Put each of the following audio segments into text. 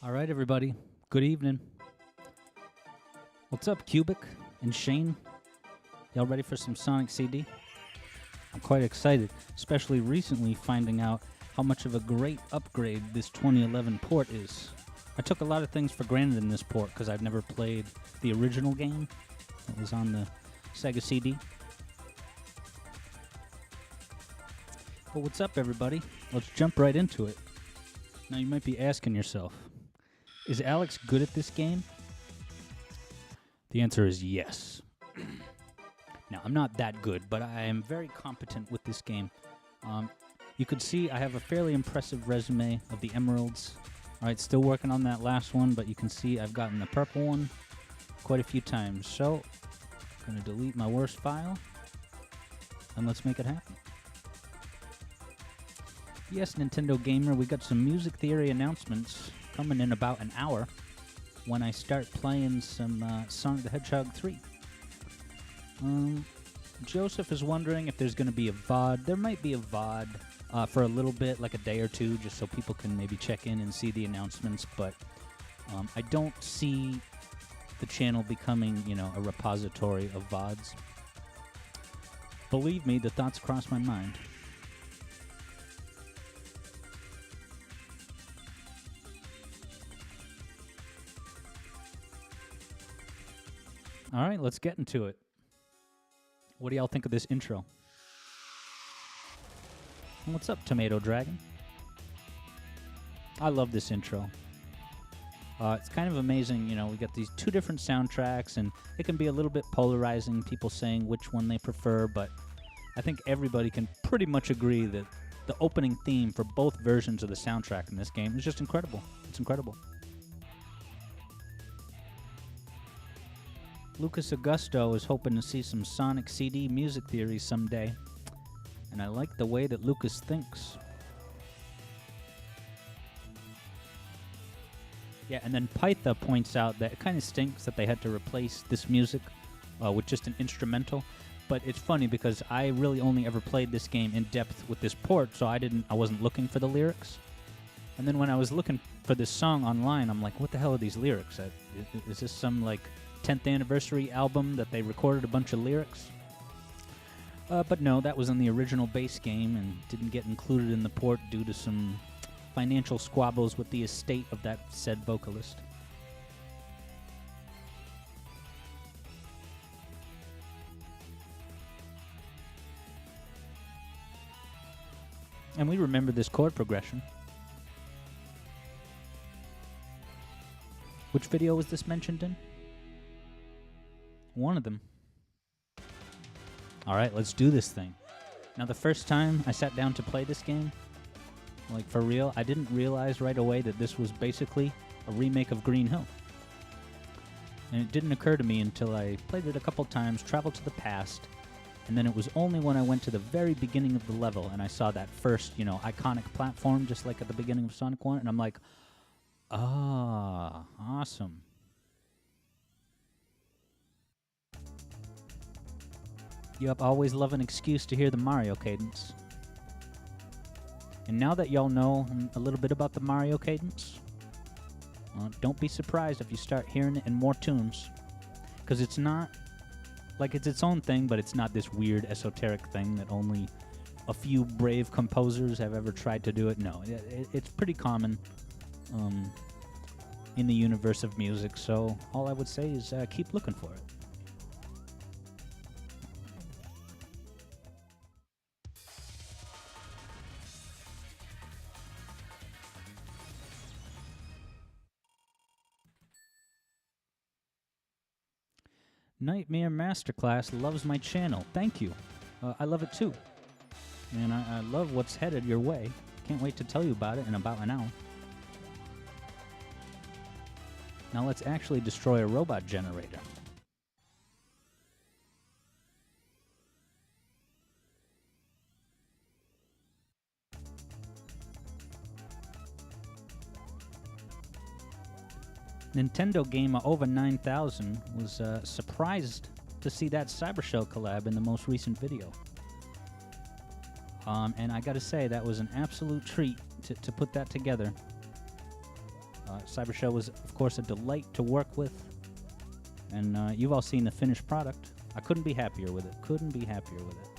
All right, everybody. Good evening. What's up, Cubic and Shane? Y'all ready for some Sonic CD? I'm quite excited, especially recently finding out how much of a great upgrade this 2011 port is. I took a lot of things for granted in this port because I've never played the original game that was on the Sega CD. But what's up, everybody? Let's jump right into it. Now, you might be asking yourself, is Alex good at this game? The answer is yes. Now, I'm not that good, but I am very competent with this game. You could see I have a fairly impressive resume of the emeralds. All right, still working on that last one, but you can see I've gotten the purple one quite a few times. So, I'm going to delete my worst file, and let's make it happen. Yes, Nintendo Gamer, we got some music theory announcements coming in about an hour when I start playing some Sonic the Hedgehog 3. Joseph is wondering if there's going to be a VOD. There might be a VOD for a little bit, like a day or two, just so people can maybe check in and see the announcements, but I don't see the channel becoming, a repository of VODs. Believe me, the thoughts cross my mind. All right, let's get into it. What do y'all think of this intro? What's up, Tomato Dragon? I love this intro. It's kind of amazing, we got these two different soundtracks, and it can be a little bit polarizing, people saying which one they prefer, but I think everybody can pretty much agree that the opening theme for both versions of the soundtrack in this game is just incredible. It's incredible. Lucas Augusto is hoping to see some Sonic CD music theory someday, and I like the way that Lucas thinks. Yeah, and then Pytha points out that it kind of stinks that they had to replace this music with just an instrumental, but it's funny because I really only ever played this game in depth with this port, so I wasn't looking for the lyrics. And then when I was looking for this song online, I'm like, what the hell are these lyrics? Is this some, 10th anniversary album that they recorded a bunch of lyrics? But no, that was in the original base game and didn't get included in the port due to some financial squabbles with the estate of that said vocalist. And we remember this chord progression. Which video was this mentioned in? One of them. Alright, let's do this thing. Now, the first time I sat down to play this game, for real, I didn't realize right away that this was basically a remake of Green Hill. And it didn't occur to me until I played it a couple times, traveled to the past, and then it was only when I went to the very beginning of the level and I saw that first, iconic platform, just like at the beginning of Sonic 1, and I'm like, ah, awesome. Yup, always love an excuse to hear the Mario cadence. And now that y'all know a little bit about the Mario cadence, don't be surprised if you start hearing it in more tunes. Because it's not, it's its own thing, but it's not this weird esoteric thing that only a few brave composers have ever tried to do it. No, it's pretty common in the universe of music, so all I would say is keep looking for it. Nightmare Masterclass loves my channel. Thank you. I love it too. And I love what's headed your way. Can't wait to tell you about it in about an hour. Now let's actually destroy a robot generator. Nintendo Gamer over 9000 was surprised to see that Cybershell collab in the most recent video. And I gotta say, that was an absolute treat to put that together. Cyber Shell was, of course, a delight to work with, and you've all seen the finished product. I couldn't be happier with it. Couldn't be happier with it.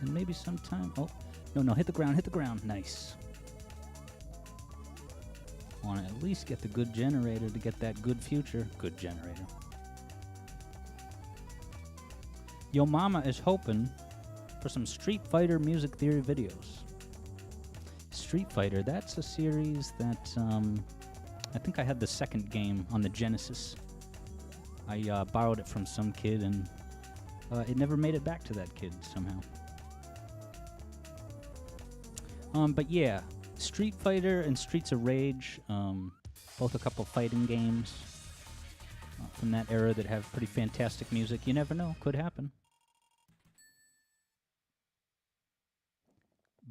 And maybe sometime... Oh, no, hit the ground. Nice. Want to at least get the good generator to get that good future. Good generator. Yo mama is hoping for some Street Fighter music theory videos. Street Fighter, that's a series that... I think I had the second game on the Genesis. I borrowed it from some kid, and it never made it back to that kid somehow. But yeah, Street Fighter and Streets of Rage, both a couple fighting games from that era that have pretty fantastic music. You never know, could happen.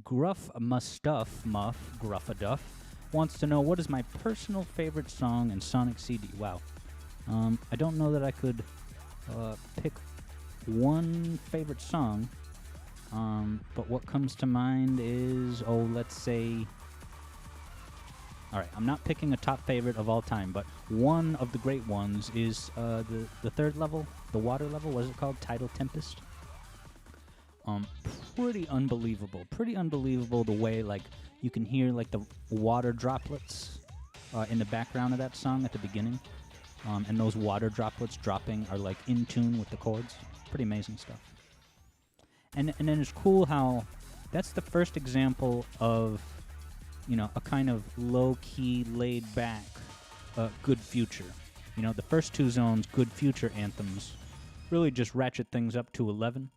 Gruffaduff wants to know, what is my personal favorite song in Sonic CD? Wow. I don't know that I could pick one favorite song. But what comes to mind is, let's say... Alright, I'm not picking a top favorite of all time, but one of the great ones is the third level, the water level. What is it called? Tidal Tempest. Pretty unbelievable the way, like, you can hear, like, the water droplets in the background of that song at the beginning. And those water droplets dropping are, like, in tune with the chords. Pretty amazing stuff. And then it's cool how that's the first example of, you know, a kind of low-key, laid-back, good future. You know, the first two zones, good future anthems, really just ratchet things up to 11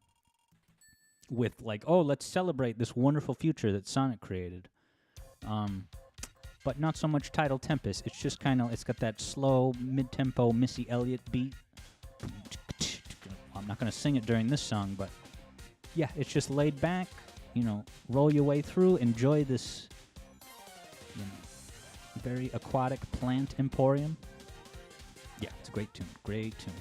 with, like, oh, let's celebrate this wonderful future that Sonic created. But not so much Tidal Tempest. It's just kind of, it's got that slow, mid-tempo Missy Elliott beat. I'm not going to sing it during this song, but yeah, it's just laid back, you know, roll your way through, enjoy this, you know, very aquatic plant emporium. Yeah, it's a great tune, great tune.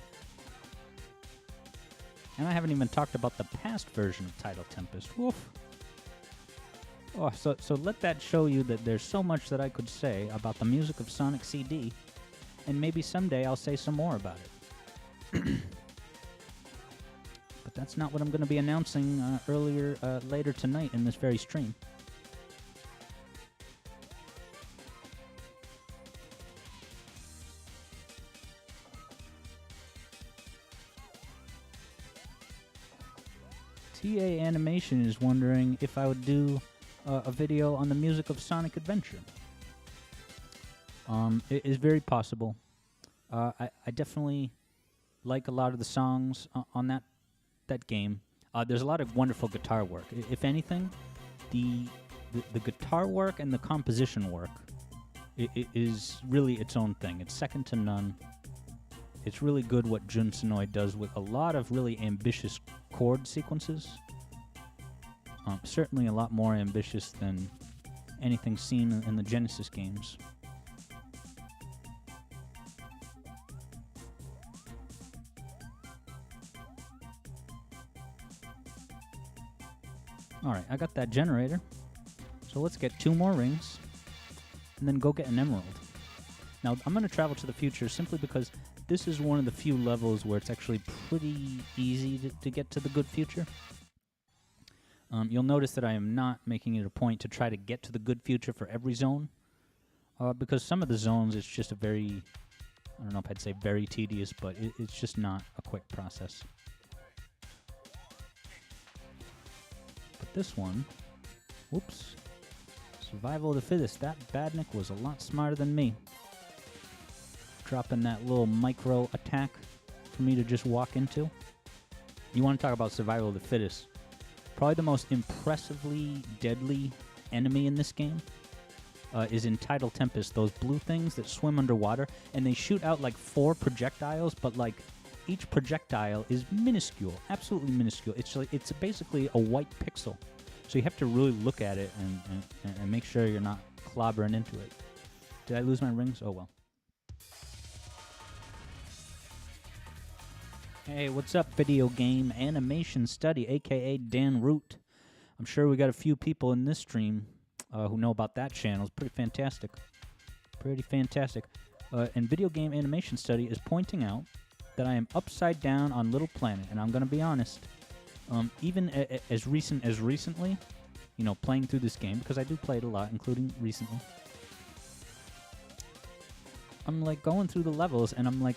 And I haven't even talked about the past version of Tidal Tempest. Woof. Oh, so let that show you that there's so much that I could say about the music of Sonic CD, and maybe someday I'll say some more about it. But that's not what I'm going to be announcing later tonight in this very stream. TA Animation is wondering if I would do a video on the music of Sonic Adventure. It is very possible. I definitely like a lot of the songs on that game. There's a lot of wonderful guitar work. If anything, the guitar work and the composition work is really its own thing. It's second to none. It's really good what Jun Senoue does with a lot of really ambitious chord sequences. Certainly a lot more ambitious than anything seen in the Genesis games. Alright, I got that generator. So let's get 2 more rings, and then go get an emerald. Now, I'm going to travel to the future simply because this is one of the few levels where it's actually pretty easy to get to the good future. You'll notice that I am not making it a point to try to get to the good future for every zone, because some of the zones it's just a very, I don't know if I'd say very tedious, but it's just not a quick process. But this one, whoops, survival of the fittest. That Badnik was a lot smarter than me. Dropping that little micro attack for me to just walk into. You want to talk about survival of the fittest. Probably the most impressively deadly enemy in this game is in Tidal Tempest, those blue things that swim underwater, and they shoot out like 4 projectiles, but like each projectile is minuscule, absolutely minuscule. It's basically a white pixel. So you have to really look at it and make sure you're not clobbering into it. Did I lose my rings? Oh, well. Hey, what's up, Video Game Animation Study, a.k.a. Dan Root. I'm sure we got a few people in this stream who know about that channel. It's pretty fantastic. Pretty fantastic. And Video Game Animation Study is pointing out that I am upside down on Little Planet, and I'm going to be honest, even as recently, you know, playing through this game, because I do play it a lot, including recently, I'm like going through the levels, and I'm like,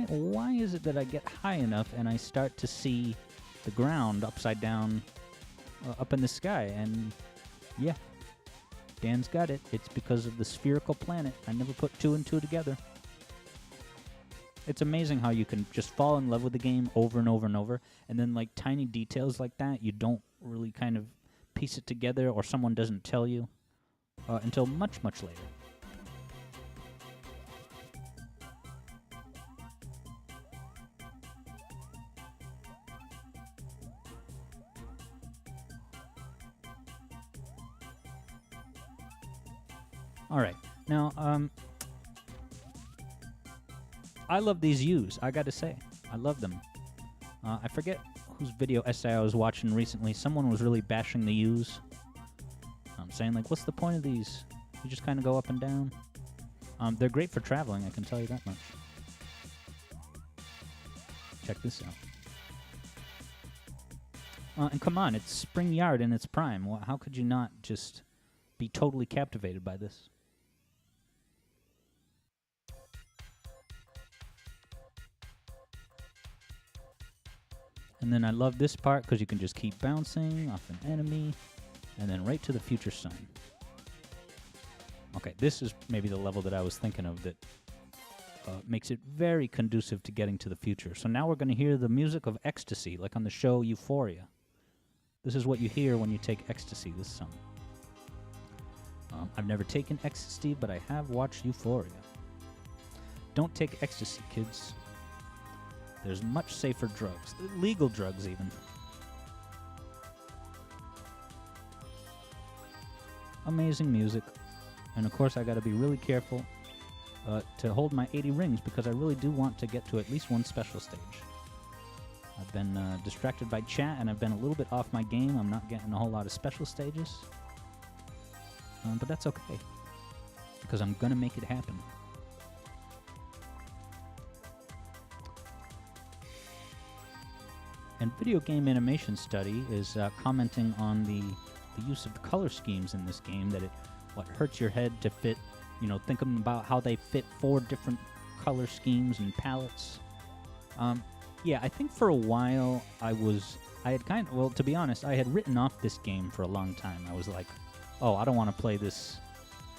why is it that I get high enough and I start to see the ground upside down up in the sky? And yeah, Dan's got it. It's because of the spherical planet. I never put two and two together. It's amazing how you can just fall in love with the game over and over and over, and then like tiny details like that, you don't really kind of piece it together, or someone doesn't tell you until much, much later. All right, now, I love these U's, I gotta say. I love them. I forget whose video essay I was watching recently. Someone was really bashing the U's. Saying, like, what's the point of these? You just kind of go up and down. They're great for traveling, I can tell you that much. Check this out. And come on, it's Spring Yard in its prime. Well, how could you not just be totally captivated by this? And then I love this part because you can just keep bouncing off an enemy and then right to the future sign. Okay, this is maybe the level that I was thinking of that makes it very conducive to getting to the future. So now we're going to hear the music of ecstasy, like on the show Euphoria. This is what you hear when you take ecstasy, this song. I've never taken ecstasy, but I have watched Euphoria. Don't take ecstasy, kids. There's much safer drugs, legal drugs even. Amazing music. And of course I gotta be really careful to hold my 80 rings, because I really do want to get to at least one special stage. I've been distracted by chat, and I've been a little bit off my game. I'm not getting a whole lot of special stages. But that's okay, because I'm gonna make it happen. And Video Game Animation Study is commenting on the use of the color schemes in this game, that it hurts your head to fit, you know, thinking about how they fit 4 different color schemes and palettes. Yeah, I think for a while to be honest, I had written off this game for a long time. I was like, oh, I don't want to play this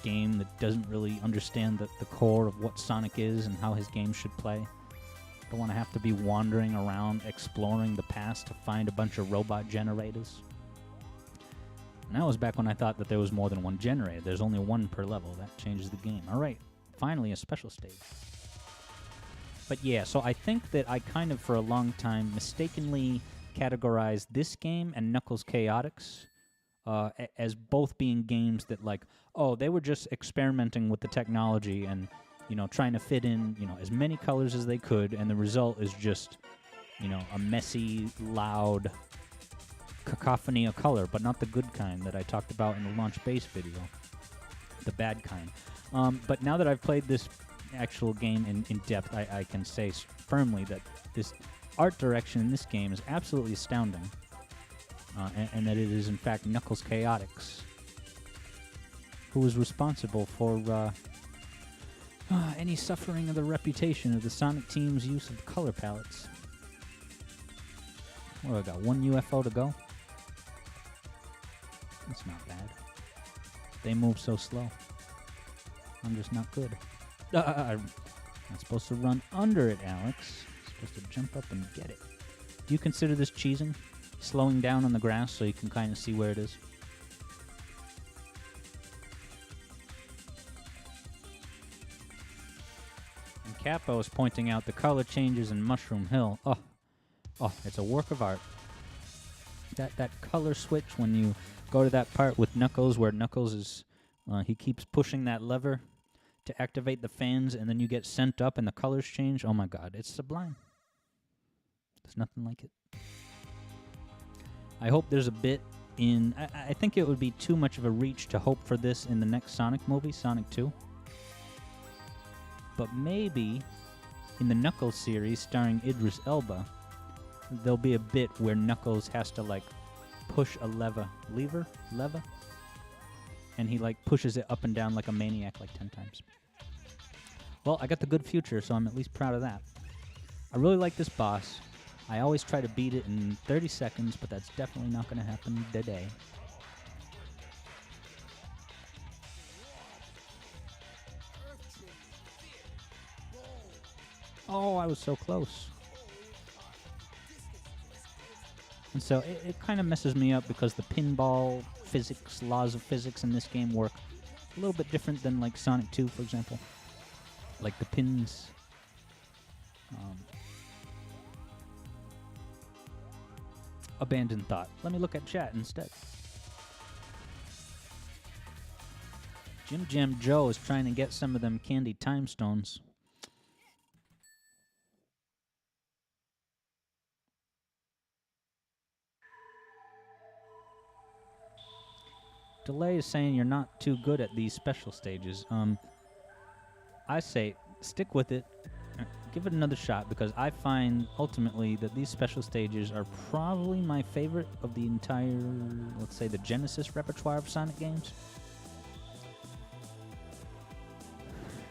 game that doesn't really understand the core of what Sonic is and how his game should play. I don't want to have to be wandering around exploring the past to find a bunch of robot generators. And that was back when I thought that there was more than one generator. There's only one per level. That changes the game. All right, finally a special stage. But yeah, so I think that I kind of for a long time mistakenly categorized this game and Knuckles Chaotix as both being games that, like, oh, they were just experimenting with the technology and, you know, trying to fit in, you know, as many colors as they could, and the result is just, you know, a messy, loud cacophony of color, but not the good kind that I talked about in the launch base video, the bad kind. But now that I've played this actual game in depth, I can say firmly that this art direction in this game is absolutely astounding, and that it is in fact Knuckles Chaotix who is responsible for any suffering of the reputation of the Sonic team's use of color palettes. Well, I got one UFO to go. That's not bad. They move so slow. I'm just not good. I'm supposed to run under it, Alex. I'm supposed to jump up and get it. Do you consider this cheesing? Slowing down on the grass so you can kind of see where it is? And Capo is pointing out the color changes in Mushroom Hill. Oh, it's a work of art. That color switch when you go to that part with Knuckles, where Knuckles is, he keeps pushing that lever to activate the fans, and then you get sent up and the colors change. Oh my god, it's sublime. There's nothing like it. I hope there's a bit in... I think it would be too much of a reach to hope for this in the next Sonic movie, Sonic 2. But maybe in the Knuckles series starring Idris Elba, there'll be a bit where Knuckles has to, like, push a lever, and he, like, pushes it up and down like a maniac, like 10 times. Well, I got the good future, so I'm at least proud of that. I really like this boss. I always try to beat it in 30 seconds, but that's definitely not going to happen today. Oh, I was so close. And so it kind of messes me up because the pinball physics, laws of physics in this game work a little bit different than like Sonic 2, for example. Like the pins. Abandoned thought. Let me look at chat instead. Jim Jam Joe is trying to get some of them candy time stones. Delay is saying you're not too good at these special stages. I say stick with it. Give it another shot, because I find ultimately that these special stages are probably my favorite of the entire, let's say, the Genesis repertoire of Sonic games.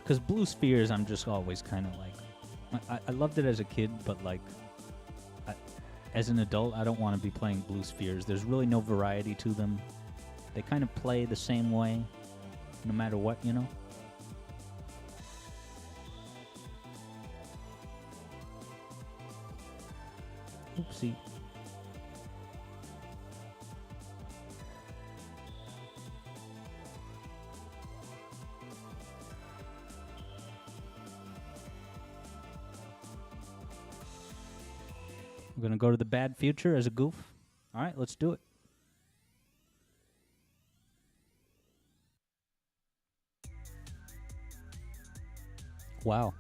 Because Blue Spheres, I'm just always kind of like... I loved it as a kid, but like... as an adult, I don't want to be playing Blue Spheres. There's really no variety to them. They kind of play the same way, no matter what, you know? Oopsie. We're going to go to the bad future as a goof. All right, let's do it. Wow.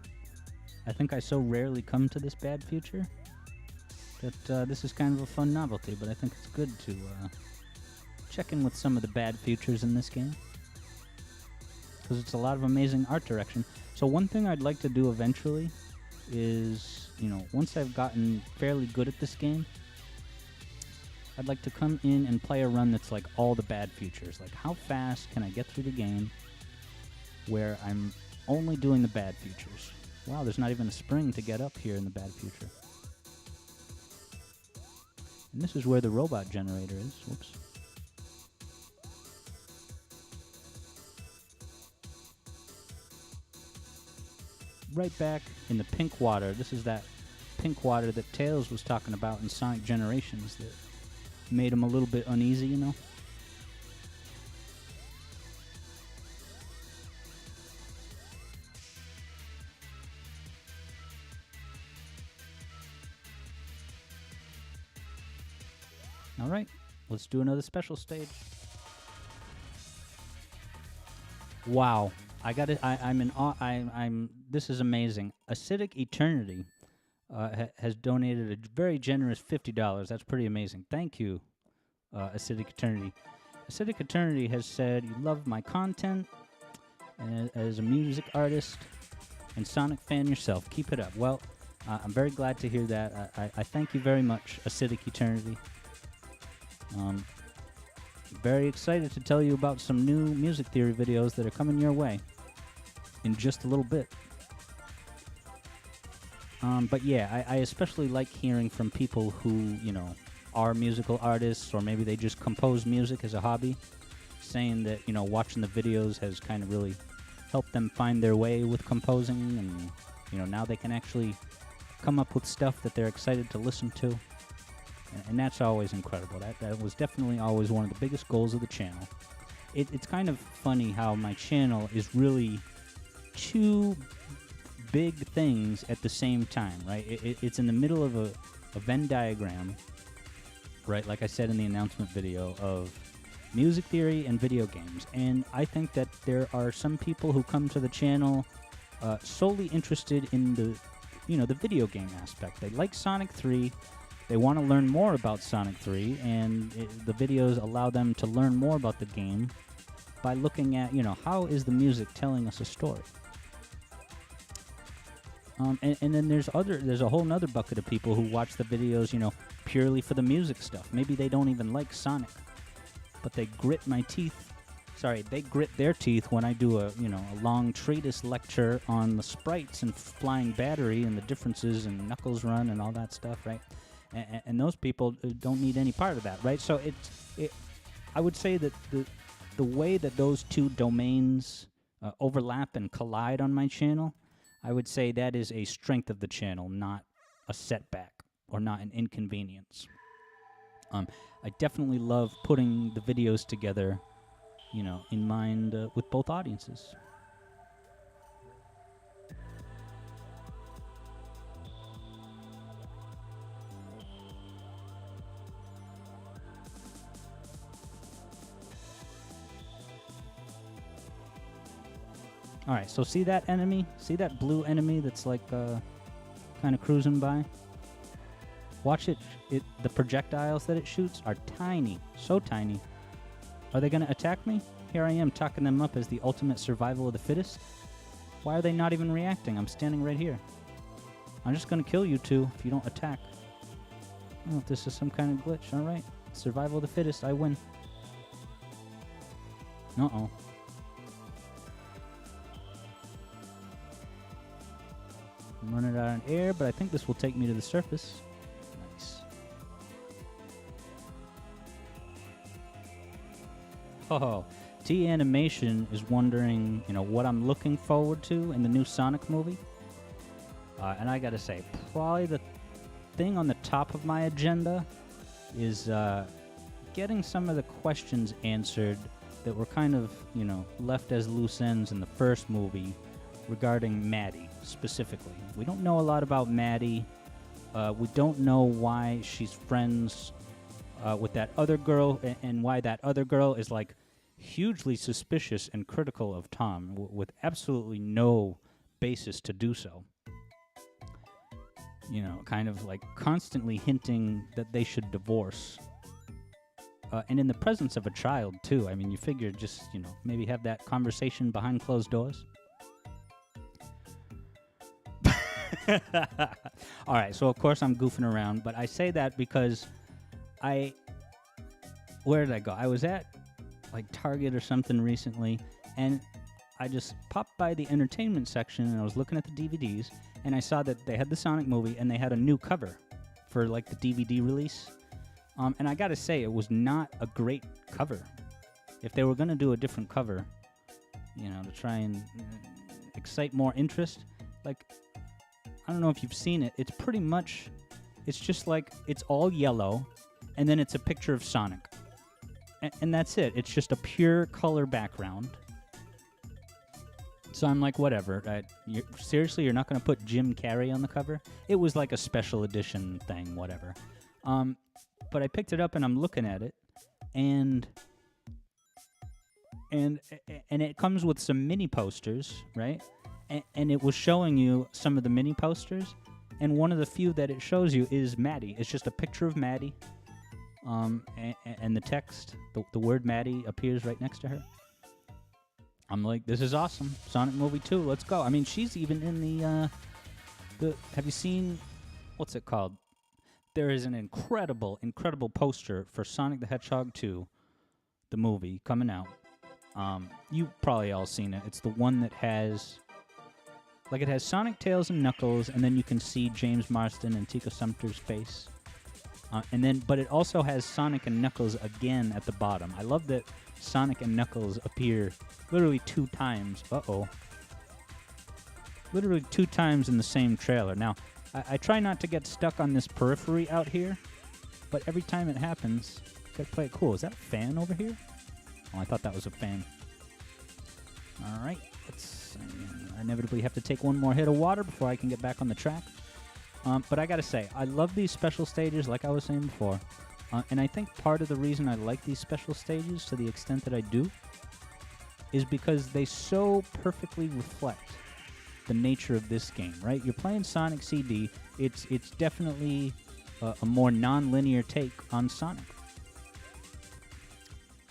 I think I so rarely come to this bad future that this is kind of a fun novelty, but I think it's good to check in with some of the bad futures in this game, because it's a lot of amazing art direction. So one thing I'd like to do eventually is, you know, once I've gotten fairly good at this game, I'd like to come in and play a run that's like all the bad futures. Like, how fast can I get through the game where I'm only doing the bad futures? Wow, there's not even a spring to get up here in the bad future. And this is where the robot generator is. Whoops. Right back in the pink water. This is that pink water that Tails was talking about in Sonic Generations that made him a little bit uneasy, you know? All right, let's do another special stage. Wow, I got it. I'm in awe. This is amazing. Acidic Eternity has donated a very generous $50. That's pretty amazing. Thank you, Acidic Eternity. Acidic Eternity has said, "You love my content as a music artist and Sonic fan yourself. Keep it up." Well, I'm very glad to hear that. I thank you very much, Acidic Eternity. Very excited to tell you about some new music theory videos that are coming your way in just a little bit. But yeah, I especially like hearing from people who, you know, are musical artists, or maybe they just compose music as a hobby, saying that, you know, watching the videos has kind of really helped them find their way with composing, and, you know, now they can actually come up with stuff that they're excited to listen to. And that's always incredible. That was definitely always one of the biggest goals of the channel. It's kind of funny how my channel is really two big things at the same time, right? It's in the middle of a Venn diagram, right? Like I said in the announcement video, of music theory and video games. And I think that there are some people who come to the channel solely interested in the video game aspect. They like Sonic 3. They want to learn more about Sonic 3, and the videos allow them to learn more about the game by looking at, how is the music telling us a story. And then there's a whole nother bucket of people who watch the videos, purely for the music stuff. Maybe they don't even like Sonic, but they grit their teeth when I do a long treatise lecture on the sprites and flying battery and the differences in Knuckles Run and all that stuff, right? And those people don't need any part of that, right? So I would say that the way that those two domains overlap and collide on my channel, I would say that is a strength of the channel, not a setback or not an inconvenience. I definitely love putting the videos together, in mind with both audiences. All right, so see that enemy? See that blue enemy that's like kind of cruising by? Watch it. The projectiles that it shoots are tiny, so tiny. Are they going to attack me? Here I am talking them up as the ultimate survival of the fittest. Why are they not even reacting? I'm standing right here. I'm just going to kill you two if you don't attack. I don't know if this is some kind of glitch. All right, survival of the fittest, I win. Uh-oh. I'm running out of air, but I think this will take me to the surface. Nice. Oh, T Animation is wondering, what I'm looking forward to in the new Sonic movie. And I gotta say, probably the thing on the top of my agenda is getting some of the questions answered that were kind of, left as loose ends in the first movie regarding Maddie specifically. We don't know a lot about Maddie. We don't know why she's friends with that other girl and why that other girl is like hugely suspicious and critical of Tom with absolutely no basis to do so. Kind of like constantly hinting that they should divorce. And in the presence of a child, too. I mean, you figure just, maybe have that conversation behind closed doors. All right, so of course I'm goofing around, but I say that because where did I go? I was at like Target or something recently, and I just popped by the entertainment section, and I was looking at the DVDs, and I saw that they had the Sonic movie, and they had a new cover for like the DVD release. And I gotta say, it was not a great cover. If they were gonna do a different cover, to try and excite more interest, like, I don't know if you've seen it. It's pretty much, it's just like, it's all yellow, and then it's a picture of Sonic. And that's it. It's just a pure color background. So I'm like, whatever. Seriously, you're not going to put Jim Carrey on the cover? It was like a special edition thing, whatever. But I picked it up, and I'm looking at it, and it comes with some mini posters, right? And it was showing you some of the mini posters, and one of the few that it shows you is Maddie. It's just a picture of Maddie, and the text, the word Maddie appears right next to her. I'm like, this is awesome. Sonic Movie 2, let's go. I mean, she's even in the have you seen, what's it called? There is an incredible poster for Sonic the Hedgehog 2, the movie, coming out. You probably all seen it. It's the one that has, like, it has Sonic, Tails, and Knuckles, and then you can see James Marsden and Tico Sumter's face. But it also has Sonic and Knuckles again at the bottom. I love that Sonic and Knuckles appear literally 2 times. Literally 2 times in the same trailer. Now, I try not to get stuck on this periphery out here, but every time it happens, you gotta play it cool. Is that a fan over here? Oh, I thought that was a fan. All right, I inevitably have to take one more hit of water before I can get back on the track. But I gotta say, I love these special stages, like I was saying before. And I think part of the reason I like these special stages to the extent that I do is because they so perfectly reflect the nature of this game, right? You're playing Sonic CD. It's definitely a more non-linear take on Sonic,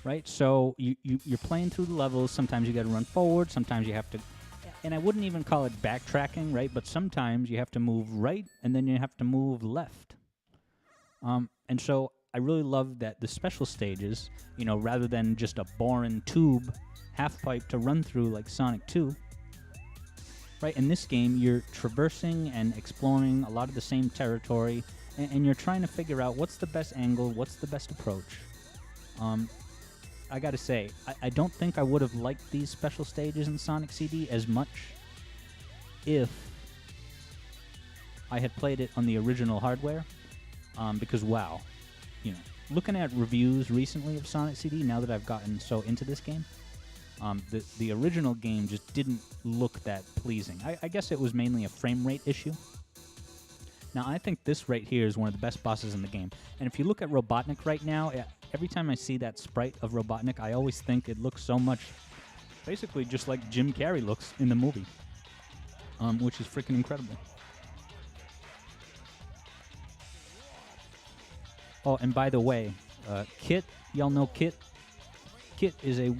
right? So you're playing through the levels. Sometimes you got to run forward. Sometimes you have to, and I wouldn't even call it backtracking, right? But sometimes you have to move right and then you have to move left. And so I really love that the special stages, you know, rather than just a boring tube half pipe to run through like Sonic 2, right? In this game, you're traversing and exploring a lot of the same territory, and you're trying to figure out what's the best angle, what's the best approach. I gotta say, I don't think I would have liked these special stages in Sonic CD as much if I had played it on the original hardware, because wow, you know, looking at reviews recently of Sonic CD, now that I've gotten so into this game, the original game just didn't look that pleasing. I guess it was mainly a frame rate issue. Now, I think this right here is one of the best bosses in the game. And if you look at Robotnik right now, every time I see that sprite of Robotnik, I always think it looks so much, basically just like Jim Carrey looks in the movie, which is freaking incredible. Oh, and by the way, Kit, y'all know Kit? Kit is a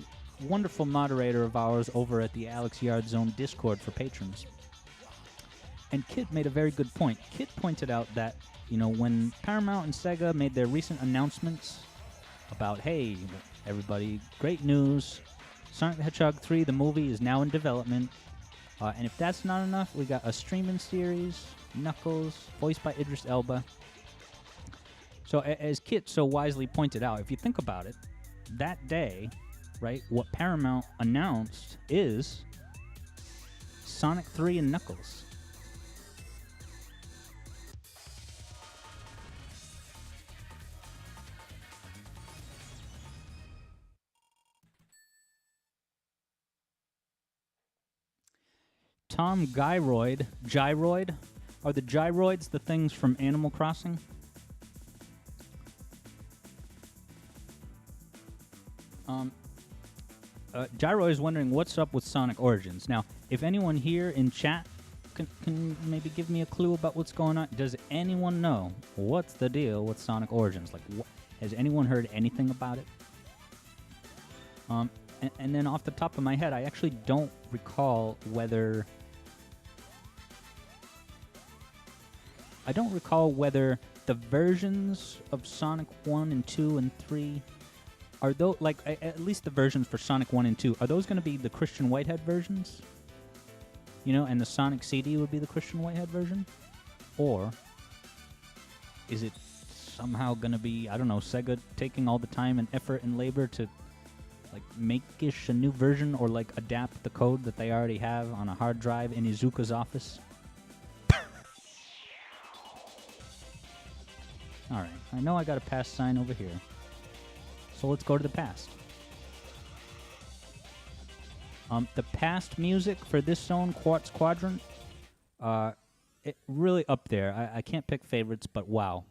wonderful moderator of ours over at the Alex Yard Zone Discord for patrons. And Kit made a very good point. Kit pointed out that, you know, when Paramount and Sega made their recent announcements about, hey, everybody, great news, Sonic the Hedgehog 3, the movie, is now in development. And if that's not enough, we got a streaming series, Knuckles, voiced by Idris Elba. So as Kit so wisely pointed out, if you think about it, that day, right, what Paramount announced is Sonic 3 and Knuckles. Tom Gyroid, are the gyroids the things from Animal Crossing? Gyro is wondering what's up with Sonic Origins. Now, if anyone here in chat can maybe give me a clue about what's going on, does anyone know what's the deal with Sonic Origins? Like, has anyone heard anything about it? And then off the top of my head, I actually don't recall whether the versions of Sonic 1 and 2 and 3 are those, like, at least the versions for Sonic 1 and 2, are those going to be the Christian Whitehead versions? You know, and the Sonic CD would be the Christian Whitehead version? Or is it somehow going to be, I don't know, Sega taking all the time and effort and labor to, like, make-ish a new version or, like, adapt the code that they already have on a hard drive in Izuka's office? Alright, I know I got a pass sign over here. So let's go to the past. The past music for this zone, Quartz Quadrant, it really up there. I can't pick favorites, but wow.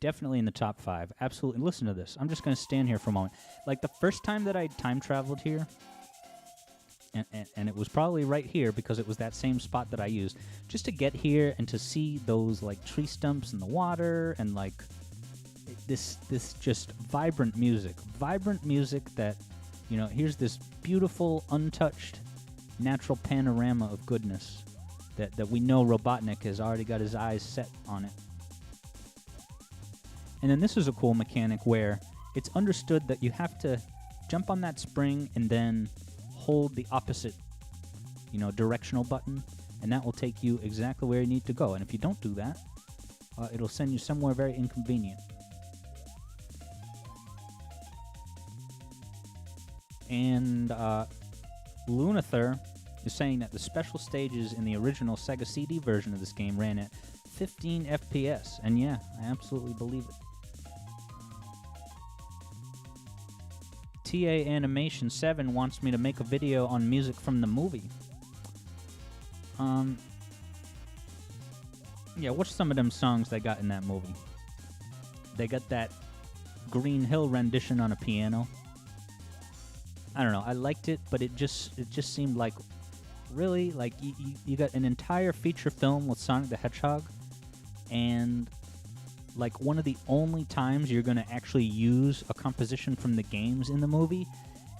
Definitely in the top 5. Absolutely. Listen to this. I'm just going to stand here for a moment. Like, the first time that I time traveled here, and it was probably right here because it was that same spot that I used, just to get here and to see those, like, tree stumps in the water and, like, this just vibrant music that, you know, here's this beautiful, untouched, natural panorama of goodness that we know Robotnik has already got his eyes set on it. And then this is a cool mechanic where it's understood that you have to jump on that spring and then hold the opposite, you know, directional button, and that will take you exactly where you need to go. And if you don't do that, it'll send you somewhere very inconvenient. And Lunather is saying that the special stages in the original Sega CD version of this game ran at 15 FPS. And yeah, I absolutely believe it. TA Animation 7 wants me to make a video on music from the movie. Yeah, what's some of them songs they got in that movie? They got that Green Hill rendition on a piano. I don't know. I liked it, but it just seemed like really like you got an entire feature film with Sonic the Hedgehog, and like one of the only times you're going to actually use a composition from the games in the movie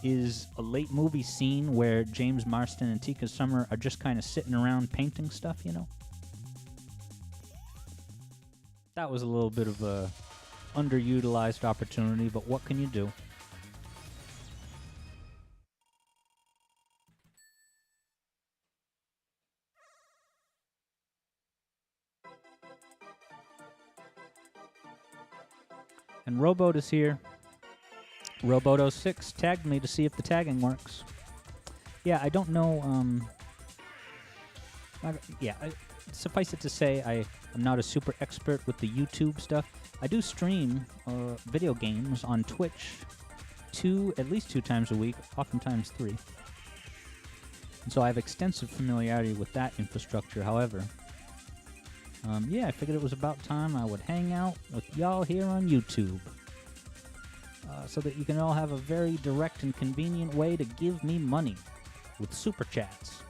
is a late movie scene where James Marston and Tika Summer are just kind of sitting around painting stuff, you know? That was a little bit of a underutilized opportunity, but what can you do? And Robot is here. Roboto6 tagged me to see if the tagging works. Yeah, I don't know. Suffice it to say, I am not a super expert with the YouTube stuff. I do stream video games on Twitch at least 2 times a week, oftentimes 3. And so I have extensive familiarity with that infrastructure. However, I figured it was about time I would hang out with y'all here on YouTube. So that you can all have a very direct and convenient way to give me money with super chats.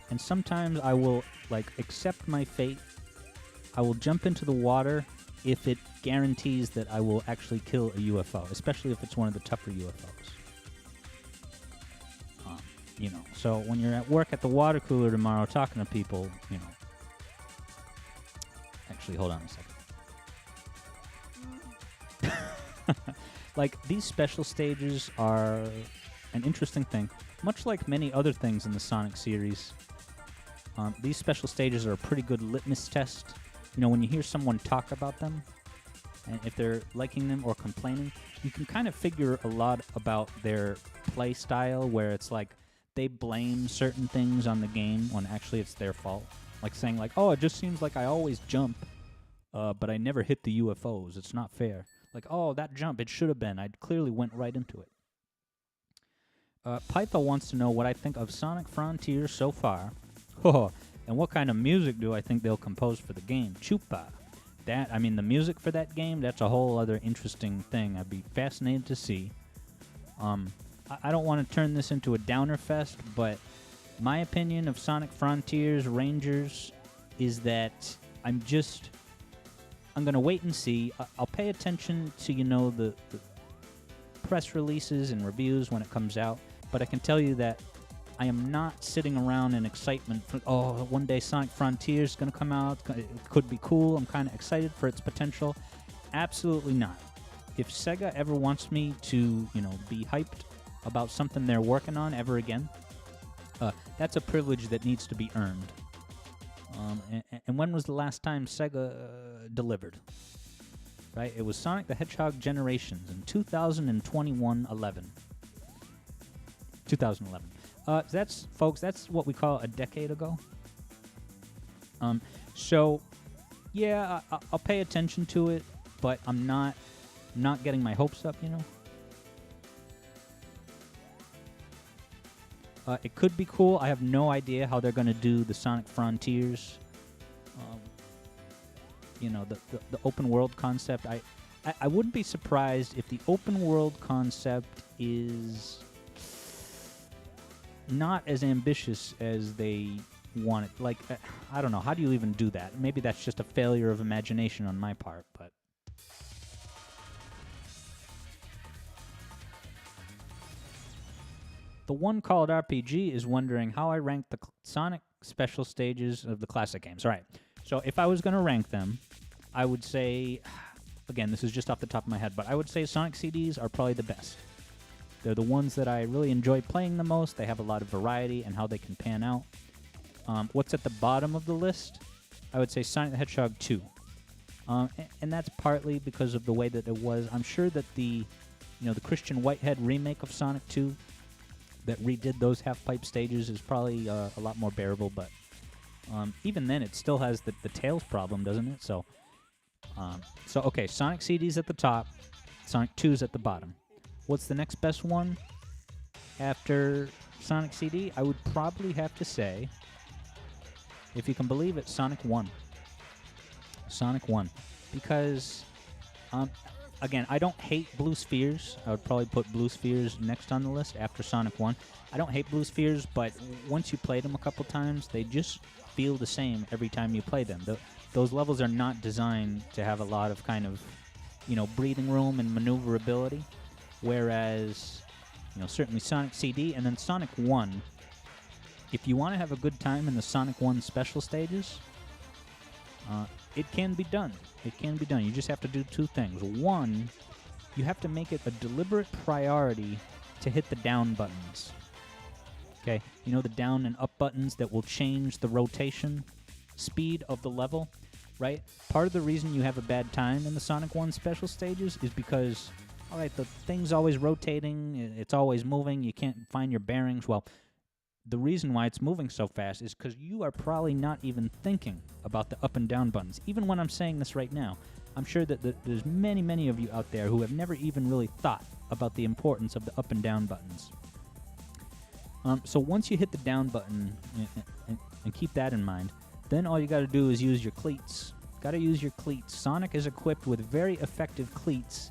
And sometimes I will, accept my fate. I will jump into the water if it guarantees that I will actually kill a UFO, especially if it's one of the tougher UFOs. So when you're at work at the water cooler tomorrow talking to people, Actually, hold on a second. These special stages are an interesting thing. Much like many other things in the Sonic series, these special stages are a pretty good litmus test. When you hear someone talk about them, and if they're liking them or complaining, you can kind of figure a lot about their play style, where it's like they blame certain things on the game when actually it's their fault. Like saying oh, it just seems like I always jump, but I never hit the UFOs. It's not fair. Oh, that jump, it should have been. I clearly went right into it. Pytho wants to know what I think of Sonic Frontiers so far. And what kind of music do I think they'll compose for the game? Chupa. The music for that game, that's a whole other interesting thing. I'd be fascinated to see. I don't want to turn this into a downer fest, but my opinion of Sonic Frontiers Rangers is that I'm going to wait and see. I'll pay attention to, the press releases and reviews when it comes out, but I can tell you that I am not sitting around in excitement for, one day Sonic Frontiers is going to come out. It could be cool. I'm kind of excited for its potential. Absolutely not. If Sega ever wants me to, be hyped about something they're working on ever again, that's a privilege that needs to be earned. And when was the last time Sega delivered? Right? It was Sonic the Hedgehog Generations in 2011. That's what we call a decade ago. I'll pay attention to it, but I'm not getting my hopes up, It could be cool. I have no idea how they're going to do the Sonic Frontiers. The open world concept. I wouldn't be surprised if the open world concept is not as ambitious as they want it. I don't know. How do you even do that? Maybe that's just a failure of imagination on my part, but... The one called RPG is wondering how I rank the Sonic special stages of the classic games. All right. So if I was going to rank them, I would say, again, this is just off the top of my head, but I would say Sonic CDs are probably the best. They're the ones that I really enjoy playing the most. They have a lot of variety and how they can pan out. What's at the bottom of the list? I would say Sonic the Hedgehog 2. And that's partly because of the way that it was. I'm sure that the Christian Whitehead remake of Sonic 2 that redid those half-pipe stages is probably a lot more bearable, but even then it still has the Tails problem, doesn't it? So okay, Sonic CD's at the top, Sonic 2's at the bottom. What's the next best one after Sonic CD? I would probably have to say if you can believe it, Sonic 1. Sonic 1. Because, again, I don't hate Blue Spheres. I would probably put Blue Spheres next on the list after Sonic 1. I don't hate Blue Spheres, but once you play them a couple times, they just feel the same every time you play them. Those levels are not designed to have a lot of kind of, breathing room and maneuverability. Whereas, certainly Sonic CD and then Sonic 1, if you want to have a good time in the Sonic 1 special stages, it can be done. It can be done. You just have to do two things. One, you have to make it a deliberate priority to hit the down buttons. Okay? The down and up buttons that will change the rotation speed of the level, right? Part of the reason you have a bad time in the Sonic 1 special stages is because, all right, the thing's always rotating, it's always moving, you can't find your bearings. Well, the reason why it's moving so fast is because you are probably not even thinking about the up and down buttons. Even when I'm saying this right now, I'm sure that there's many, many of you out there who have never even really thought about the importance of the up and down buttons. So once you hit the down button, and keep that in mind, then all you got to do is use your cleats. Got to use your cleats. Sonic is equipped with very effective cleats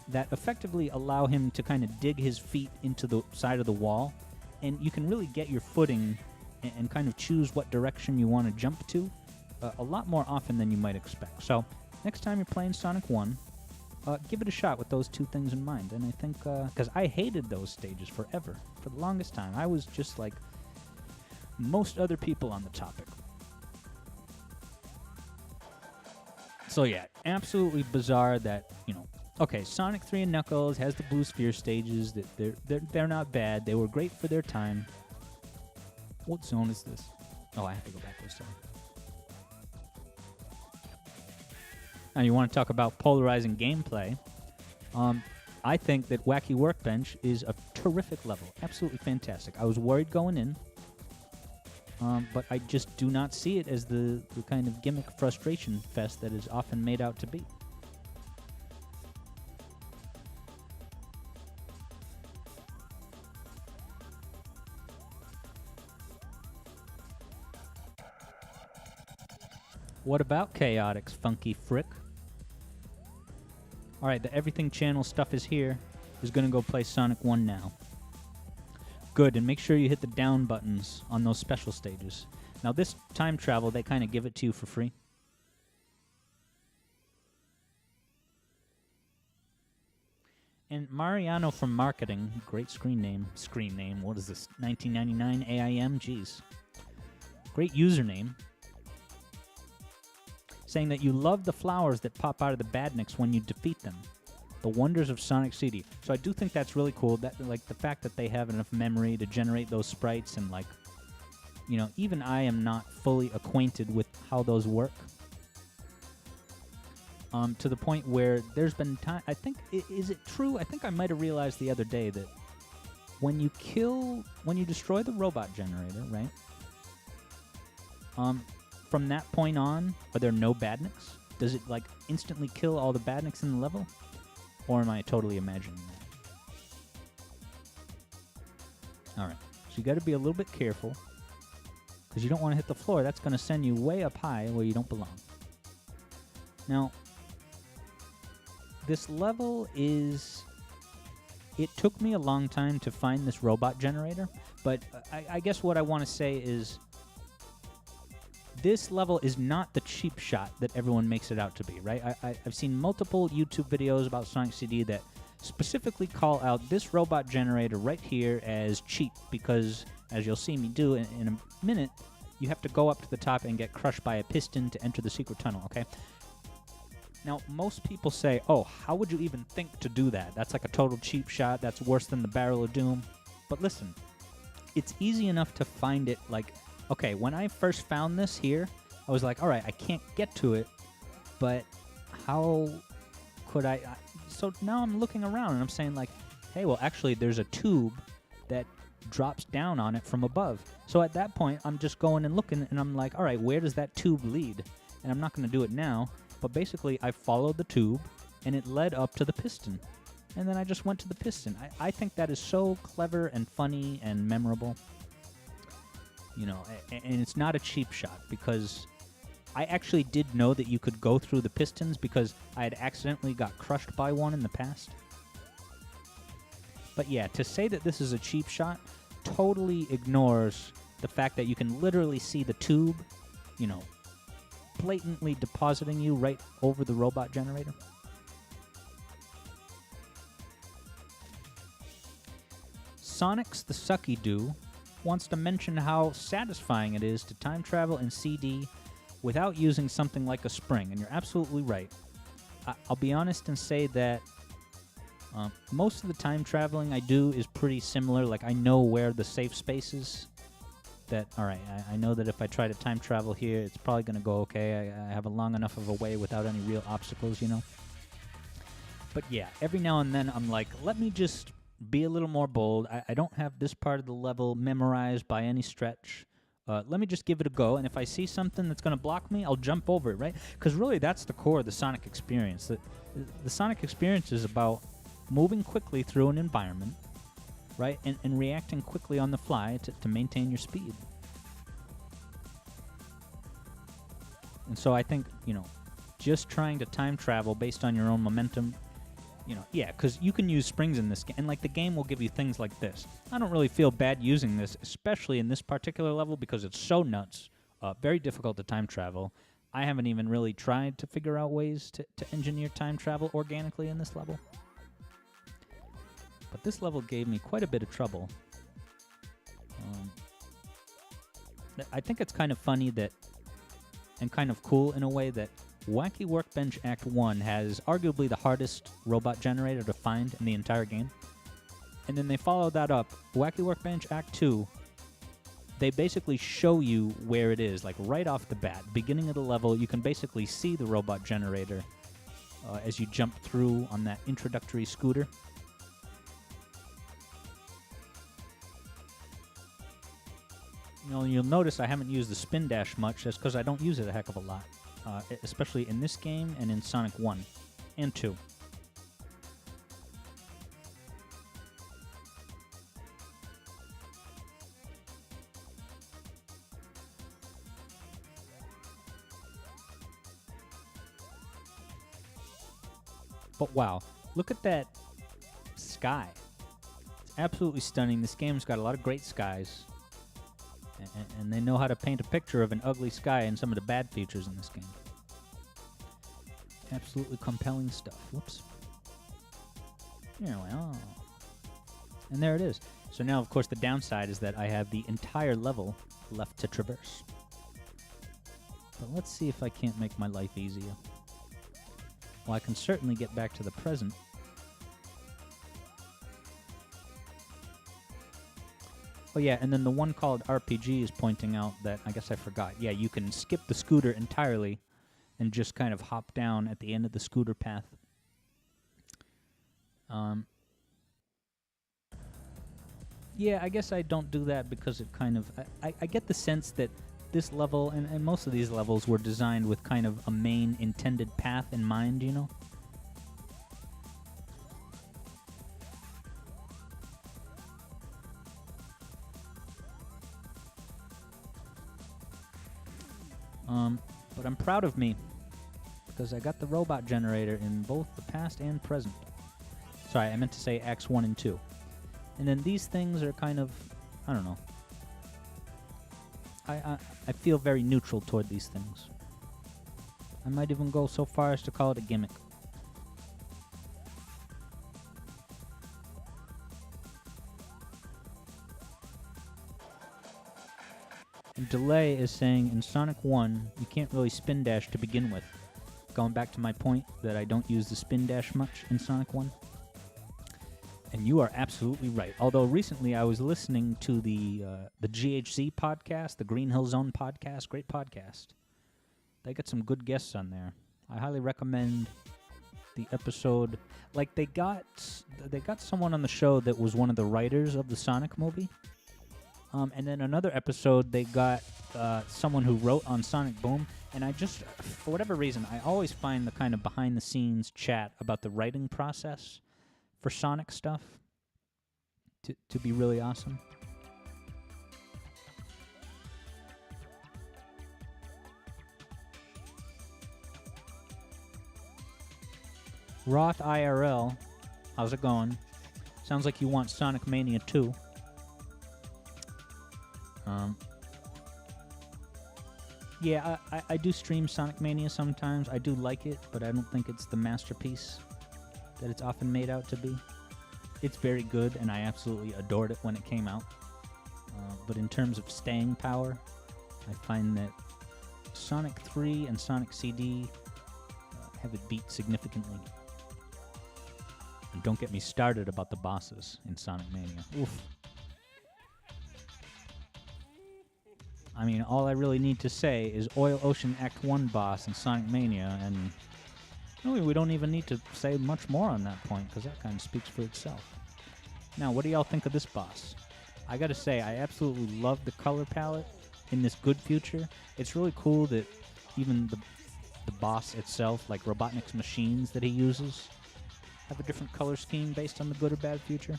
that effectively allow him to kind of dig his feet into the side of the wall, and you can really get your footing and kind of choose what direction you want to jump to a lot more often than you might expect. So next time you're playing Sonic 1, give it a shot with those two things in mind. And I think, because I hated those stages forever, for the longest time. I was just like most other people on the topic. So yeah, absolutely bizarre that, okay, Sonic 3 and Knuckles has the Blue Sphere stages. That they're not bad. They were great for their time. What zone is this? Oh, I have to go backwards, sorry. Now, you want to talk about polarizing gameplay. I think that Wacky Workbench is a terrific level. Absolutely fantastic. I was worried going in, but I just do not see it as the kind of gimmick frustration fest that is often made out to be. What about Chaotix, Funky Frick? Alright, the Everything Channel stuff is here. Is going to go play Sonic 1 now. Good, and make sure you hit the down buttons on those special stages. Now this time travel, they kind of give it to you for free. And Mariano from Marketing, great screen name, what is this, 1999 AIM? Jeez. Great username. Saying that you love the flowers that pop out of the badniks when you defeat them. The wonders of Sonic CD. So I do think that's really cool. That, like, the fact that they have enough memory to generate those sprites, and like, even I am not fully acquainted with how those work. To the point where there's been time. I think, is it true? I think I might have realized the other day that when you destroy the robot generator, right? From that point on, are there no badniks? Does it, like, instantly kill all the badniks in the level? Or am I totally imagining that? Alright, so you got to be a little bit careful, because you don't want to hit the floor. That's going to send you way up high where you don't belong. Now, this level is... It took me a long time to find this robot generator, but I guess what I want to say is... This level is not the cheap shot that everyone makes it out to be, right? I've seen multiple YouTube videos about Sonic CD that specifically call out this robot generator right here as cheap because, as you'll see me do in a minute, you have to go up to the top and get crushed by a piston to enter the secret tunnel, okay? Now, most people say, oh, how would you even think to do that? That's like a total cheap shot. That's worse than the Barrel of Doom. But listen, it's easy enough to find it, like... Okay, when I first found this here, I was like, all right, I can't get to it, but how could I... So now I'm looking around and I'm saying like, hey, well, actually, there's a tube that drops down on it from above. So at that point, I'm just going and looking, and I'm like, all right, where does that tube lead? And I'm not going to do it now, but basically, I followed the tube, and it led up to the piston. And then I just went to the piston. I think that is so clever and funny and memorable. You know, and it's not a cheap shot, because I actually did know that you could go through the pistons because I had accidentally got crushed by one in the past. But yeah, to say that this is a cheap shot totally ignores the fact that you can literally see the tube, you know, blatantly depositing you right over the robot generator. Sonic's the Sucky Doo wants to mention how satisfying it is to time travel in CD without using something like a spring, and you're absolutely right. I'll be honest and say that most of the time traveling I do is pretty similar. Like, I know where the safe space is. That, alright, I know that if I try to time travel here, it's probably going to go okay. I have a long enough of a way without any real obstacles, you know? But yeah, every now and then I'm like, let me just be a little more bold. I don't have this part of the level memorized by any stretch. Let me just give it a go, and if I see something that's going to block me, I'll jump over it, right? Because really, that's the core of the Sonic experience. The Sonic experience is about moving quickly through an environment, right, and reacting quickly on the fly to maintain your speed. And so I think, you know, just trying to time travel based on your own momentum, you know, yeah, because you can use springs in this game, and like the game will give you things like this. I don't really feel bad using this, especially in this particular level, because it's so nuts, very difficult to time travel. I haven't even really tried to figure out ways to engineer time travel organically in this level. But this level gave me quite a bit of trouble. I think it's kind of funny that, and kind of cool in a way, that Wacky Workbench Act 1 has arguably the hardest robot generator to find in the entire game. And then they follow that up, Wacky Workbench Act 2, they basically show you where it is, like right off the bat. Beginning of the level, you can basically see the robot generator as you jump through on that introductory scooter. You know, you'll notice I haven't used the spin dash much. That's because I don't use it a heck of a lot, especially in this game and in Sonic 1 and 2. But wow, look at that sky. It's absolutely stunning. This game's got a lot of great skies. And they know how to paint a picture of an ugly sky and some of the bad features in this game. Absolutely compelling stuff. Whoops. Anyway, oh. And there it is. So now, of course, the downside is that I have the entire level left to traverse. But let's see if I can't make my life easier. Well, I can certainly get back to the present. Oh yeah, and then the one called RPG is pointing out that, I guess I forgot, yeah, you can skip the scooter entirely and just kind of hop down at the end of the scooter path. Yeah, I guess I don't do that because it kind of... I get the sense that this level, and most of these levels, were designed with kind of a main intended path in mind, you know? But I'm proud of me, because I got the robot generator in both the past and present. Sorry, I meant to say Acts 1 and 2. And then these things are kind of, I don't know. I feel very neutral toward these things. I might even go so far as to call it a gimmick. And Delay is saying in Sonic 1, you can't really spin dash to begin with. Going back to my point that I don't use the spin dash much in Sonic 1. And you are absolutely right. Although recently I was listening to the GHZ podcast, the Green Hill Zone podcast, great podcast. They got some good guests on there. I highly recommend the episode. Like, they got someone on the show that was one of the writers of the Sonic movie. And then another episode, they got someone who wrote on Sonic Boom. And I just, for whatever reason, I always find the kind of behind-the-scenes chat about the writing process for Sonic stuff to be really awesome. Roth IRL, how's it going? Sounds like you want Sonic Mania 2. Yeah, I do stream Sonic Mania sometimes. I do like it, but I don't think it's the masterpiece that it's often made out to be. It's very good, and I absolutely adored it when it came out. But in terms of staying power, I find that Sonic 3 and Sonic CD have it beat significantly. And don't get me started about the bosses in Sonic Mania. Oof. I mean, all I really need to say is Oil Ocean Act 1 boss in Sonic Mania, and really we don't even need to say much more on that point, because that kind of speaks for itself. Now, what do y'all think of this boss? I gotta say, I absolutely love the color palette in this Good Future. It's really cool that even the boss itself, like Robotnik's machines that he uses, have a different color scheme based on the good or bad future.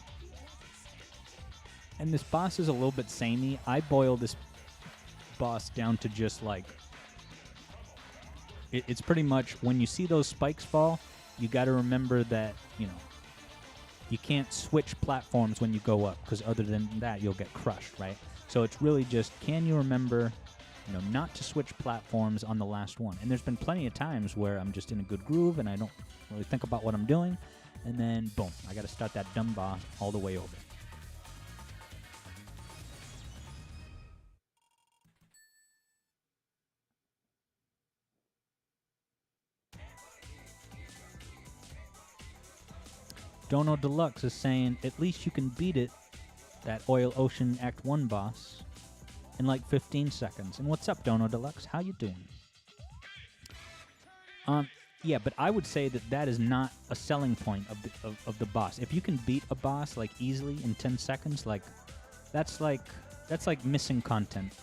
And this boss is a little bit samey. I boil this boss down to just like it's pretty much when you see those spikes fall, you got to remember that, you know, you can't switch platforms when you go up, because other than that you'll get crushed, right? So it's really just, can you remember, you know, not to switch platforms on the last one? And there's been plenty of times where I'm just in a good groove and I don't really think about what I'm doing, and then boom, I got to start that dumb boss all the way over. Dono Deluxe is saying, at least you can beat it, that Oil Ocean Act 1 boss, in like 15 seconds. And what's up, Dono Deluxe? How you doing? Yeah, but I would say that that is not a selling point of the boss. If you can beat a boss like easily in 10 seconds, like that's like missing content.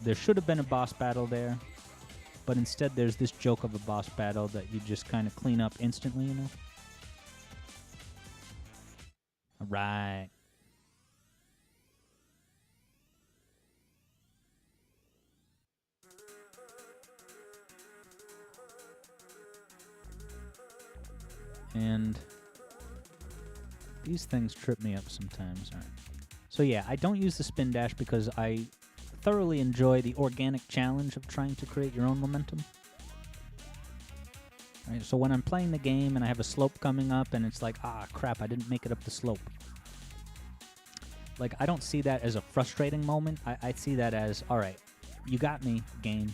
There should have been a boss battle there, but instead there's this joke of a boss battle that you just kind of clean up instantly, you know? Right. And these things trip me up sometimes. All right. So yeah, I don't use the spin dash because I thoroughly enjoy the organic challenge of trying to create your own momentum. Right, so when I'm playing the game and I have a slope coming up and it's like, ah, crap, I didn't make it up the slope. Like, I don't see that as a frustrating moment. I see that as, all right, you got me, game.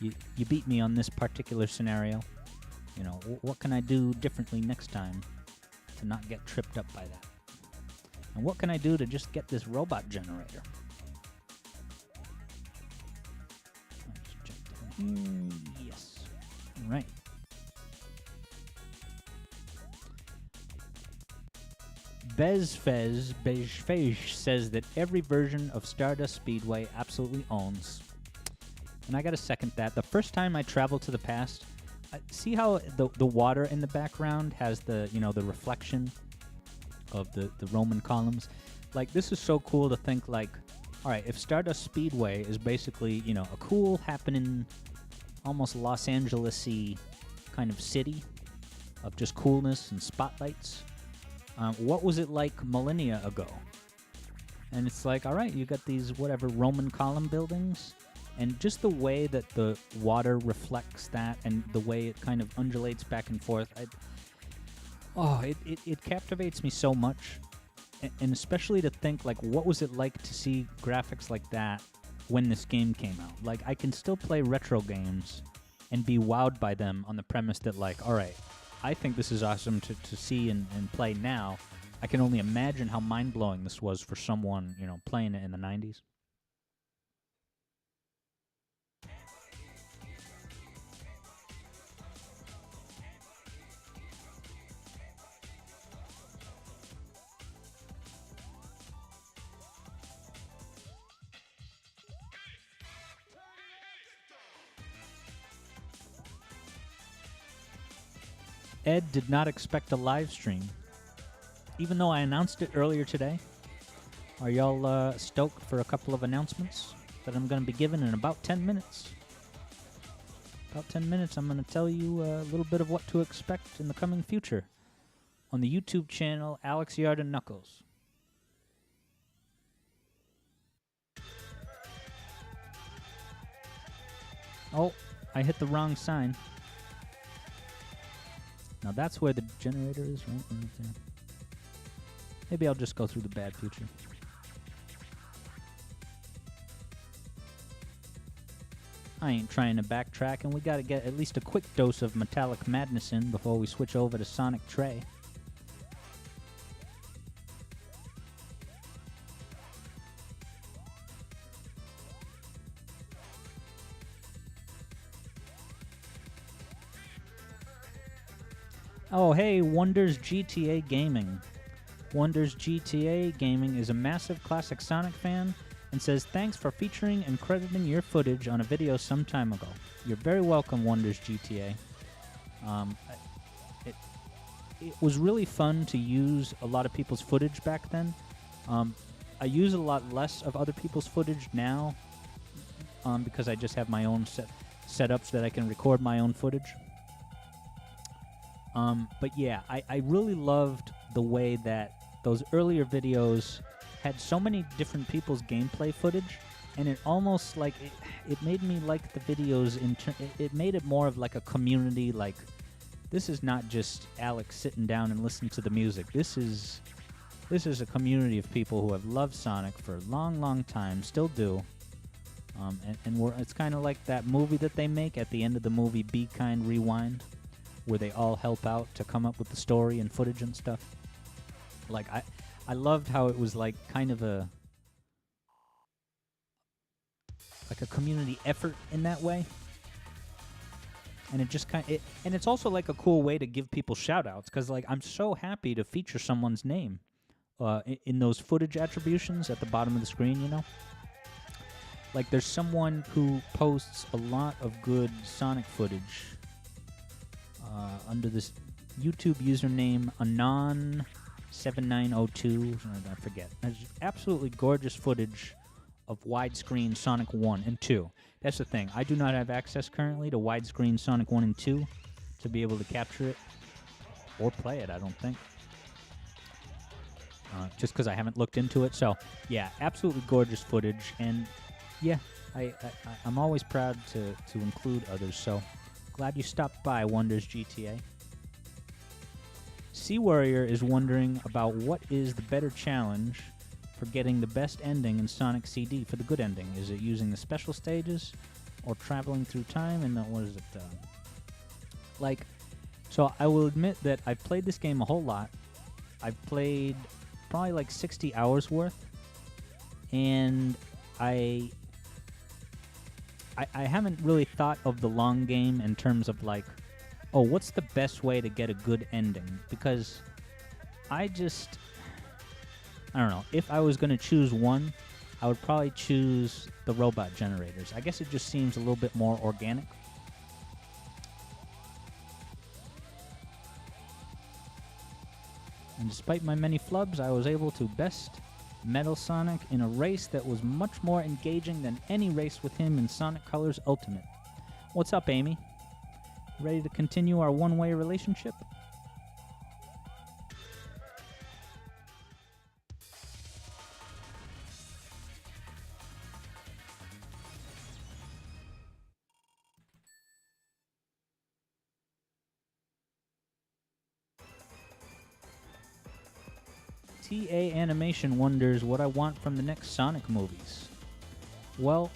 You beat me on this particular scenario. You know, what can I do differently next time to not get tripped up by that? And what can I do to just get this robot generator? Let's check down here. Yes. All right. Bezfez says that every version of Stardust Speedway absolutely owns. And I gotta second that. The first time I traveled to the past, see how the water in the background has the, you know, the reflection of the Roman columns? Like, this is so cool to think, like, all right, if Stardust Speedway is basically, you know, a cool happening, almost Los Angeles-y kind of city of just coolness and spotlights, what was it like millennia ago? And it's like, all right, you got these, whatever, Roman column buildings, and just the way that the water reflects that and the way it kind of undulates back and forth, it captivates me so much. And especially to think, like, what was it like to see graphics like that when this game came out? Like, I can still play retro games and be wowed by them on the premise that, like, all right, I think this is awesome to see and play now. I can only imagine how mind-blowing this was for someone, you know, playing it in the 90s. Ed did not expect a live stream, even though I announced it earlier today. Are y'all stoked for a couple of announcements that I'm going to be giving in about 10 minutes? about 10 minutes, I'm going to tell you a little bit of what to expect in the coming future on the YouTube channel Alex Yard and Knuckles. Oh, I hit the wrong sign. Now that's where the generator is, right there. Maybe I'll just go through the bad future. I ain't trying to backtrack, and we gotta get at least a quick dose of metallic madness in before we switch over to Sonic Tray. Oh, hey, Wonders GTA Gaming. Wonders GTA Gaming is a massive classic Sonic fan and says thanks for featuring and crediting your footage on a video some time ago. You're very welcome, Wonders GTA. It was really fun to use a lot of people's footage back then. I use a lot less of other people's footage now because I just have my own setups that I can record my own footage. But yeah, I really loved the way that those earlier videos had so many different people's gameplay footage, and it almost like it made me like the videos it made it more of like a community. Like, this is not just Alex sitting down and listening to the music. This is a community of people who have loved Sonic for a long time, still do. And it's kind of like that movie that they make at the end of the movie, Be Kind Rewind, where they all help out to come up with the story and footage and stuff. Like, I loved how it was like kind of a community effort in that way. And it just and it's also like a cool way to give people shout outs, because like I'm so happy to feature someone's name in those footage attributions at the bottom of the screen, you know? Like, there's someone who posts a lot of good Sonic footage under this YouTube username Anon7902, I forget. There's absolutely gorgeous footage of widescreen Sonic 1 and 2. That's the thing. I do not have access currently to widescreen Sonic 1 and 2 to be able to capture it or play it, I don't think. Just because I haven't looked into it. So, yeah, absolutely gorgeous footage. And, yeah, I'm always proud to include others. So, glad you stopped by, Wonders GTA. Sea Warrior is wondering about what is the better challenge for getting the best ending in Sonic CD for the good ending. Is it using the special stages or traveling through time? And what is it? So I will admit that I've played this game a whole lot. I've played probably like 60 hours worth, and I haven't really thought of the long game in terms of like, oh, what's the best way to get a good ending? Because I don't know. If I was going to choose one, I would probably choose the robot generators. I guess it just seems a little bit more organic. And despite my many flubs, I was able to best Metal Sonic in a race that was much more engaging than any race with him in Sonic Colors Ultimate. What's up, Amy? Ready to continue our one-way relationship? TA Animation wonders what I want from the next Sonic movies. Well,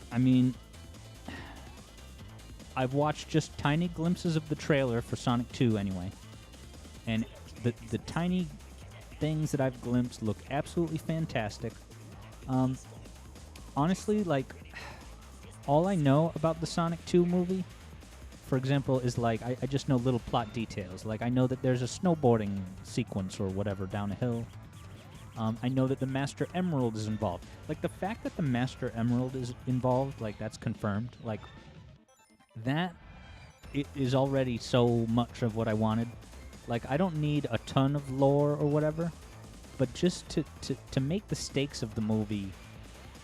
I mean, I've watched just tiny glimpses of the trailer for Sonic 2 anyway. And the tiny things that I've glimpsed look absolutely fantastic. Honestly, like, all I know about the Sonic 2 movie, for example, is like, I just know little plot details. Like, I know that there's a snowboarding sequence or whatever down a hill. I know that the Master Emerald is involved. Like, the fact that the Master Emerald is involved, like, that's confirmed. Like, that is already so much of what I wanted. Like, I don't need a ton of lore or whatever, but just to make the stakes of the movie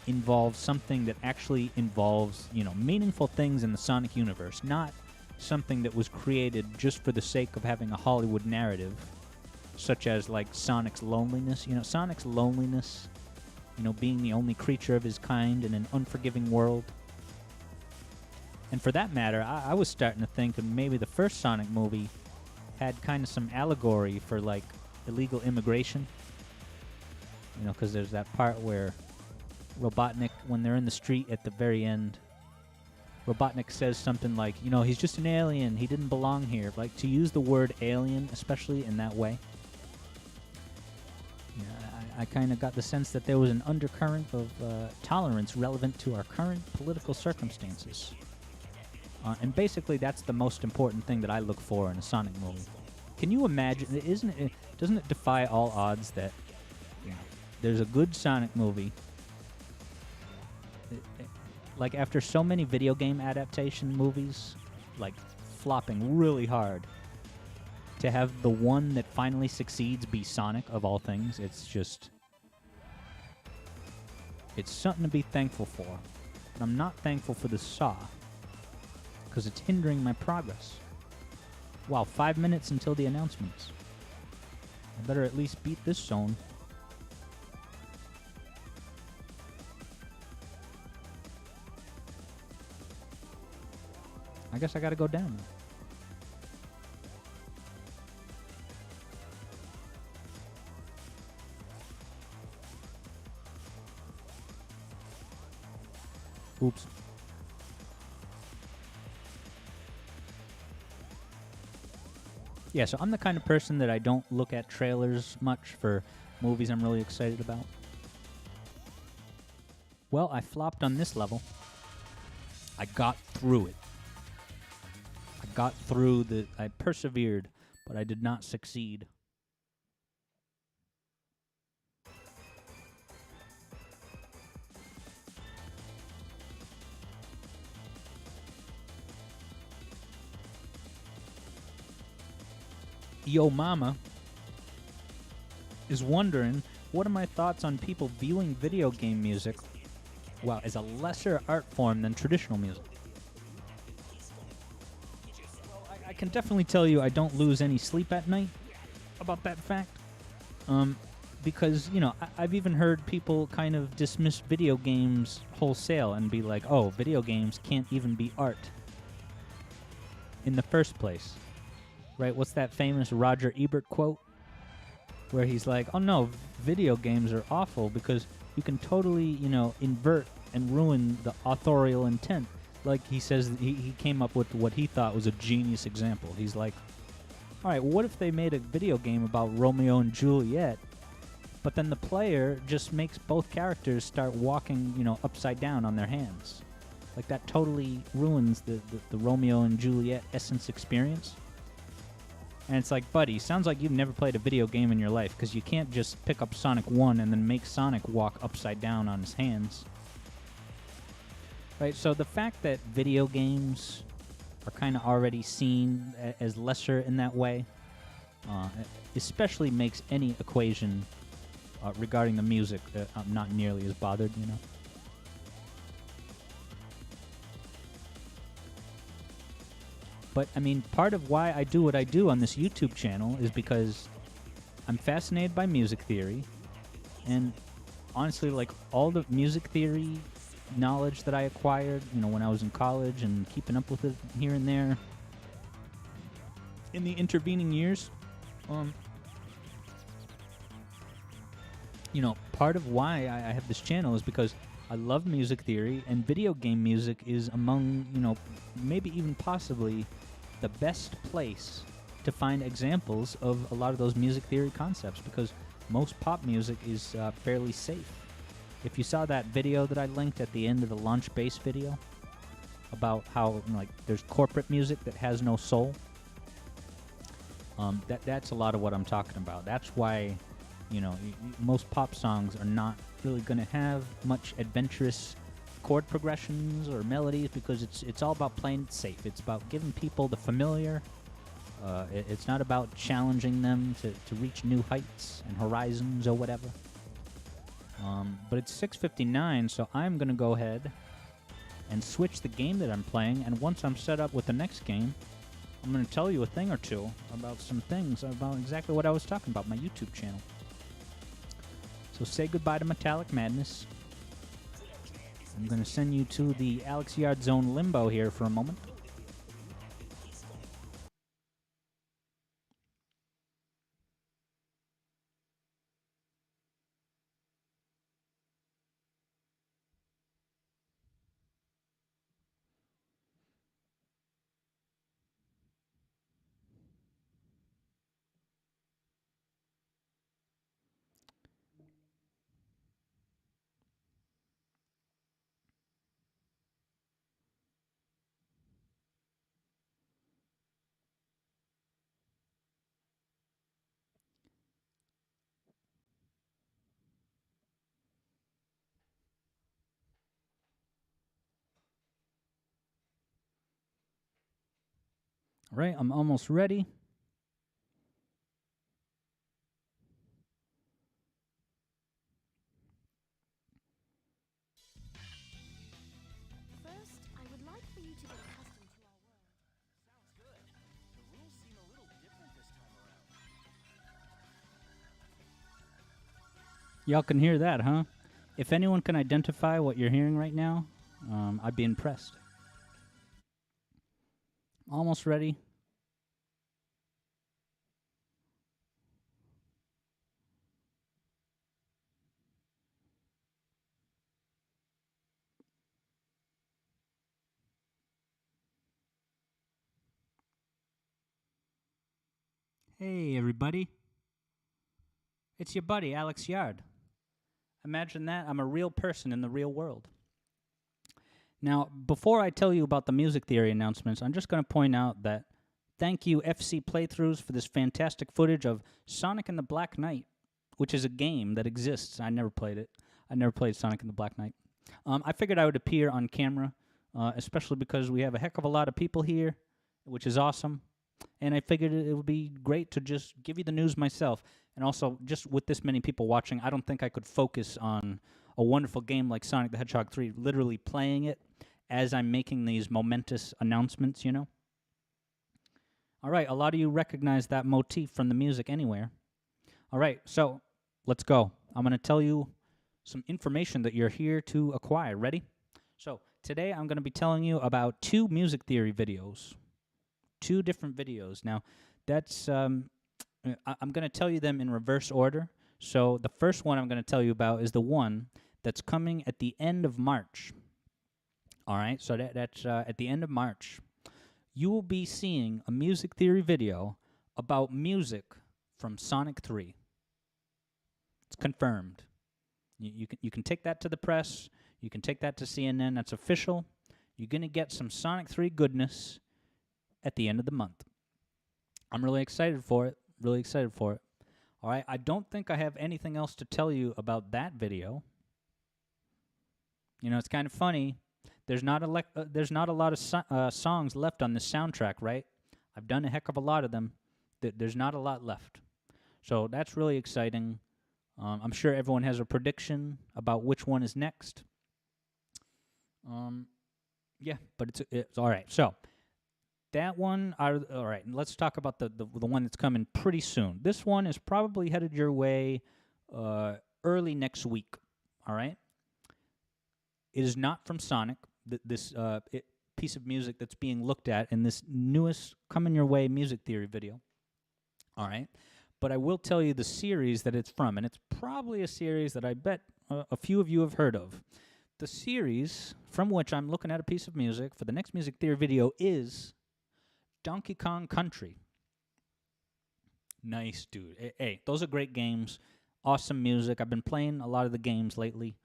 involves something that actually involves, meaningful things in the Sonic universe, not something that was created just for the sake of having a Hollywood narrative, such as, like, Sonic's loneliness. Sonic's loneliness, being the only creature of his kind in an unforgiving world. And for that matter, I was starting to think that maybe the first Sonic movie had kind of some allegory for, like, illegal immigration. Because there's that part where Robotnik, when they're in the street at the very end, Robotnik says something like, he's just an alien, he didn't belong here. Like, to use the word alien, especially in that way, I kind of got the sense that there was an undercurrent of tolerance relevant to our current political circumstances. And basically, that's the most important thing that I look for in a Sonic movie. Can you imagine? Doesn't it defy all odds that there's a good Sonic movie? Like, after so many video game adaptation movies, like, flopping really hard, to have the one that finally succeeds be Sonic, of all things, it's something to be thankful for. But I'm not thankful for the Saw, because it's hindering my progress. Wow, 5 minutes until the announcements. I better at least beat this zone. I guess I gotta go down now. Oops. Yeah, so I'm the kind of person that I don't look at trailers much for movies I'm really excited about. Well, I flopped on this level. I got through it. I persevered, but I did not succeed. Yo Mama is wondering, what are my thoughts on people viewing video game music, as a lesser art form than traditional music? I can definitely tell you I don't lose any sleep at night about that fact. Because, I've even heard people kind of dismiss video games wholesale and be like, oh, video games can't even be art in the first place. Right? What's that famous Roger Ebert quote? Where he's like, oh no, video games are awful because you can totally, invert and ruin the authorial intent. Like, he says he came up with what he thought was a genius example. He's like, all right, what if they made a video game about Romeo and Juliet, but then the player just makes both characters start walking, upside down on their hands? Like, that totally ruins the Romeo and Juliet essence experience. And it's like, buddy, sounds like you've never played a video game in your life, because you can't just pick up Sonic 1 and then make Sonic walk upside down on his hands. Right, so the fact that video games are kind of already seen as lesser in that way, especially makes any equation regarding the music that I'm not nearly as bothered, But, I mean, part of why I do what I do on this YouTube channel is because I'm fascinated by music theory. And honestly, like, all the music theory knowledge that I acquired, when I was in college and keeping up with it here and there in the intervening years, part of why I have this channel is because I love music theory, and video game music is among, maybe even possibly the best place to find examples of a lot of those music theory concepts, because most pop music is fairly safe. If you saw that video that I linked at the end of the Launch Bass video about how, there's corporate music that has no soul, that's a lot of what I'm talking about. That's why, most pop songs are not really going to have much adventurous chord progressions or melodies, because it's all about playing it safe. It's about giving people the familiar. It's not about challenging them to reach new heights and horizons or whatever. But it's 6:59, so I'm going to go ahead and switch the game that I'm playing, and once I'm set up with the next game, I'm going to tell you a thing or two about some things, about exactly what I was talking about, my YouTube channel. So say goodbye to Metallic Madness. I'm going to send you to the Alex Yard Zone Limbo here for a moment. All right, I'm almost ready. First, I would like for you to get accustomed to our world. Sounds good. The rules seem a little different this time around. Y'all can hear that, huh? If anyone can identify what you're hearing right now, I'd be impressed. Almost ready. Hey, everybody. It's your buddy, Alex Yard. Imagine that. I'm a real person in the real world. Now, before I tell you about the music theory announcements, I'm just going to point out that thank you, FC Playthroughs, for this fantastic footage of Sonic and the Black Knight, which is a game that exists. I never played it. I never played Sonic and the Black Knight. I figured I would appear on camera, especially because we have a heck of a lot of people here, which is awesome. And I figured it would be great to just give you the news myself. And also, just with this many people watching, I don't think I could focus on a wonderful game like Sonic the Hedgehog 3, literally playing it as I'm making these momentous announcements, you know? All right, a lot of you recognize that motif from the music anywhere. All right, so let's go. I'm going to tell you some information that you're here to acquire. Ready? So today I'm going to be telling you about 2 music theory videos. 2 different videos. Now, that's I'm going to tell you them in reverse order. So the first one I'm going to tell you about is the one that's coming at the end of March. All right, so that's at the end of March. You will be seeing a music theory video about music from Sonic 3. It's confirmed. You can take that to the press. You can take that to CNN. That's official. You're going to get some Sonic 3 goodness at the end of the month. I'm really excited for it. Really excited for it. All right, I don't think I have anything else to tell you about that video. You know, it's kind of funny. There's not a lot of songs left on this soundtrack, right? I've done a heck of a lot of them. There's not a lot left. So that's really exciting. I'm sure everyone has a prediction about which one is next. Yeah, but it's all right. So that one, all right. Let's talk about the one that's coming pretty soon. This one is probably headed your way early next week. All right. It is not from Sonic. This piece of music that's being looked at in this newest coming your way music theory video. All right. But I will tell you the series that it's from, and it's probably a series that I bet a few of you have heard of. The series from which I'm looking at a piece of music for the next music theory video is Donkey Kong Country. Nice, dude. Hey, those are great games. Awesome music. I've been playing a lot of the games lately.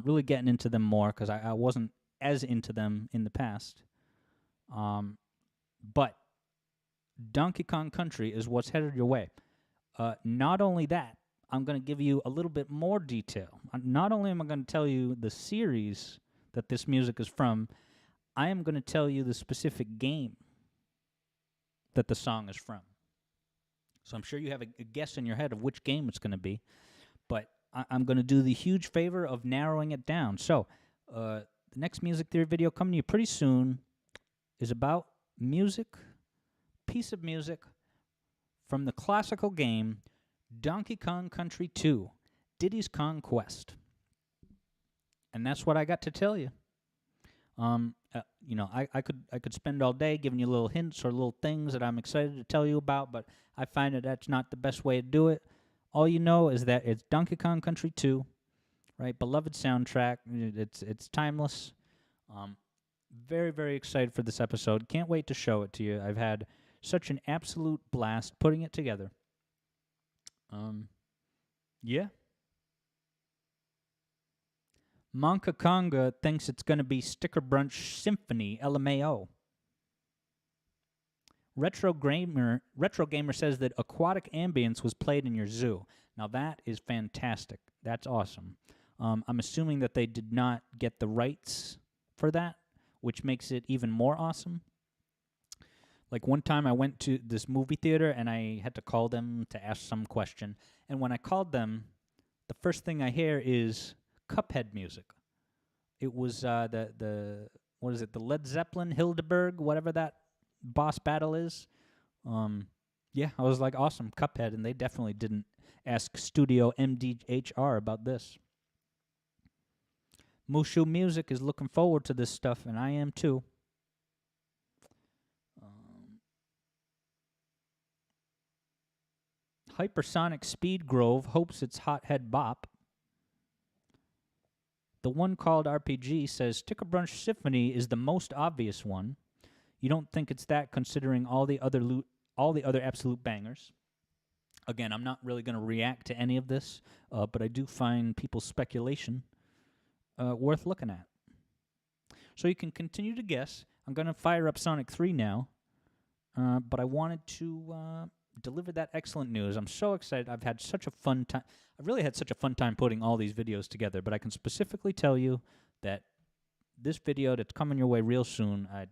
Really getting into them more because I wasn't as into them in the past. But Donkey Kong Country is what's headed your way. Not only that, I'm going to give you a little bit more detail. Not only am I going to tell you the series that this music is from, I am going to tell you the specific game that the song is from. So I'm sure you have a guess in your head of which game it's going to be. But I'm going to do the huge favor of narrowing it down. So, the next music theory video coming to you pretty soon is about music, piece of music from the classical game Donkey Kong Country 2, Diddy's Kong Quest. And that's what I got to tell you. I could spend all day giving you little hints or little things that I'm excited to tell you about, but I find that that's not the best way to do it. All you know is that it's Donkey Kong Country 2, right? Beloved soundtrack. It's timeless. Very, very excited for this episode. Can't wait to show it to you. I've had such an absolute blast putting it together. Yeah. Monka Conga thinks it's going to be Sticker Brunch Symphony, LMAO. Retro Gamer says that aquatic ambience was played in your zoo. Now that is fantastic. That's awesome. I'm assuming that they did not get the rights for that, which makes it even more awesome. Like one time I went to this movie theater and I had to call them to ask some question. And when I called them, the first thing I hear is Cuphead music. It was the Led Zeppelin, Hildeberg, whatever that boss battle is. Yeah, I was like, awesome, Cuphead, and they definitely didn't ask Studio MDHR about this. Mushu Music is looking forward to this stuff, and I am too. Hypersonic Speed Grove hopes it's Hothead Bop. The one called RPG says Sticker Brunch Symphony is the most obvious one. You don't think it's that, considering all the other absolute bangers. Again, I'm not really going to react to any of this, but I do find people's speculation worth looking at. So you can continue to guess. I'm going to fire up Sonic 3 now, but I wanted to deliver that excellent news. I'm so excited. I've had such a fun time. I've really had such a fun time putting all these videos together, but I can specifically tell you that this video that's coming your way real soon, I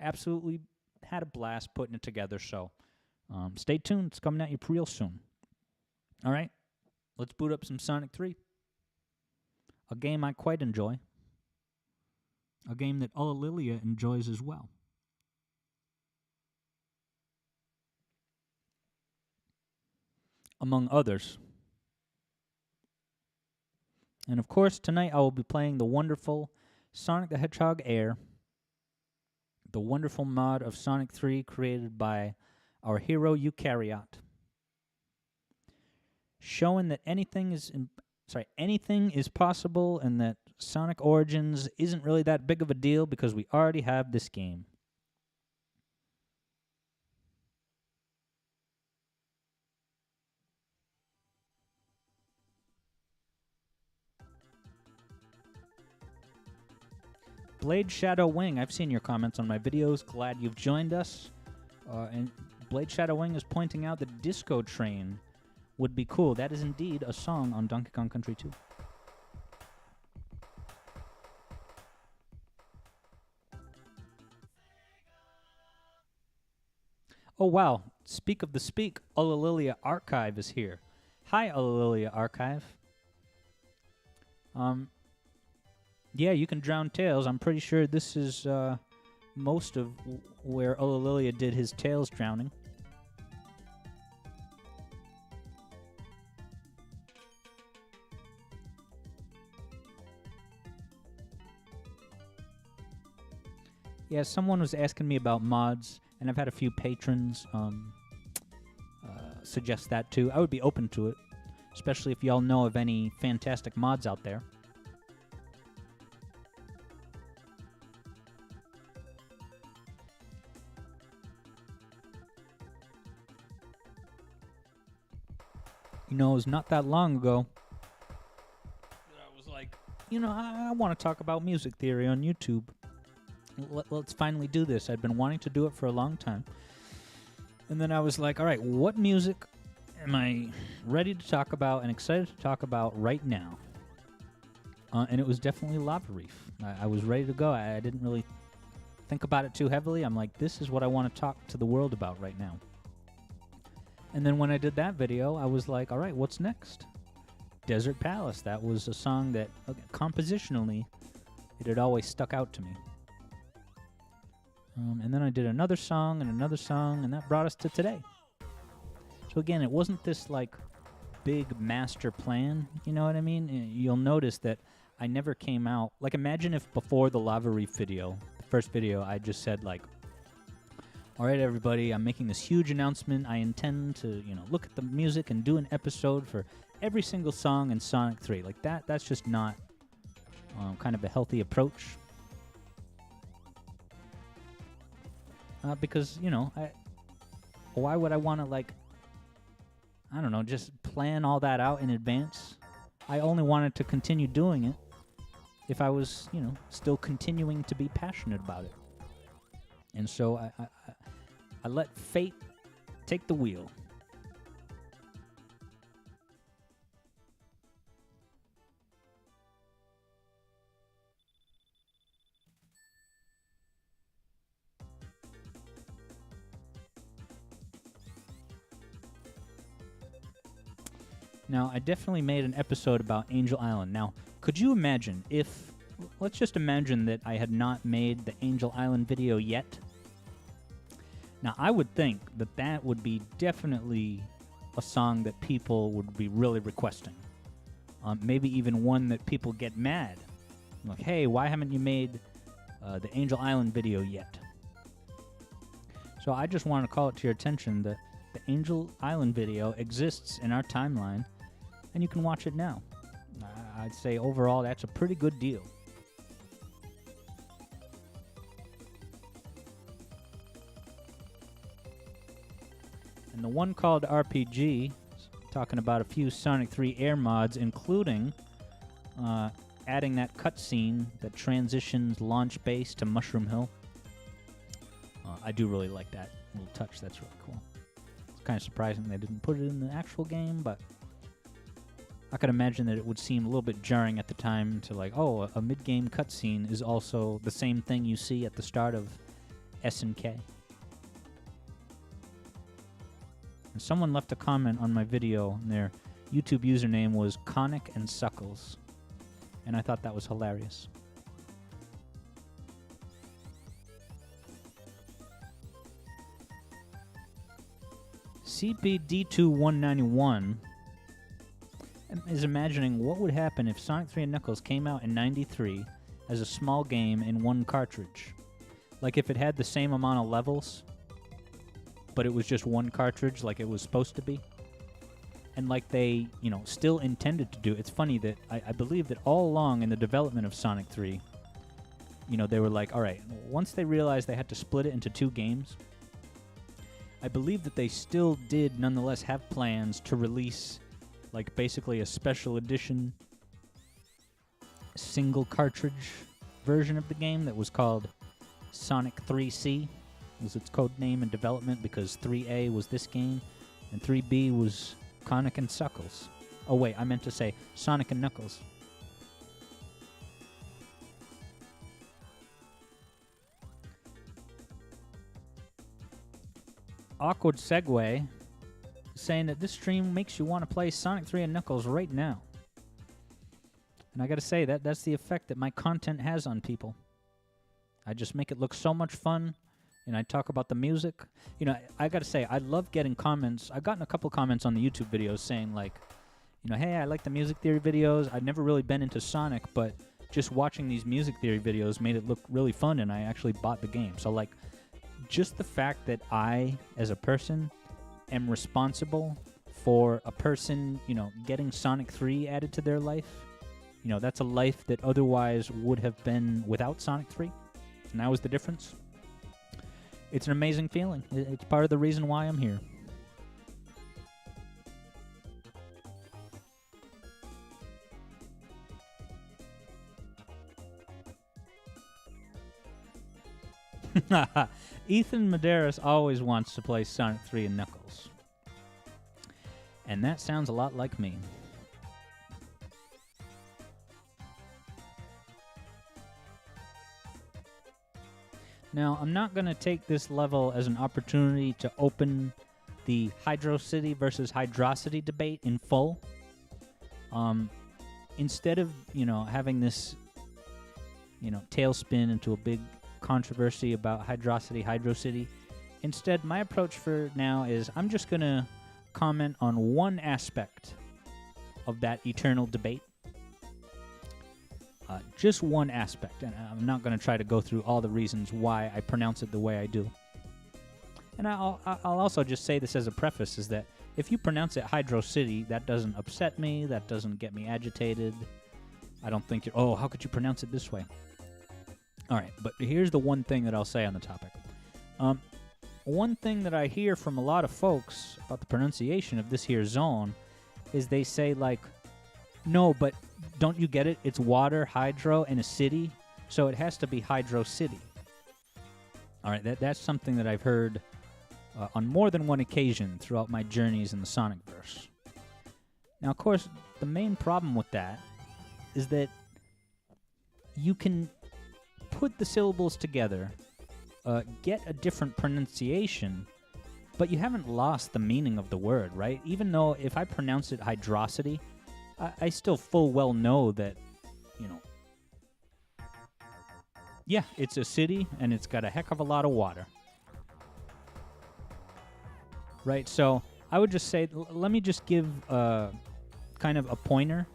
absolutely had a blast putting it together, so stay tuned. It's coming at you real soon. All right, let's boot up some Sonic 3, a game I quite enjoy, a game that Olalilia enjoys as well. Among others. And of course, tonight I will be playing the wonderful Sonic the Hedgehog Air, the wonderful mod of Sonic 3 created by our hero Eukaryote, showing that anything is possible, and that Sonic Origins isn't really that big of a deal because we already have this game. Blade Shadow Wing, I've seen your comments on my videos. Glad you've joined us. And Blade Shadow Wing is pointing out that Disco Train would be cool. That is indeed a song on Donkey Kong Country 2. Oh, wow. Speak of the speak, Olalilia Archive is here. Hi, Olalilia Archive. Yeah, you can drown Tails. I'm pretty sure this is most of where Olalilia did his Tails drowning. Yeah, someone was asking me about mods, and I've had a few patrons suggest that too. I would be open to it, especially if y'all know of any fantastic mods out there. You know, it was not that long ago that I was like, you know, I want to talk about music theory on YouTube. Let's finally do this. I'd been wanting to do it for a long time. And then I was like, all right, what music am I ready to talk about and excited to talk about right now? And it was definitely Lava Reef. I was ready to go. I didn't really think about it too heavily. I'm like, this is what I want to talk to the world about right now. And then when I did that video, I was like, all right, what's next? Desert Palace. That was a song that, compositionally, it had always stuck out to me. And then I did another song, and that brought us to today. So again, it wasn't this, like, big master plan, you know what I mean? You'll notice that I never came out... Like, imagine if before the Lava Reef video, the first video, I just said, like, all right, everybody, I'm making this huge announcement. I intend to, look at the music and do an episode for every single song in Sonic 3. Like, that's just not kind of a healthy approach. Because, why would I want to, like, I don't know, just plan all that out in advance? I only wanted to continue doing it if I was, still continuing to be passionate about it. And so I let fate take the wheel. Now, I definitely made an episode about Angel Island. Now, could you imagine if... Let's just imagine that I had not made the Angel Island video yet. Now, I would think that that would be definitely a song that people would be really requesting. Maybe even one that people get mad. Like, hey, why haven't you made the Angel Island video yet? So I just want to call it to your attention that the Angel Island video exists in our timeline, and you can watch it now. I'd say overall that's a pretty good deal. And the one called RPG, talking about a few Sonic 3 Air mods, including adding that cutscene that transitions Launch Base to Mushroom Hill. I do really like that little touch. That's really cool. It's kind of surprising they didn't put it in the actual game, but I could imagine that it would seem a little bit jarring at the time to, like, oh, a mid-game cutscene is also the same thing you see at the start of SNK. And someone left a comment on my video, and their YouTube username was Conic and Suckles, and I thought that was hilarious. CPD2191 is imagining what would happen if Sonic 3 and Knuckles came out in '93 as a small game in one cartridge. Like if it had the same amount of levels, but it was just one cartridge like it was supposed to be. And like they, still intended to do. It's funny that I believe that all along in the development of Sonic 3, they were like, all right, once they realized they had to split it into two games, I believe that they still did nonetheless have plans to release like basically a special edition single cartridge version of the game that was called Sonic 3C. Was its code name in development because 3A was this game and 3B was Conic and Suckles. Oh wait, I meant to say Sonic and Knuckles. Awkward segue, saying that this stream makes you want to play Sonic 3 and Knuckles right now. And I gotta say, that's the effect that my content has on people. I just make it look so much fun, and I talk about the music. I gotta say, I love getting comments. I've gotten a couple comments on the YouTube videos saying like, hey, I like the music theory videos. I've never really been into Sonic, but just watching these music theory videos made it look really fun, and I actually bought the game. So like, just the fact that I, as a person, am responsible for a person, getting Sonic 3 added to their life, that's a life that otherwise would have been without Sonic 3. And that was the difference. It's an amazing feeling. It's part of the reason why I'm here. Ethan Medeiros always wants to play Sonic 3 and Knuckles. And that sounds a lot like me. Now, I'm not going to take this level as an opportunity to open the Hydrocity versus Hydrocity debate in full. Instead of, having this, tailspin into a big controversy about Hydrocity, instead, my approach for now is I'm just going to comment on one aspect of that eternal debate. Just one aspect, and I'm not going to try to go through all the reasons why I pronounce it the way I do. And I'll also just say this as a preface, is that if you pronounce it Hydrocity, that doesn't upset me, that doesn't get me agitated. I don't think you're, how could you pronounce it this way? All right, but here's the one thing that I'll say on the topic. One thing that I hear from a lot of folks about the pronunciation of this here zone is they say, like, no, but don't you get it? It's water, hydro, and a city, so it has to be Hydrocity. All right, that's something that I've heard on more than one occasion throughout my journeys in the Sonicverse. Now, of course, the main problem with that is that you can put the syllables together, get a different pronunciation, but you haven't lost the meaning of the word, right? Even though if I pronounce it Hydrocity, I still full well know that, yeah, it's a city and it's got a heck of a lot of water. Right, so I would just say, let me just give kind of a pointer.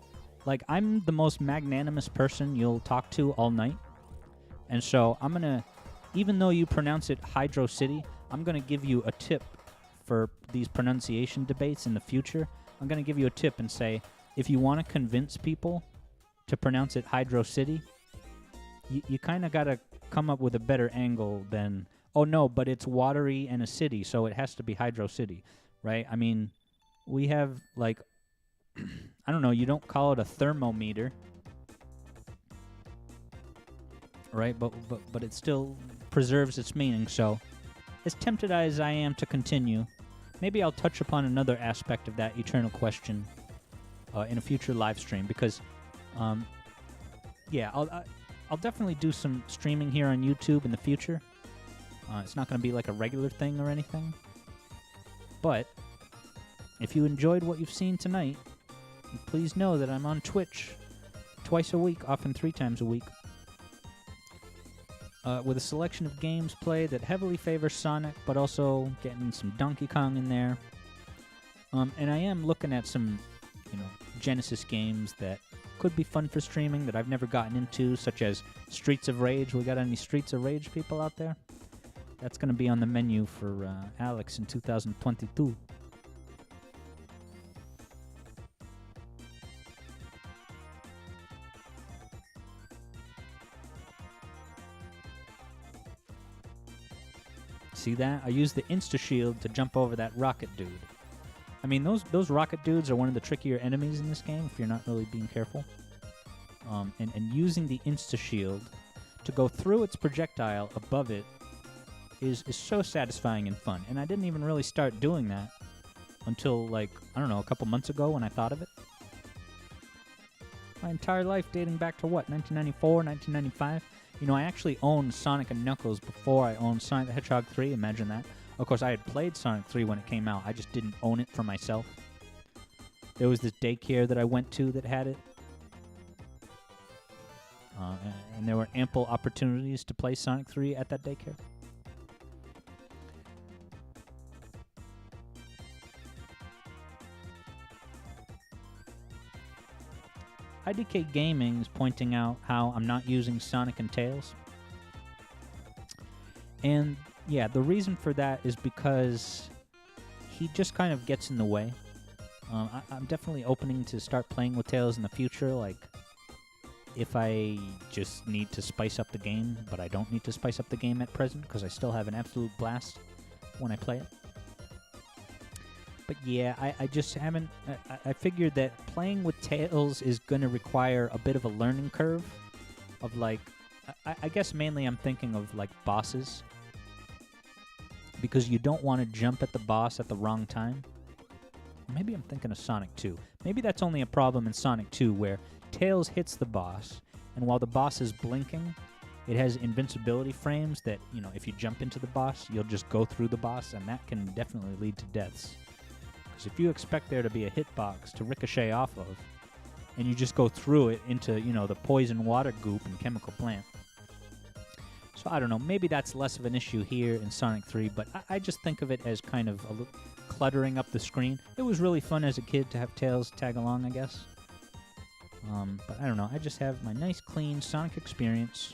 Like, I'm the most magnanimous person you'll talk to all night. And so I'm going to, even though you pronounce it Hydrocity, I'm going to give you a tip for these pronunciation debates in the future. I'm going to give you a tip and say, if you want to convince people to pronounce it Hydrocity, you kind of got to come up with a better angle than, oh no, but it's watery and a city, so it has to be Hydrocity, right? I mean, we have, like, I don't know, you don't call it a thermometer, right? But it still preserves its meaning, so as tempted as I am to continue, maybe I'll touch upon another aspect of that eternal question in a future live stream, because, yeah, I'll definitely do some streaming here on YouTube in the future. It's not going to be like a regular thing or anything. But if you enjoyed what you've seen tonight, please know that I'm on Twitch twice a week, often 3 times a week, with a selection of games played that heavily favor Sonic, but also getting some Donkey Kong in there. And I am looking at some, Genesis games that could be fun for streaming that I've never gotten into, such as Streets of Rage. We got any Streets of Rage people out there? That's going to be on the menu for Alex in 2022. See that? I used the Insta-Shield to jump over that rocket dude. I mean, those rocket dudes are one of the trickier enemies in this game if you're not really being careful. And using the Insta-Shield to go through its projectile above it is so satisfying and fun. And I didn't even really start doing that until, like, I don't know, a couple months ago when I thought of it. My entire life dating back to, what, 1994, 1995? I actually owned Sonic and Knuckles before I owned Sonic the Hedgehog 3. Imagine that. Of course, I had played Sonic 3 when it came out. I just didn't own it for myself. There was this daycare that I went to that had it. And there were ample opportunities to play Sonic 3 at that daycare. IDK Gaming is pointing out how I'm not using Sonic and Tails. And yeah, the reason for that is because he just kind of gets in the way. I'm definitely opening to start playing with Tails in the future, like if I just need to spice up the game, but I don't need to spice up the game at present because I still have an absolute blast when I play it. But yeah, I just haven't... I figured that playing with Tails is going to require a bit of a learning curve of, like... I guess mainly I'm thinking of, like, bosses. Because you don't want to jump at the boss at the wrong time. Maybe I'm thinking of Sonic 2. Maybe that's only a problem in Sonic 2 where Tails hits the boss, and while the boss is blinking, it has invincibility frames that, if you jump into the boss, you'll just go through the boss, and that can definitely lead to deaths. Because if you expect there to be a hitbox to ricochet off of, and you just go through it into, you know, the poison water goop and chemical plant. So I don't know, maybe that's less of an issue here in Sonic 3, but I just think of it as kind of cluttering up the screen. It was really fun as a kid to have Tails tag along, I guess. But I don't know, I just have my nice clean Sonic experience.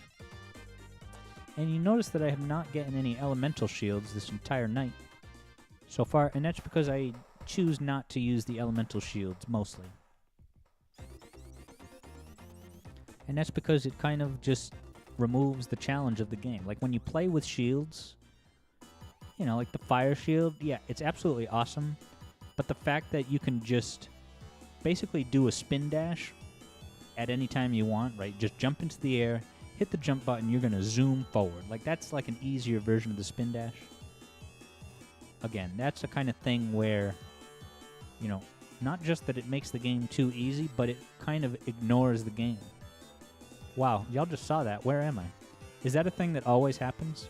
And you notice that I have not gotten any elemental shields this entire night so far, and that's because I choose not to use the elemental shields mostly. And that's because it kind of just removes the challenge of the game. Like when you play with shields, you know, like the fire shield, yeah, it's absolutely awesome. But the fact that you can just basically do a spin dash at any time you want, right? Just jump into the air, hit the jump button, you're going to zoom forward. Like that's like an easier version of the spin dash. Again, that's the kind of thing where, you know, not just that it makes the game too easy, but it kind of ignores the game. Wow, y'all just saw that. Where am I? Is that a thing that always happens?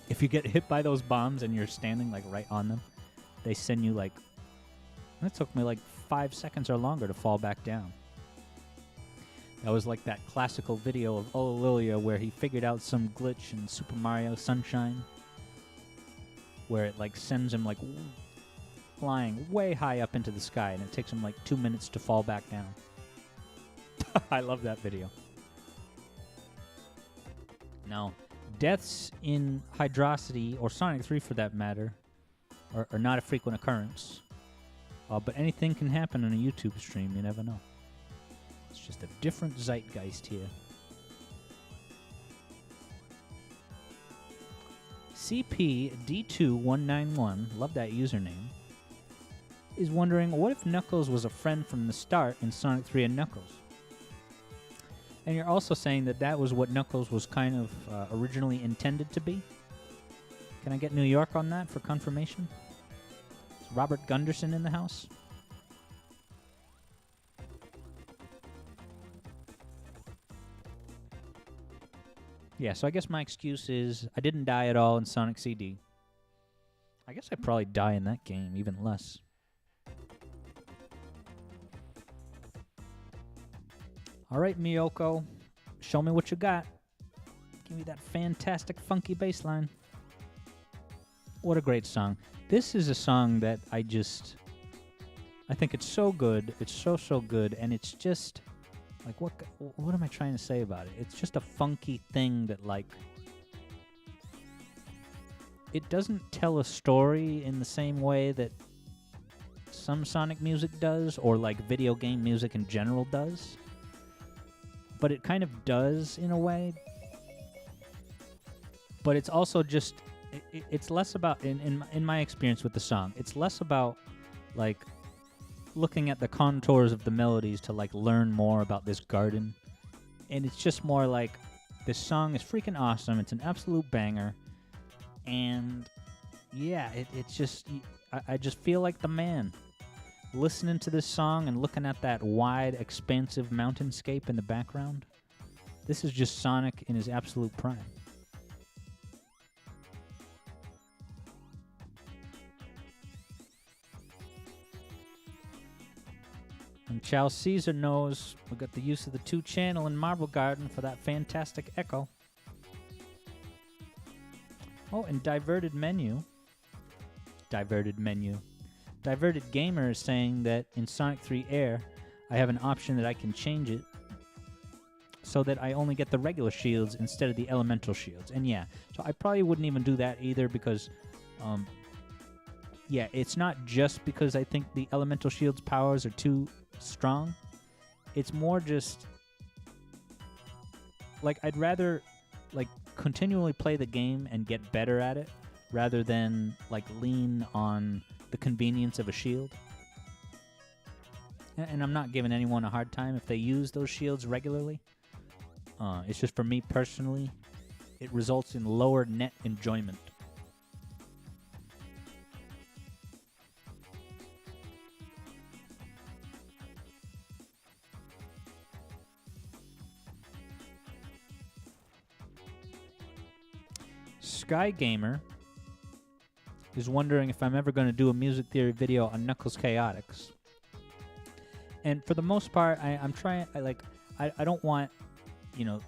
If you get hit by those bombs and you're standing like right on them, they send you like... That took me like 5 seconds or longer to fall back down. That was like that classical video of Lilia where he figured out some glitch in Super Mario Sunshine, where it like sends him like flying way high up into the sky, and it takes him like 2 minutes to fall back down. I love that video. Now, deaths in Hydrocity, or Sonic 3 for that matter, are not a frequent occurrence. But anything can happen on a YouTube stream, you never know. It's just a different zeitgeist here. CPD2191, love that username, is wondering, what if Knuckles was a friend from the start in Sonic 3 and Knuckles? And you're also saying that that was what Knuckles was kind of originally intended to be? Can I get New York on that for confirmation? Is Robert Gunderson in the house? Yeah, so I guess my excuse is I didn't die at all in Sonic CD. I guess I'd probably die in that game, even less. All right, Miyoko, show me what you got. Give me that fantastic funky bass line. What a great song. This is a song that I think it's so good. It's so good, and it's just like what am I trying to say about it? It's just a funky thing that like it doesn't tell a story in the same way that some Sonic music does, or like video game music in general does. But it kind of does in a way. But it's also just it's less about in my experience with the song, it's less about like looking at the contours of the melodies to like learn more about this garden, and it's just more like this song is freaking awesome. It's an absolute banger, and yeah, it's just I just feel like the man listening to this song and looking at that wide, expansive mountainscape in the background. This is just Sonic in his absolute prime. And Chow Caesar knows we got the use of the 2-channel in Marble Garden for that fantastic echo. Oh, and Diverted Gamer is saying that in Sonic 3 Air, I have an option that I can change it so that I only get the regular shields instead of the elemental shields. And yeah, so I probably wouldn't even do that either because, yeah, it's not just because I think the elemental shields powers are too strong. It's more just, like, I'd rather, like, continually play the game and get better at it rather than, like, lean on the convenience of a shield. And I'm not giving anyone a hard time if they use those shields regularly. It's just for me personally, it results in lower net enjoyment. Sky Gamer is wondering if I'm ever going to do a music theory video on Knuckles Chaotix. And for the most part, I'm trying. I don't want, you know,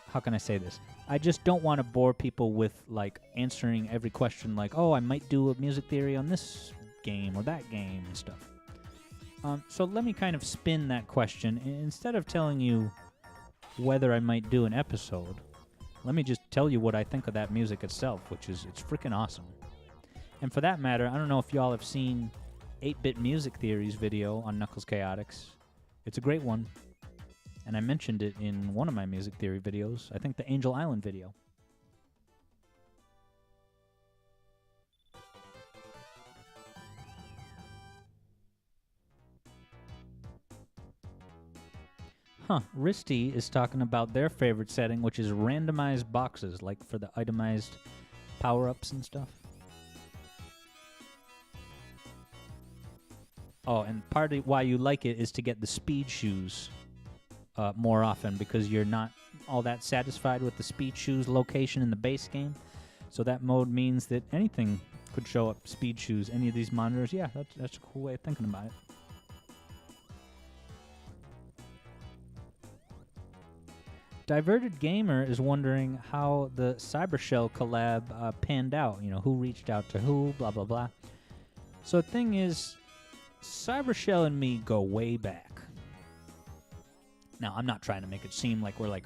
how can I say this? I just don't want to bore people with like answering every question. Like, oh, I might do a music theory on this game or that game and stuff. So let me kind of spin that question. Instead of telling you whether I might do an episode, let me just tell you what I think of that music itself, which is it's freaking awesome. And for that matter, I don't know if y'all have seen 8-Bit Music Theory's video on Knuckles Chaotix. It's a great one. And I mentioned it in one of my music theory videos, I think the Angel Island video. Huh, Risty is talking about their favorite setting, which is randomized boxes, like for the itemized power-ups and stuff. Oh, and part of why you like it is to get the speed shoes more often, because you're not all that satisfied with the speed shoes location in the base game. So that mode means that anything could show up speed shoes, any of these monitors. Yeah, that's a cool way of thinking about it. Diverted Gamer is wondering how the Cybershell collab panned out. You know, who reached out to who, blah, blah, blah. So the thing is, Cybershell and me go way back. Now, I'm not trying to make it seem like we're, like,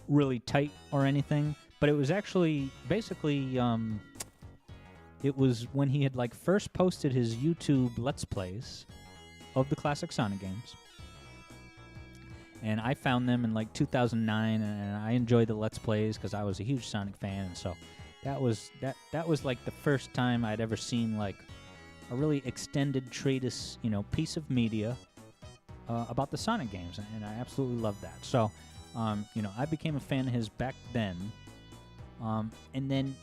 really tight or anything, but it was actually, basically, it was when he had, like, first posted his YouTube Let's Plays of the classic Sonic games. And I found them in, like, 2009, and I enjoyed the Let's Plays because I was a huge Sonic fan, and so that was, like, the first time I'd ever seen, like, a really extended treatise, you know, piece of media about the Sonic games, and I absolutely loved that. So, you know, I became a fan of his back then, and then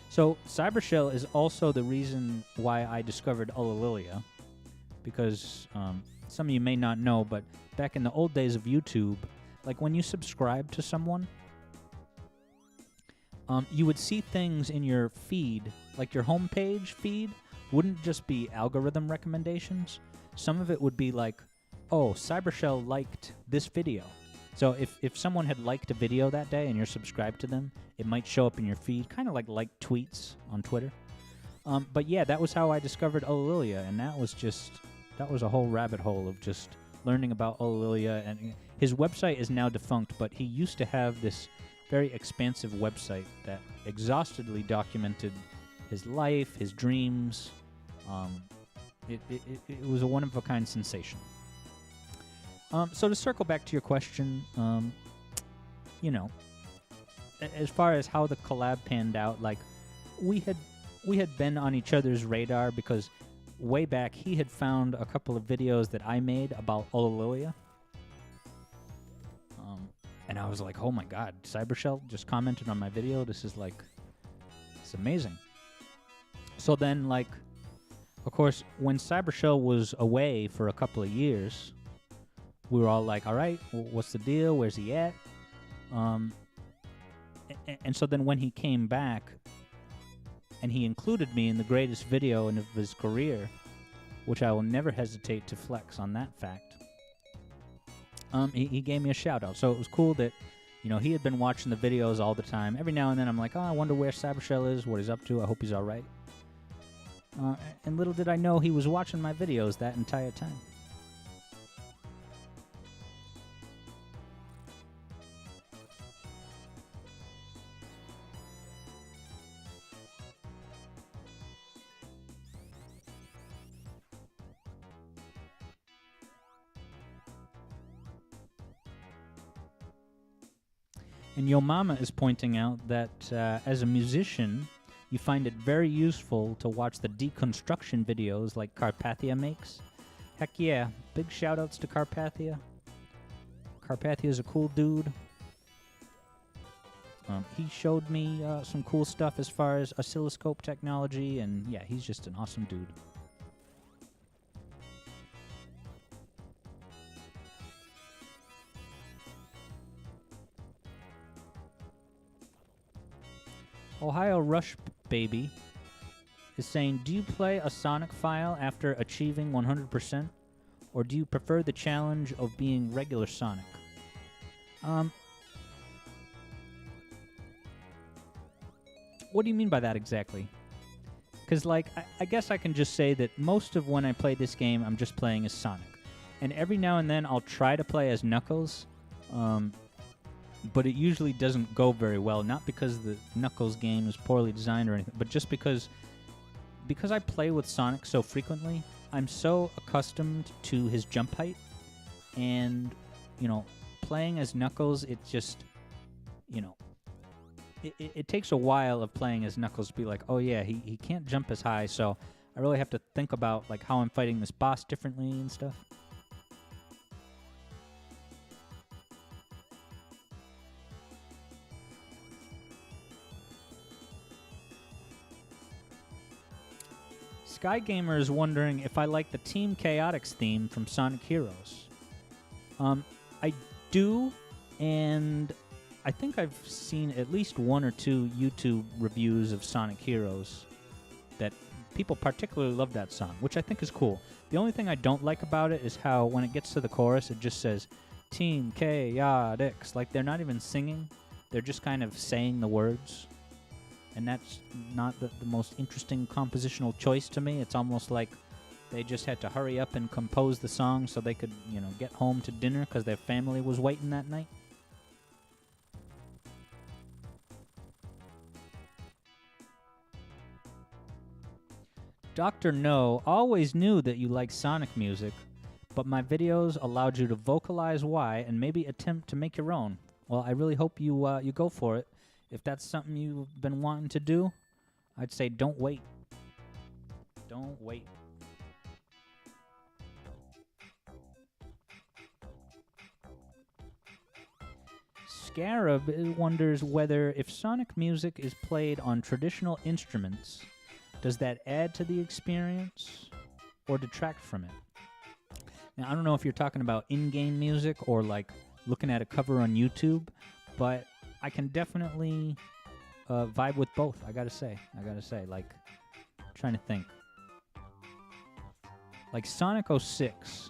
so Cybershell is also the reason why I discovered Ulalilia, because some of you may not know, but back in the old days of YouTube, like when you subscribe to someone, you would see things in your feed, like your homepage feed wouldn't just be algorithm recommendations. Some of it would be like, oh, Cybershell liked this video. So if someone had liked a video that day and you're subscribed to them, it might show up in your feed, kind of like tweets on Twitter. But yeah, that was how I discovered Ulalilia, and that was a whole rabbit hole of just learning about Ulalilia. And his website is now defunct, but he used to have this very expansive website that exhaustively documented his life, his dreams. It was a one-of-a-kind sensation. So to circle back to your question, you know, as far as how the collab panned out, like we had been on each other's radar because way back he had found a couple of videos that I made about Ulalilia. And I was like, oh my god, Cybershell just commented on my video. This is like, it's amazing. So then, like, of course, when Cybershell was away for a couple of years, we were all like, all right, what's the deal? Where's he at? And so then when he came back, and he included me in the greatest video of his career, which I will never hesitate to flex on that fact, he gave me a shout-out. So it was cool that, you know, he had been watching the videos all the time. Every now and then I'm like, oh, I wonder where Cybershell is, what he's up to. I hope he's all right. And little did I know he was watching my videos that entire time. And Yo Mama is pointing out that as a musician, you find it very useful to watch the deconstruction videos like Carpathia makes. Heck yeah, big shout-outs to Carpathia. Carpathia's a cool dude. He showed me some cool stuff as far as oscilloscope technology, and yeah, he's just an awesome dude. Ohio Rush Baby is saying, do you play a Sonic file after achieving 100%? Or do you prefer the challenge of being regular Sonic? What do you mean by that exactly? Because, like, I guess I can just say that most of when I play this game, I'm just playing as Sonic. And every now and then, I'll try to play as Knuckles, but it usually doesn't go very well. Not because the Knuckles game is poorly designed or anything, but just because I play with Sonic so frequently, I'm so accustomed to his jump height. And, you know, playing as Knuckles, it just, you know, it takes a while of playing as Knuckles to be like, oh yeah, he can't jump as high, so I really have to think about like how I'm fighting this boss differently and stuff. Sky Gamer is wondering if I like the Team Chaotix theme from Sonic Heroes. I do, and I think I've seen at least 1 or 2 YouTube reviews of Sonic Heroes that people particularly love that song, which I think is cool. The only thing I don't like about it is how when it gets to the chorus, it just says, Team Chaotix. Like, they're not even singing. They're just kind of saying the words. And that's not the most interesting compositional choice to me. It's almost like they just had to hurry up and compose the song so they could, you know, get home to dinner because their family was waiting that night. Dr. No always knew that you like Sonic music, but my videos allowed you to vocalize why and maybe attempt to make your own. Well, I really hope you you go for it. If that's something you've been wanting to do, I'd say don't wait. Don't wait. Scarab wonders whether if Sonic music is played on traditional instruments, does that add to the experience or detract from it? Now, I don't know if you're talking about in-game music or like looking at a cover on YouTube, but I can definitely vibe with both. I gotta say, like, trying to think. Like Sonic 06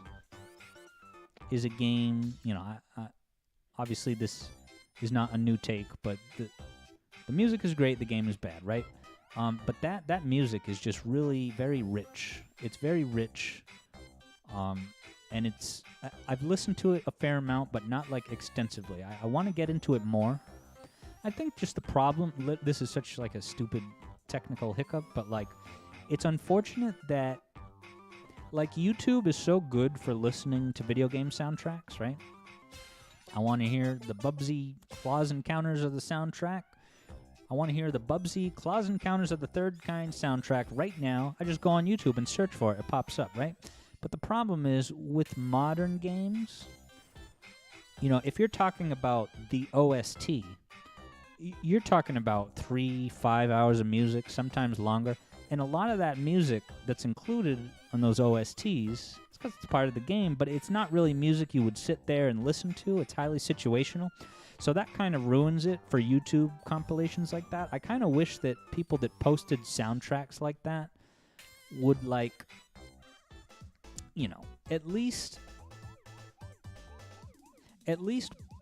is a game, you know, I obviously this is not a new take, but the music is great, the game is bad, right? But that music is just really very rich. It's very rich, and it's I've listened to it a fair amount, but not like extensively. I want to get into it more. I think just the problem, this is such like a stupid technical hiccup, but like it's unfortunate that like YouTube is so good for listening to video game soundtracks, right? I want to hear the Bubsy Claws Encounters of the soundtrack. I want to hear the Bubsy Claws Encounters of the Third Kind soundtrack right now. I just go on YouTube and search for it. It pops up, right? But the problem is with modern games, you know, if you're talking about the OST, you're talking about 3-5 hours of music, sometimes longer. And a lot of that music that's included on those OSTs, it's because it's part of the game, but it's not really music you would sit there and listen to. It's highly situational. So that kind of ruins it for YouTube compilations like that. I kind of wish that people that posted soundtracks like that would, like, you know, at least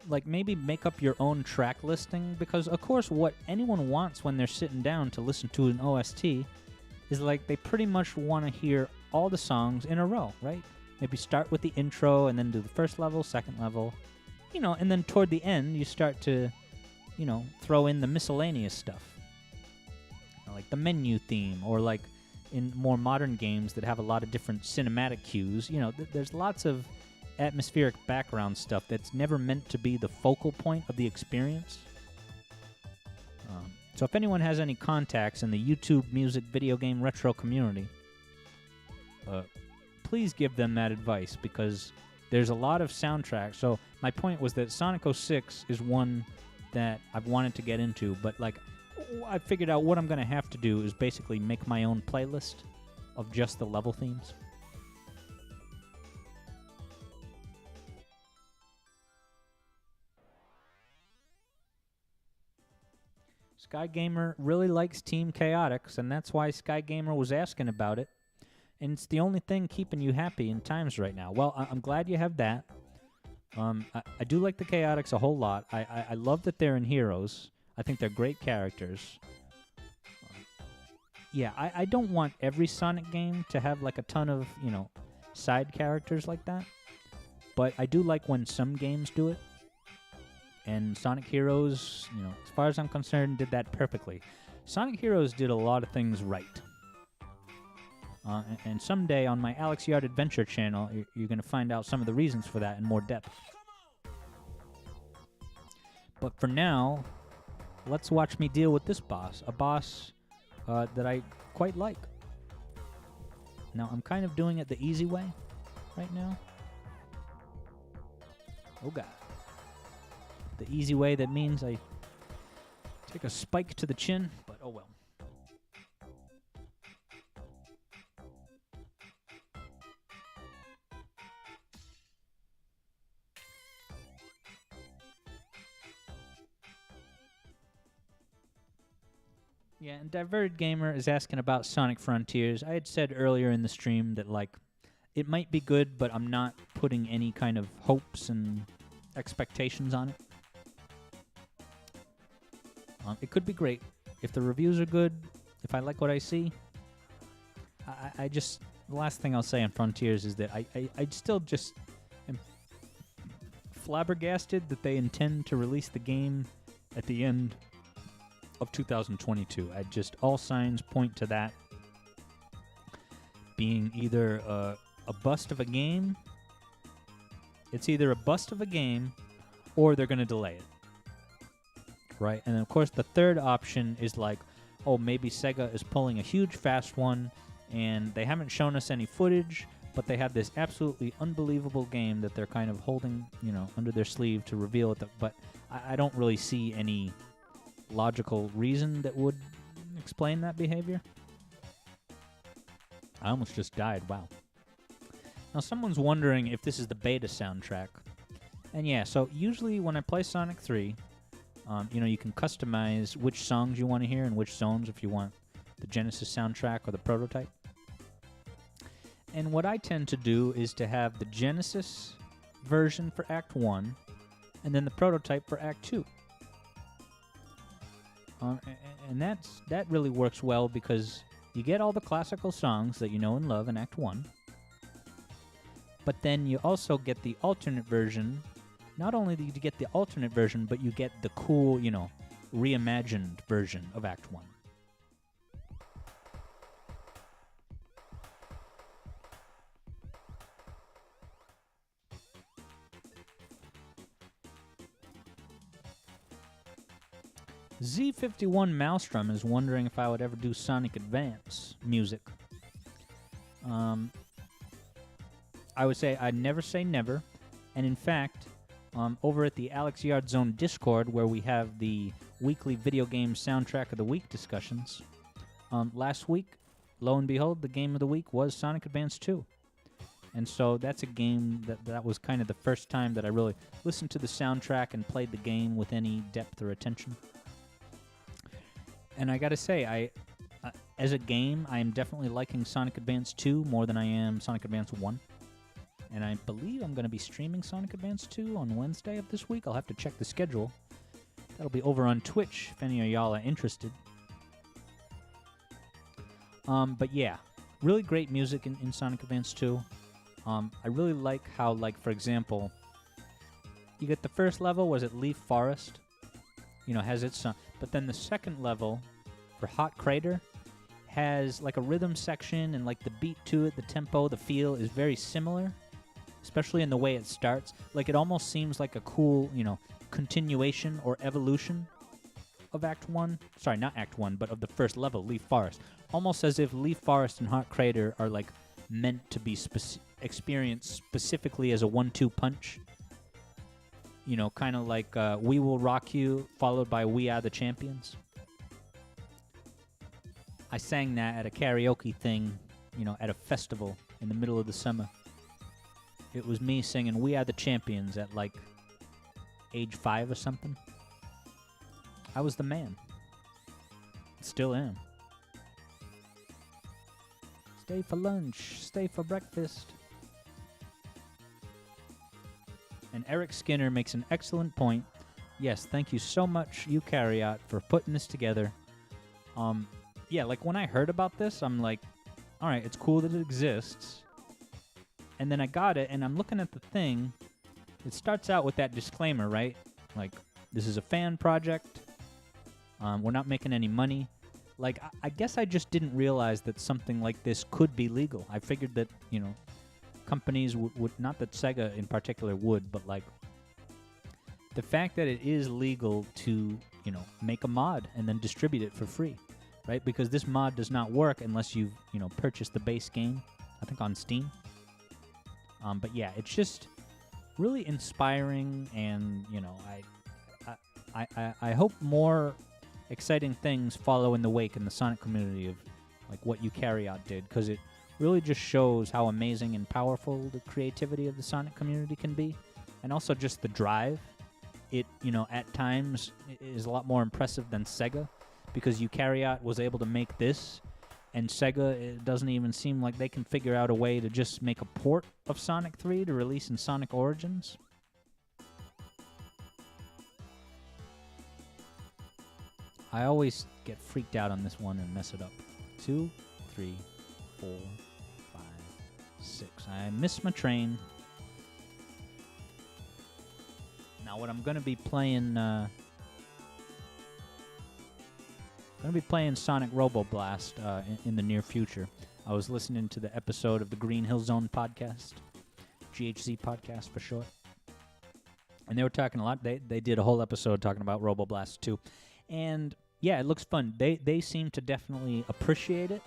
like maybe make up your own track listing, because of course what anyone wants when they're sitting down to listen to an OST is like they pretty much want to hear all the songs in a row, right? Maybe start with the intro and then do the first level, second level, you know, and then toward the end you start to, you know, throw in the miscellaneous stuff, you know, like the menu theme, or like in more modern games that have a lot of different cinematic cues, you know, there's lots of atmospheric background stuff that's never meant to be the focal point of the experience. So if anyone has any contacts in the YouTube music video game retro community, please give them that advice, because there's a lot of soundtracks. So my point was that Sonic 06 is one that I've wanted to get into, but like I figured out what I'm going to have to do is basically make my own playlist of just the level themes. Sky Gamer really likes Team Chaotix, and that's why Sky Gamer was asking about it. And it's the only thing keeping you happy in times right now. Well, I'm glad you have that. I do like the Chaotix a whole lot. I love that they're in Heroes. I think they're great characters. Yeah, I don't want every Sonic game to have like a ton of, side characters like that. But I do like when some games do it. And Sonic Heroes, as far as I'm concerned, did that perfectly. Sonic Heroes did a lot of things right. And someday on my Alex Yard Adventure channel, you're going to find out some of the reasons for that in more depth. But for now, let's watch me deal with this boss. A boss that I quite like. Now, I'm kind of doing it the easy way right now. Oh, God. The easy way, that means I take a spike to the chin, but oh well. Yeah, and Diverted Gamer is asking about Sonic Frontiers. I had said earlier in the stream that, it might be good, but I'm not putting any kind of hopes and expectations on it. It could be great. If the reviews are good, if I like what I see, I just... The last thing I'll say on Frontiers is that I still just am flabbergasted that they intend to release the game at the end of 2022. All signs point to that being either a bust of a game. It's either a bust of a game or they're going to delay it. Right? And then, of course, the third option is maybe Sega is pulling a huge fast one and they haven't shown us any footage, but they have this absolutely unbelievable game that they're kind of holding, under their sleeve to reveal it. But I don't really see any logical reason that would explain that behavior. I almost just died. Wow. Now, someone's wondering if this is the beta soundtrack. And yeah, so usually when I play Sonic 3, you can customize which songs you want to hear and which zones if you want the Genesis soundtrack or the prototype. And what I tend to do is to have the Genesis version for Act 1 and then the prototype for Act 2. And that really works well because you get all the classical songs that you know and love in Act 1, but then you also get the alternate version. Not only do you get the alternate version, but you get the cool, reimagined version of Act 1. Z51 Maelstrom is wondering if I would ever do Sonic Advance music. I would say I'd never say never, and in fact, over at the Alex Yard Zone Discord, where we have the weekly video game soundtrack of the week discussions, last week, lo and behold, the game of the week was Sonic Advance 2. And so that's a game that was kind of the first time that I really listened to the soundtrack and played the game with any depth or attention. And I gotta say, as a game, I am definitely liking Sonic Advance 2 more than I am Sonic Advance 1. And I believe I'm going to be streaming Sonic Advance 2 on Wednesday of this week. I'll have to check the schedule. That'll be over on Twitch if any of y'all are interested. But yeah, really great music in Sonic Advance 2. I really like how, for example, you get the first level, was it Leaf Forest? Has its song. But then the second level, for Hot Crater, has a rhythm section and the beat to it, the tempo, the feel is very similar. Especially in the way it starts. It almost seems like a cool, continuation or evolution of Act 1. Sorry, not Act 1, but of the first level, Leaf Forest. Almost as if Leaf Forest and Hot Crater are, meant to be experienced specifically as a 1-2 punch. Kind of like We Will Rock You, followed by We Are the Champions. I sang that at a karaoke thing, at a festival in the middle of the summer. It was me singing We Are the Champions at, age 5 or something. I was the man. Still am. Stay for lunch. Stay for breakfast. And Eric Skinner makes an excellent point. Yes, thank you so much, Eukaryote, for putting this together. Yeah, like when I heard about this, I'm like, all right, it's cool that it exists. And then I got it, and I'm looking at the thing. It starts out with that disclaimer, right? Like, this is a fan project. We're not making any money. Like, I guess I just didn't realize that something like this could be legal. I figured that, you know, companies would not that Sega in particular would, but like the fact that it is legal to, you know, make a mod and then distribute it for free, right? Because this mod does not work unless you've, you know, purchased the base game, I think on Steam. But yeah, it's just really inspiring, and you know, I hope more exciting things follow in the wake in the Sonic community of like what Eukaryote did, because it really just shows how amazing and powerful the creativity of the Sonic community can be, and also just the drive. It, you know, at times is a lot more impressive than Sega, because Eukaryote was able to make this, and Sega, it doesn't even seem like they can figure out a way to just make a port of Sonic 3 to release in Sonic Origins. I always get freaked out on this one and mess it up. 2, 3, 4, 5, 6. I missed my train. Now what I'm gonna be playing, Sonic Roboblast in the near future. I was listening to the episode of the Green Hill Zone podcast, GHZ podcast for short, and they were talking a lot. They did a whole episode talking about Roboblast 2, and yeah, it looks fun. They seem to definitely appreciate it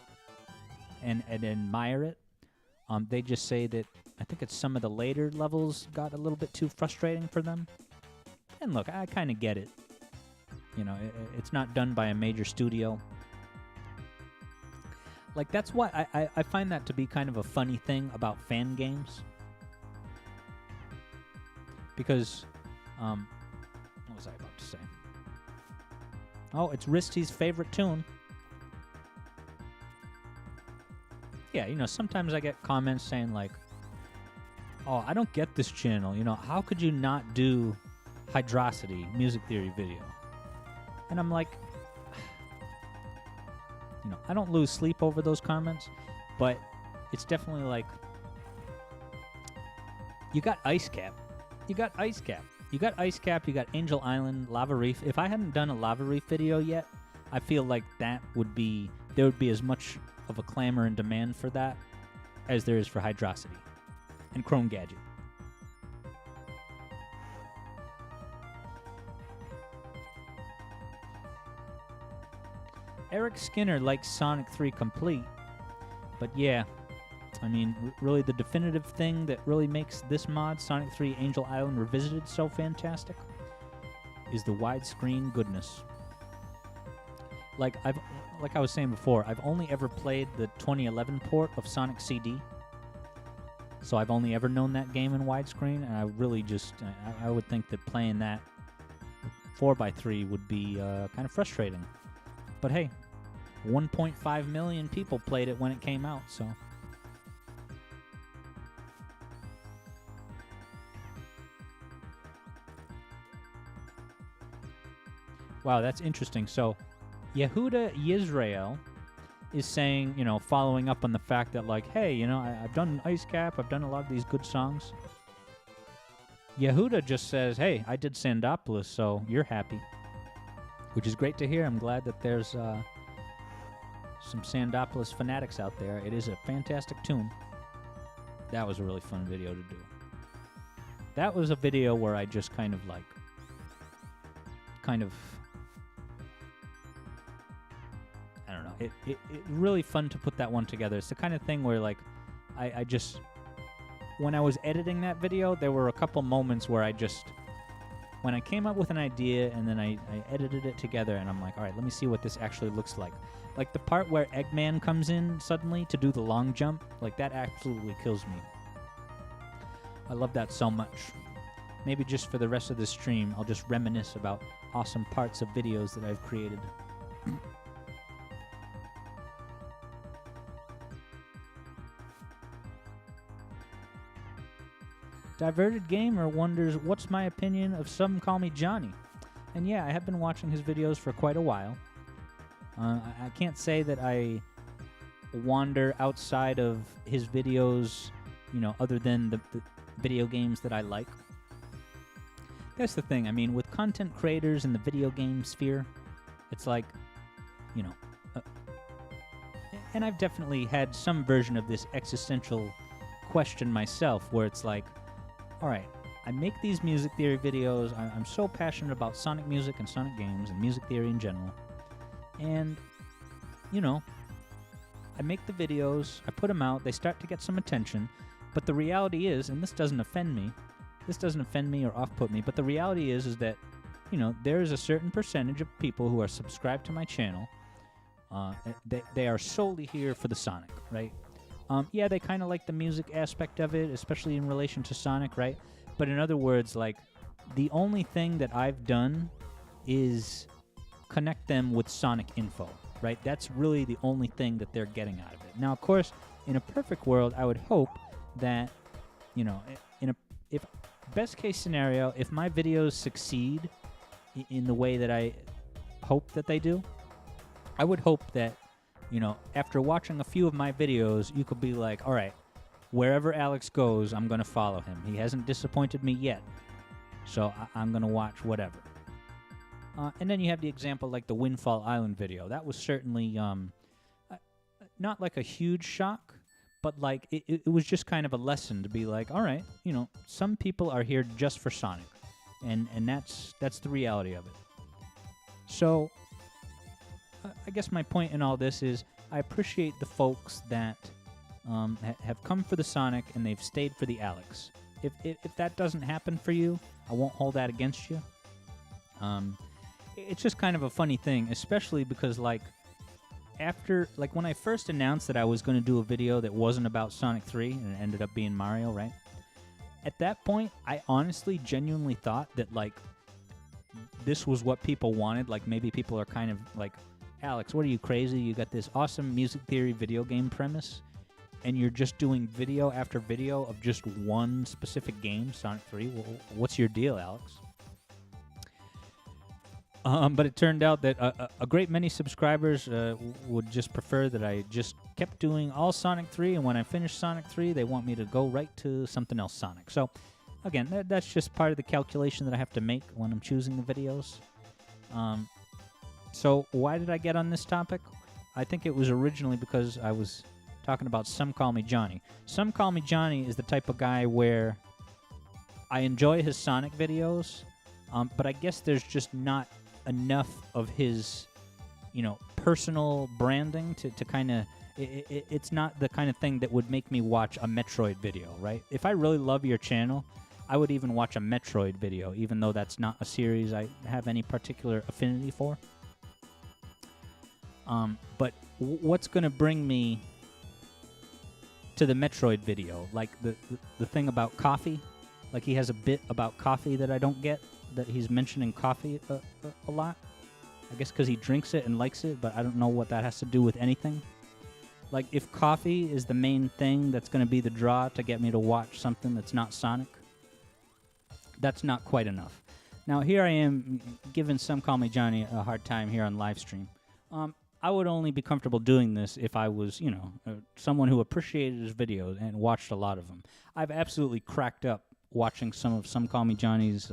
and admire it. They just say that I think it's some of the later levels got a little bit too frustrating for them. And look, I kind of get it. You know, it's not done by a major studio. Like, that's why I find that to be kind of a funny thing about fan games. Because, what was I about to say? Oh, it's Risty's favorite tune. Yeah, you know, sometimes I get comments saying like, oh, I don't get this channel. You know, how could you not do Hydrocity music theory video? And I'm like, you know, I don't lose sleep over those comments, but it's definitely like, you got Ice Cap. You got Ice Cap. You got Ice Cap, you got Angel Island, Lava Reef. If I hadn't done a Lava Reef video yet, I feel like there would be as much of a clamor and demand for that as there is for Hydrocity and Chrome Gadget. Eric Skinner likes Sonic 3 Complete, but yeah, I mean, really the definitive thing that really makes this mod, Sonic 3 Angel Island Revisited, so fantastic is the widescreen goodness. Like I was saying before, I've only ever played the 2011 port of Sonic CD, so I've only ever known that game in widescreen, and I really just, I would think that playing that 4x3 would be kind of frustrating. But hey, 1.5 million people played it when it came out, so. Wow, that's interesting. So, Yehuda Yisrael is saying, you know, following up on the fact that, like, hey, you know, I've done Ice Cap, I've done a lot of these good songs. Yehuda just says, hey, I did Sandopolis, so you're happy. Which is great to hear. I'm glad that there's some Sandopolis fanatics out there. It is a fantastic tune. That was a really fun video to do. That was a video where I just kind of I don't know. It really fun to put that one together. It's the kind of thing where, like, I just, when I was editing that video, there were a couple moments where when I came up with an idea and then I edited it together, and I'm like, all right, let me see what this actually looks like. Like the part where Eggman comes in suddenly to do the long jump, like that absolutely kills me. I love that so much. Maybe just for the rest of the stream, I'll just reminisce about awesome parts of videos that I've created. Diverted Gamer wonders, what's my opinion of Some Call Me Johnny? And yeah, I have been watching his videos for quite a while. I can't say that I wander outside of his videos, other than the video games that I like. That's the thing. I mean, with content creators in the video game sphere, it's like, and I've definitely had some version of this existential question myself, where it's like, all right, I make these music theory videos. I'm so passionate about Sonic music and Sonic games and music theory in general. And, I make the videos, I put them out, they start to get some attention. But the reality is, and this doesn't offend me or off-put me, but the reality is that, there is a certain percentage of people who are subscribed to my channel. They are solely here for the Sonic, right? Yeah, they kind of like the music aspect of it, especially in relation to Sonic, right? But in other words, like, the only thing that I've done is connect them with Sonic info, right? That's really the only thing that they're getting out of it. Now, of course, in a perfect world, I would hope that, if best case scenario, if my videos succeed in the way that I hope that they do, I would hope that, after watching a few of my videos, you could be like, all right, wherever Alex goes, I'm going to follow him. He hasn't disappointed me yet, so I'm going to watch whatever. And then you have the example like the Windfall Island video. That was certainly not like a huge shock, but like it was just kind of a lesson to be like, all right, some people are here just for Sonic, and that's the reality of it. So I guess my point in all this is I appreciate the folks that have come for the Sonic and they've stayed for the Alex. If that doesn't happen for you, I won't hold that against you. It's just kind of a funny thing, especially because when I first announced that I was going to do a video that wasn't about Sonic 3 and it ended up being Mario, right? At that point, I honestly, genuinely thought that, like, this was what people wanted. Like, maybe people are kind of like, Alex, what are you, crazy? You got this awesome music theory video game premise, and you're just doing video after video of just one specific game, Sonic 3? Well, what's your deal, Alex? But it turned out that a great many subscribers would just prefer that I just kept doing all Sonic 3, and when I finish Sonic 3, they want me to go right to something else Sonic. So, again, that's just part of the calculation that I have to make when I'm choosing the videos. So why did I get on this topic? I think it was originally because I was talking about Some Call Me Johnny. Some Call Me Johnny is the type of guy where I enjoy his Sonic videos, but I guess there's just not enough of his, personal branding to kind of... It's not the kind of thing that would make me watch a Metroid video, right? If I really love your channel, I would even watch a Metroid video, even though that's not a series I have any particular affinity for. But what's going to bring me to the Metroid video? Like the thing about coffee? Like, he has a bit about coffee that I don't get, that he's mentioning coffee a lot. I guess because he drinks it and likes it, but I don't know what that has to do with anything. Like, if coffee is the main thing that's going to be the draw to get me to watch something that's not Sonic, that's not quite enough. Now, here I am giving Some Call Me Johnny a hard time here on Livestream. I would only be comfortable doing this if I was, someone who appreciated his videos and watched a lot of them. I've absolutely cracked up watching Some Call Me Johnny's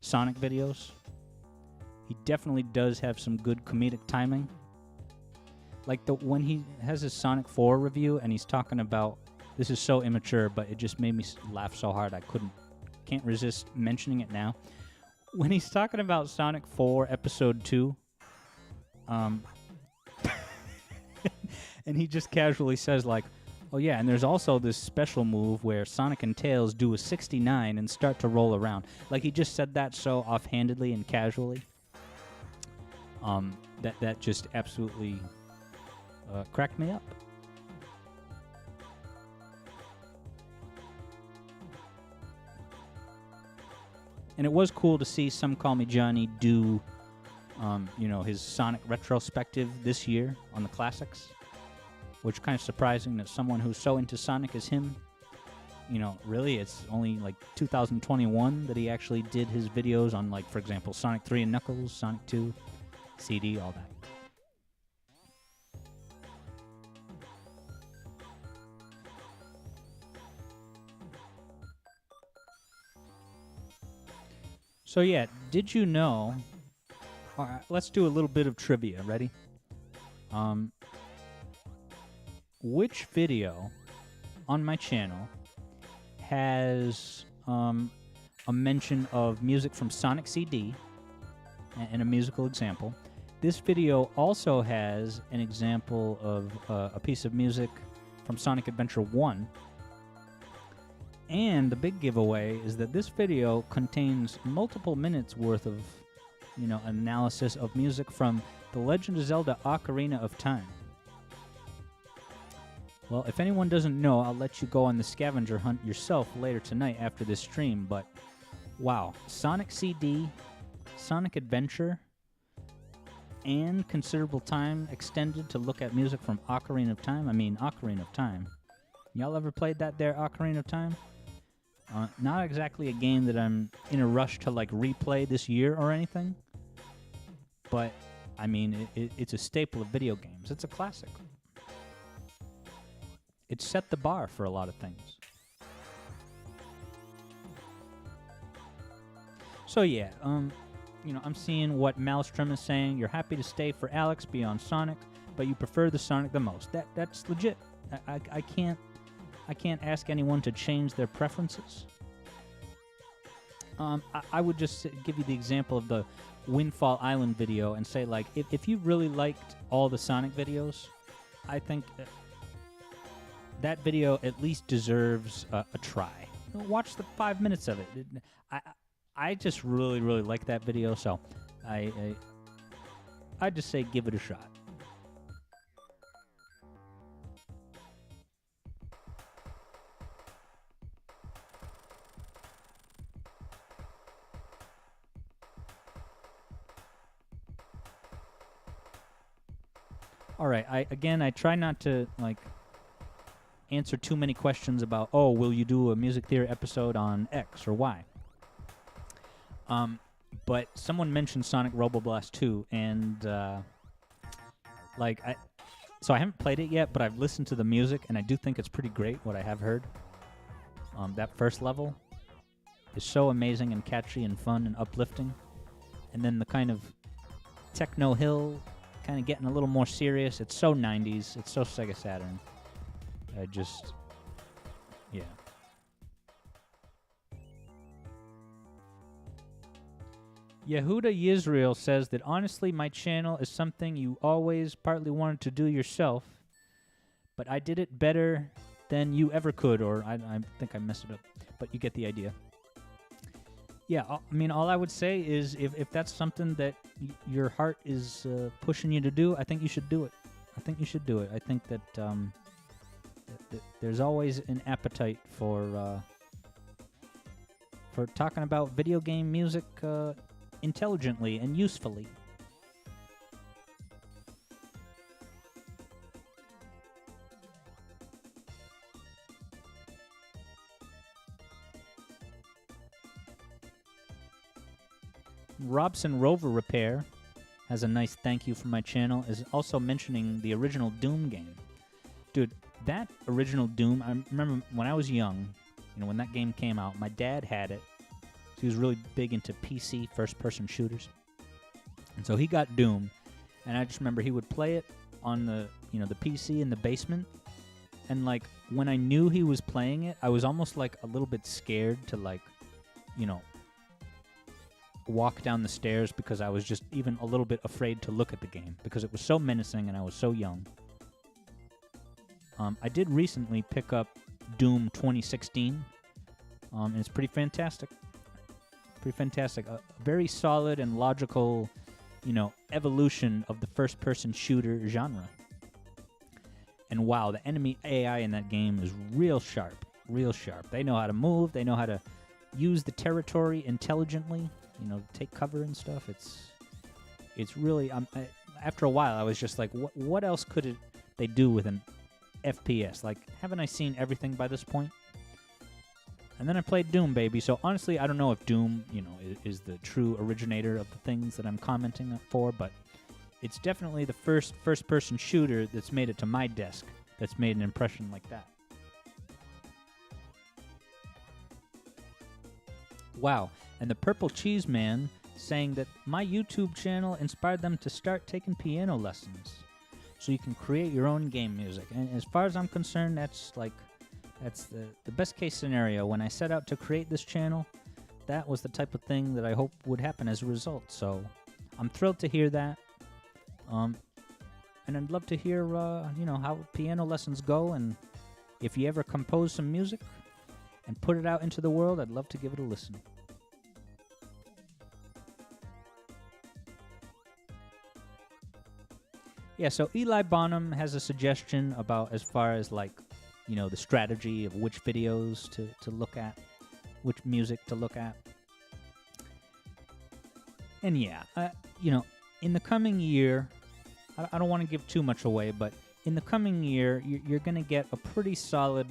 Sonic videos. He definitely does have some good comedic timing. Like when he has his Sonic 4 review and he's talking about, this is so immature, but it just made me laugh so hard I can't resist mentioning it now. When he's talking about Sonic 4 Episode 2, and he just casually says, like, oh yeah, and there's also this special move where Sonic and Tails do a 69 and start to roll around. Like, he just said that so offhandedly and casually. That just absolutely cracked me up. And it was cool to see Some Call Me Johnny do, his Sonic retrospective this year on the classics, which is kind of surprising that someone who's so into Sonic as him you know, really, it's only like 2021 that he actually did his videos on, like, for example, Sonic 3 and Knuckles, Sonic 2, CD, all that. So yeah, did you know? All right, let's do a little bit of trivia. Ready? Which video on my channel has a mention of music from Sonic CD and a musical example? This video also has an example of a piece of music from Sonic Adventure 1. And the big giveaway is that this video contains multiple minutes worth of, you know, analysis of music from The Legend of Zelda Ocarina of Time. Well, if anyone doesn't know, I'll let you go on the scavenger hunt yourself later tonight after this stream, but wow, Sonic CD, Sonic Adventure, and considerable time extended to look at music from Ocarina of Time. I mean, Ocarina of Time. Y'all ever played that there, Ocarina of Time? Not exactly a game that I'm in a rush to, like, replay this year or anything. But, I mean, it's a staple of video games. It's a classic. It set the bar for a lot of things. So, yeah, you know, I'm seeing what Maelstrom is saying. You're happy to stay for Alex beyond Sonic, but you prefer the Sonic the most. That's legit. I can't ask anyone to change their preferences. I would just give you the example of the Windfall Island video and say, like, if you really liked all the Sonic videos, I think that video at least deserves a try. Watch the 5 minutes of it. I just really, really like that video, so I just say give it a shot. All right, I try not to, like, answer too many questions about, oh, will you do a music theory episode on X or Y? But someone mentioned Sonic Roboblast 2, and, so I haven't played it yet, but I've listened to the music, and I do think it's pretty great, what I have heard. That first level is so amazing and catchy and fun and uplifting. And then the kind of techno hill kind of getting a little more serious. It's so 90s. It's so Sega Saturn. Yeah. Yehuda Yisrael says that honestly, my channel is something you always partly wanted to do yourself, but I did it better than you ever could, or I think I messed it up, but you get the idea. Yeah, I mean, all I would say is if that's something that your heart is pushing you to do, I think you should do it. I think that there's always an appetite for talking about video game music intelligently and usefully. Robson Rover Repair has a nice thank you from my channel, is also mentioning the original Doom game. Dude, that original Doom, I remember when I was young, you know, when that game came out, my dad had it. So he was really big into PC first-person shooters. And so he got Doom, and I just remember he would play it on the PC in the basement. And, like, when I knew he was playing it, I was almost, like, a little bit scared to, like, you know, walk down the stairs because I was just even a little bit afraid to look at the game because it was so menacing and I was so young. I did recently pick up Doom 2016, and it's pretty fantastic. A very solid and logical, you know, evolution of the first-person shooter genre. And wow, the enemy AI in that game is real sharp. They know how to move. They know how to use the territory intelligently. You know, take cover and stuff. It's really. After a while, I was just like, what else could they do with an FPS? Like, haven't I seen everything by this point? And then I played Doom, baby. So honestly, I don't know if Doom, is the true originator of the things that I'm commenting for, but it's definitely the first first-person shooter that's made it to my desk that's made an impression like that. Wow. And the Purple Cheese Man saying that my YouTube channel inspired them to start taking piano lessons so you can create your own game music. And as far as I'm concerned, that's the best case scenario. When I set out to create this channel, that was the type of thing that I hope would happen as a result. So I'm thrilled to hear that. And I'd love to hear, how piano lessons go. And if you ever compose some music and put it out into the world, I'd love to give it a listen. Yeah, so Eli Bonham has a suggestion about as far as the strategy of which videos to look at, which music to look at. And yeah, in the coming year, I don't want to give too much away, but in the coming year, you're going to get a pretty solid,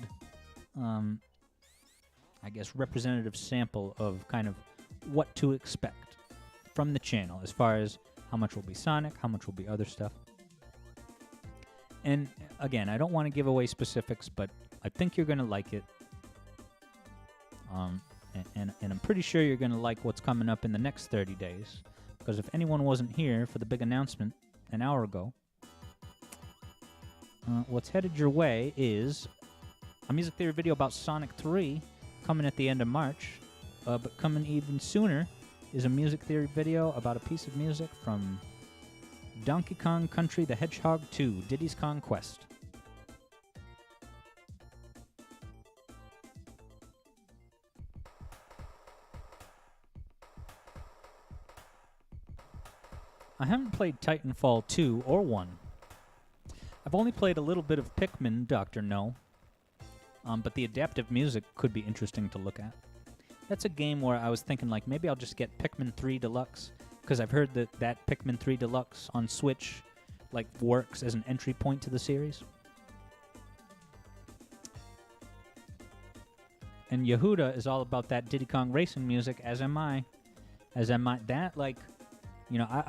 representative sample of kind of what to expect from the channel as far as how much will be Sonic, how much will be other stuff. And again, I don't want to give away specifics, but I think you're going to like it. And I'm pretty sure you're going to like what's coming up in the next 30 days. Because if anyone wasn't here for the big announcement an hour ago, what's headed your way is a music theory video about Sonic 3 coming at the end of March. But coming even sooner is a music theory video about a piece of music from Donkey Kong Country the Hedgehog 2, Diddy's Kong Quest. I haven't played Titanfall 2 or 1. I've only played a little bit of Pikmin, Dr. No. But the adaptive music could be interesting to look at. That's a game where I was thinking, maybe I'll just get Pikmin 3 Deluxe, because I've heard that Pikmin 3 Deluxe on Switch, works as an entry point to the series. And Yehuda is all about that Diddy Kong Racing music, as am I. I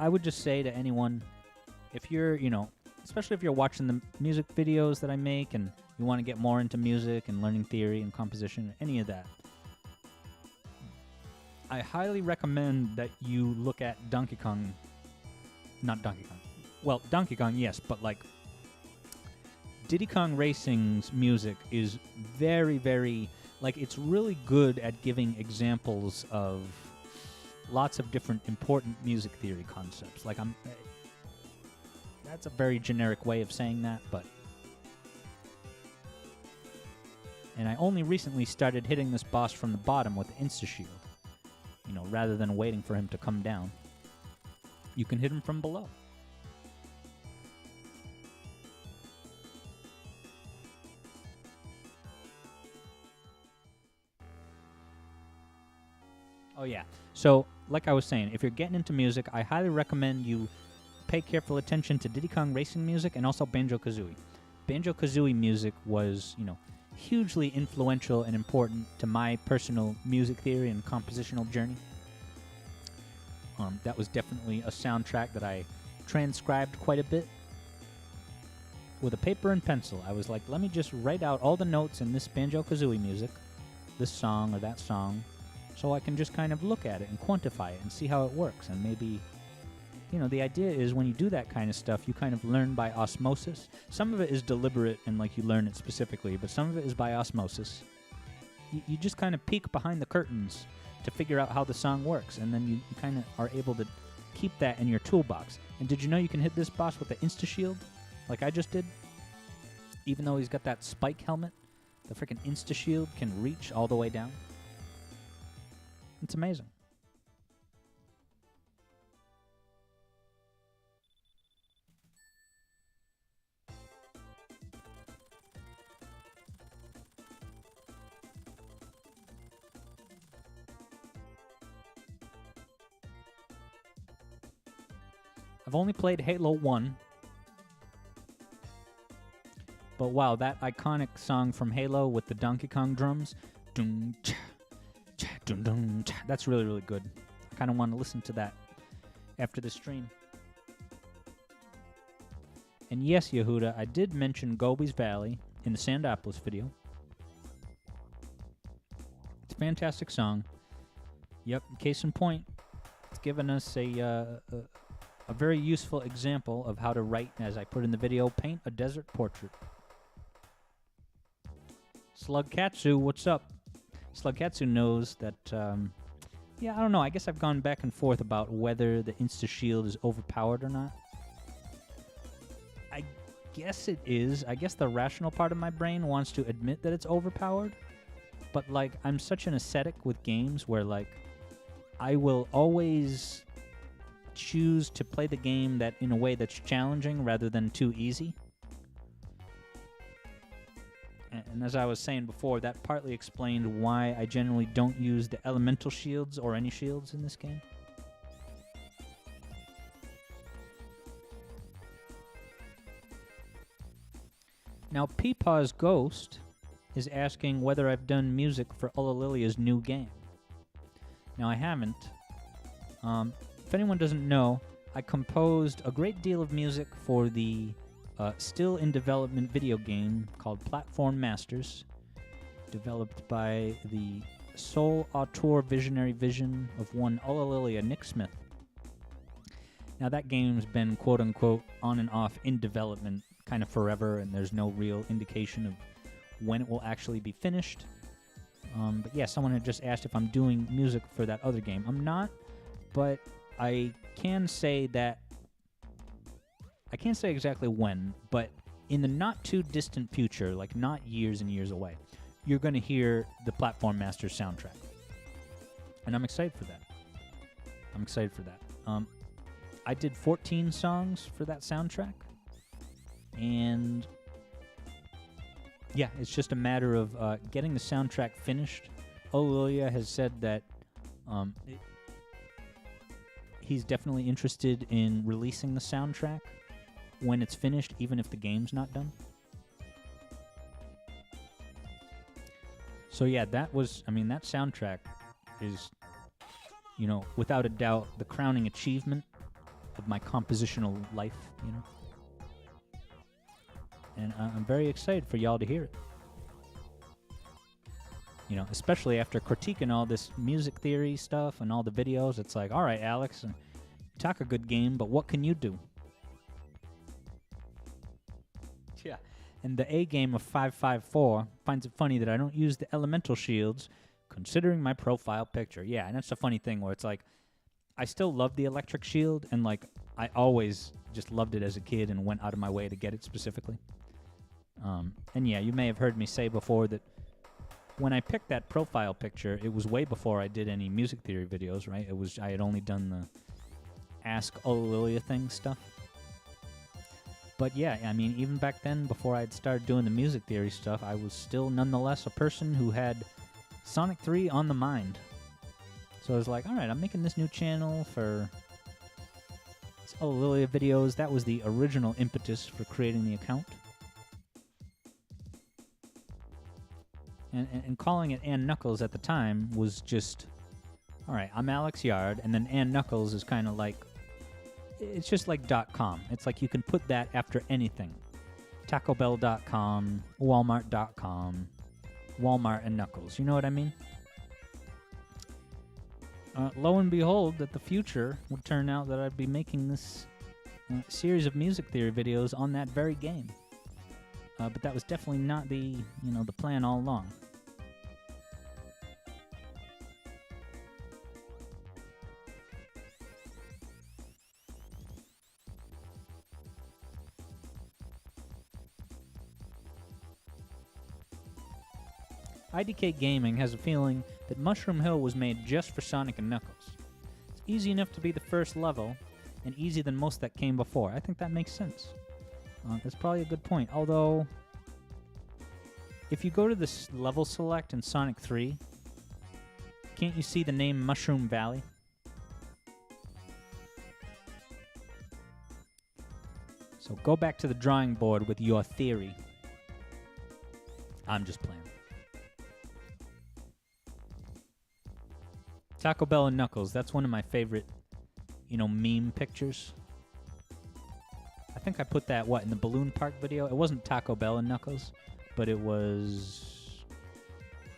would just say to anyone, if you're, especially if you're watching the music videos that I make and you want to get more into music and learning theory and composition, any of that, I highly recommend that you look at Donkey Kong. Not Donkey Kong. Well, Donkey Kong, yes, but Diddy Kong Racing's music is very, very, it's really good at giving examples of lots of different important music theory concepts. That's a very generic way of saying that, but. And I only recently started hitting this boss from the bottom with Insta-Shield. Rather than waiting for him to come down, you can hit him from below. Oh yeah, so like I was saying, if you're getting into music, I highly recommend you pay careful attention to Diddy Kong Racing music and also Banjo Kazooie. Banjo Kazooie music was, hugely influential and important to my personal music theory and compositional journey. That was definitely a soundtrack that I transcribed quite a bit. With a paper and pencil, I was like, let me just write out all the notes in this Banjo Kazooie music, this song or that song, so I can just kind of look at it and quantify it and see how it works. And maybe, the idea is when you do that kind of stuff, you kind of learn by osmosis. Some of it is deliberate and you learn it specifically, but some of it is by osmosis. You just kind of peek behind the curtains to figure out how the song works, and then you kind of are able to keep that in your toolbox. And did you know you can hit this boss with the Insta-Shield, like I just did? Even though he's got that spike helmet, the freaking Insta-Shield can reach all the way down. It's amazing. I've only played Halo 1, but wow, that iconic song from Halo with the Donkey Kong drums, dun, cha, cha, dun, dun, cha. That's really, really good. I kind of want to listen to that after the stream. And yes, Yehuda, I did mention Gobi's Valley in the Sandopolis video. It's a fantastic song. Yep, case in point, it's given us a very useful example of how to write, as I put in the video, paint a desert portrait. Slugkatsu, what's up? Slugkatsu knows that, yeah, I don't know. I guess I've gone back and forth about whether the Insta-Shield is overpowered or not. I guess it is. I guess the rational part of my brain wants to admit that it's overpowered. But, like, I'm such an ascetic with games where, like, I will always choose to play the game that in a way that's challenging rather than too easy. And as I was saying before, that partly explained why I generally don't use the elemental shields or any shields in this game. Now, Peepaw's Ghost is asking whether I've done music for Ulalilia's new game. Now, I haven't. If anyone doesn't know, I composed a great deal of music for the still in development video game called Platform Masters, developed by the sole auteur visionary vision of one Ulalilia, Nick Smith. Now, that game's been quote-unquote on and off in development kind of forever, and there's no real indication of when it will actually be finished. But yeah, someone had just asked if I'm doing music for that other game. I'm not, but I can say that I can't say exactly when, but in the not too distant future, like not years and years away, you're going to hear the Platform Masters soundtrack. And I'm excited for that. I'm excited for that. I did 14 songs for that soundtrack. And yeah, it's just a matter of getting the soundtrack finished. Olulia has said that he's definitely interested in releasing the soundtrack when it's finished, even if the game's not done. So yeah, that soundtrack is, without a doubt, the crowning achievement of my compositional life, And I'm very excited for y'all to hear it. Especially after critiquing all this music theory stuff and all the videos, it's like, all right, Alex, you talk a good game, but what can you do? Yeah. And the A game of 554 finds it funny that I don't use the elemental shields, considering my profile picture. Yeah, and that's the funny thing where it's like, I still love the electric shield, and like, I always just loved it as a kid and went out of my way to get it specifically. And yeah, you may have heard me say before that when I picked that profile picture, it was way before I did any music theory videos, right? I had only done the Ask Olulilia thing stuff. But yeah, I mean, even back then, before I'd started doing the music theory stuff, I was still nonetheless a person who had Sonic 3 on the mind. So I was like, all right, I'm making this new channel for Olulilia videos. That was the original impetus for creating the account. And calling it Ann Knuckles at the time was just, all right, I'm Alex Yard, and then Ann Knuckles is kind of like, it's just like .com. It's like you can put that after anything. TacoBell.com, Walmart.com, Walmart and Knuckles. You know what I mean? Lo and behold, that the future would turn out that I'd be making this series of music theory videos on that very game. But that was definitely not the plan all along. IDK Gaming has a feeling that Mushroom Hill was made just for Sonic and Knuckles. It's easy enough to be the first level, and easier than most that came before. I think that makes sense. That's probably a good point. Although, if you go to this level select in Sonic 3, can't you see the name Mushroom Valley? So go back to the drawing board with your theory. I'm just playing. Taco Bell and Knuckles. That's one of my favorite, meme pictures. I think I put that, in the Balloon Park video? It wasn't Taco Bell and Knuckles, but it was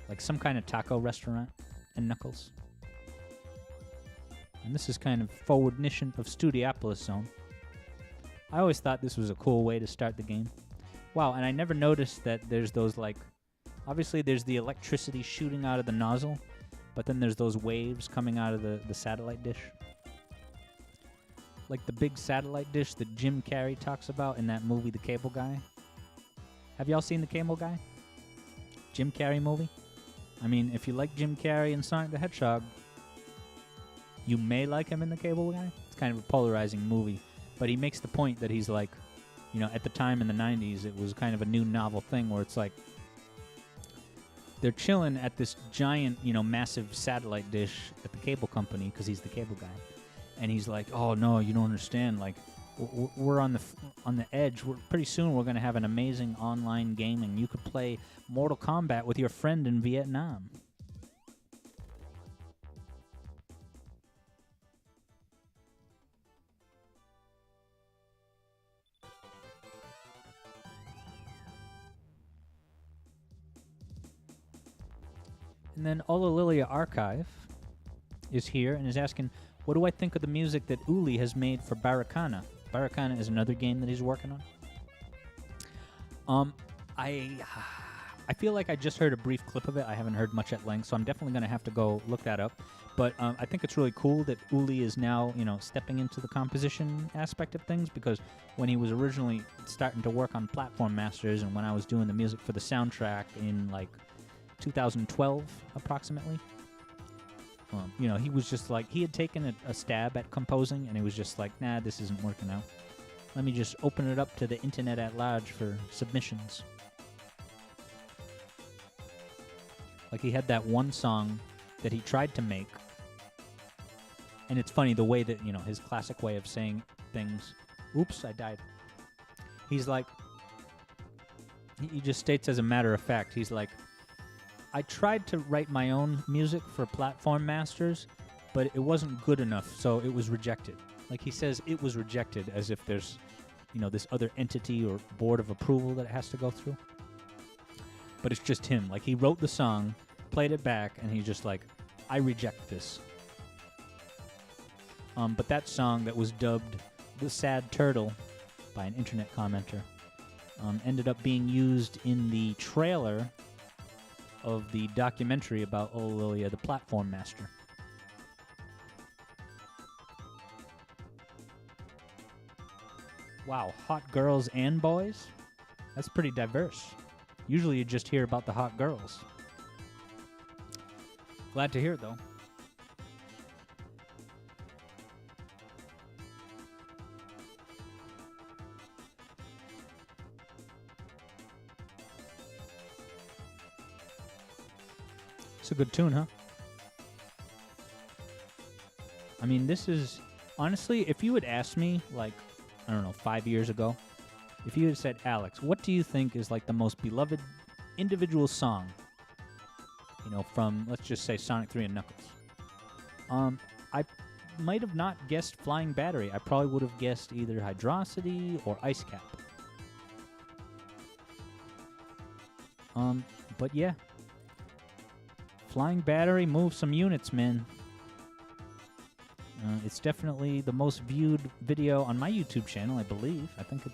like some kind of taco restaurant and Knuckles. And this is kind of forward-mission of Studiopolis Zone. I always thought this was a cool way to start the game. Wow, and I never noticed that there's those, obviously there's the electricity shooting out of the nozzle, but then there's those waves coming out of the satellite dish. Like the big satellite dish that Jim Carrey talks about in that movie, The Cable Guy. Have y'all seen The Cable Guy? Jim Carrey movie? I mean, if you like Jim Carrey and Sonic the Hedgehog, you may like him in The Cable Guy. It's kind of a polarizing movie. But he makes the point that he's like, at the time in the 90s, it was kind of a new novel thing where it's like, they're chilling at this giant, massive satellite dish at the cable company because he's the cable guy. And he's like, oh, no, you don't understand. Like, we're on the edge. Pretty soon we're going to have an amazing online gaming. You could play Mortal Kombat with your friend in Vietnam. And then Olalilia Archive is here and is asking, what do I think of the music that Uli has made for Baracana? Baracana is another game that he's working on. I feel like I just heard a brief clip of it. I haven't heard much at length, so I'm definitely going to have to go look that up. But I think it's really cool that Uli is now, stepping into the composition aspect of things, because when he was originally starting to work on Platform Masters and when I was doing the music for the soundtrack in, 2012, approximately, he was just he had taken a stab at composing, and he was just like, nah, this isn't working out. Let me just open it up to the internet at large for submissions. He had that one song that he tried to make, and it's funny the way that, his classic way of saying things. Oops, I died. He's like, he just states as a matter of fact, he's like, I tried to write my own music for Platform Masters, but it wasn't good enough, so it was rejected. He says it was rejected as if there's, this other entity or board of approval that it has to go through. But it's just him. He wrote the song, played it back, and he's just like, I reject this. But that song that was dubbed The Sad Turtle by an internet commenter ended up being used in the trailer of the documentary about Olalilia, the Platform Master. Wow, hot girls and boys? That's pretty diverse. Usually you just hear about the hot girls. Glad to hear it, though. It's a good tune, huh? I mean, this is... Honestly, if you had asked me, I don't know, 5 years ago, if you had said, Alex, what do you think is, the most beloved individual song, from, let's just say, Sonic 3 and Knuckles? I might have not guessed Flying Battery. I probably would have guessed either Hydrocity or Ice Cap. But yeah. Flying Battery moves some units, man. It's definitely the most viewed video on my YouTube channel, I believe. I think it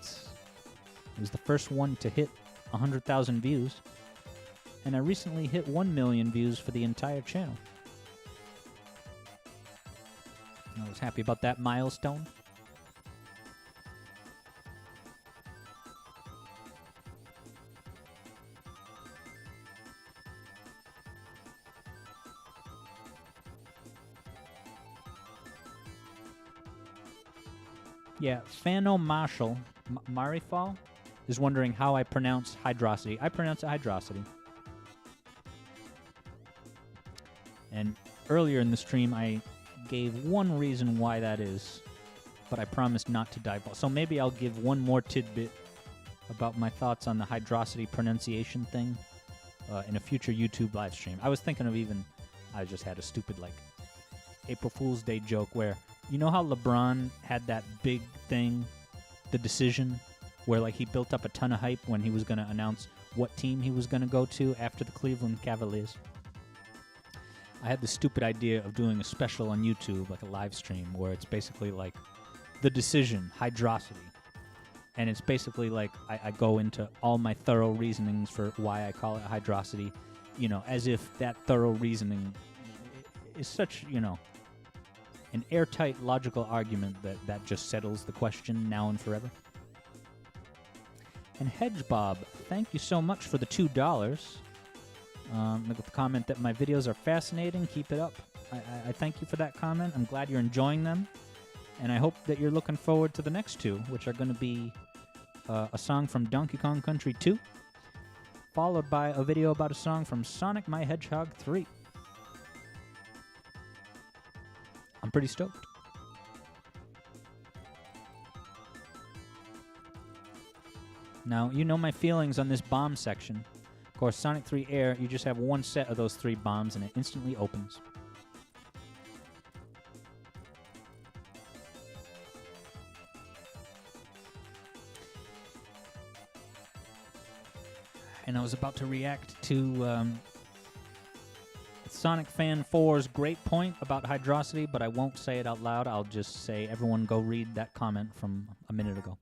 was the first one to hit 100,000 views. And I recently hit 1 million views for the entire channel. I was happy about that milestone. Yeah, Fano Marshall, Marifal, is wondering how I pronounce Hydrocity. I pronounce it Hydrocity. And earlier in the stream, I gave one reason why that is, but I promised not to dive. So maybe I'll give one more tidbit about my thoughts on the Hydrocity pronunciation thing in a future YouTube live stream. I was thinking of I just had a stupid, April Fool's Day joke where, you know how LeBron had that big thing, the decision, where like he built up a ton of hype when he was going to announce what team he was going to go to after the Cleveland Cavaliers? I had the stupid idea of doing a special on YouTube, like a live stream, where it's basically like the decision, Hydrocity. And it's basically like I go into all my thorough reasonings for why I call it Hydrocity, you know, as if that thorough reasoning is such, you know, an airtight logical argument that just settles the question now and forever. And Hedgebob, thank you so much for the $2. With the comment that my videos are fascinating, keep it up. I thank you for that comment. I'm glad you're enjoying them. And I hope that you're looking forward to the next two, which are going to be a song from Donkey Kong Country 2, followed by a video about a song from Sonic My Hedgehog 3. I'm pretty stoked. Now, you know my feelings on this bomb section. Of course, Sonic 3 Air, you just have one set of those 3 bombs and it instantly opens. And I was about to react to Sonic Fan 4's great point about Hydrocity, but I won't say it out loud. I'll just say, everyone go read that comment from a minute ago.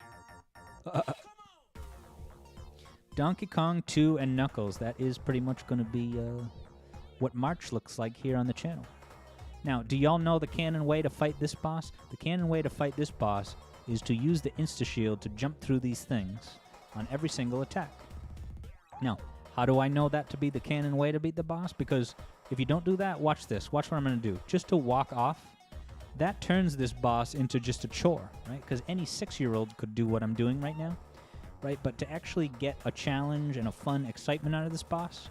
Donkey Kong 2 and Knuckles. That is pretty much going to be what March looks like here on the channel. Now, do y'all know the canon way to fight this boss? The canon way to fight this boss is to use the Insta-Shield to jump through these things on every single attack. Now, how do I know that to be the canon way to beat the boss? Because if you don't do that, watch this. Watch what I'm going to do. Just to walk off, that turns this boss into just a chore, right? Because any 6-year-old could do what I'm doing right now, right? But to actually get a challenge and a fun excitement out of this boss,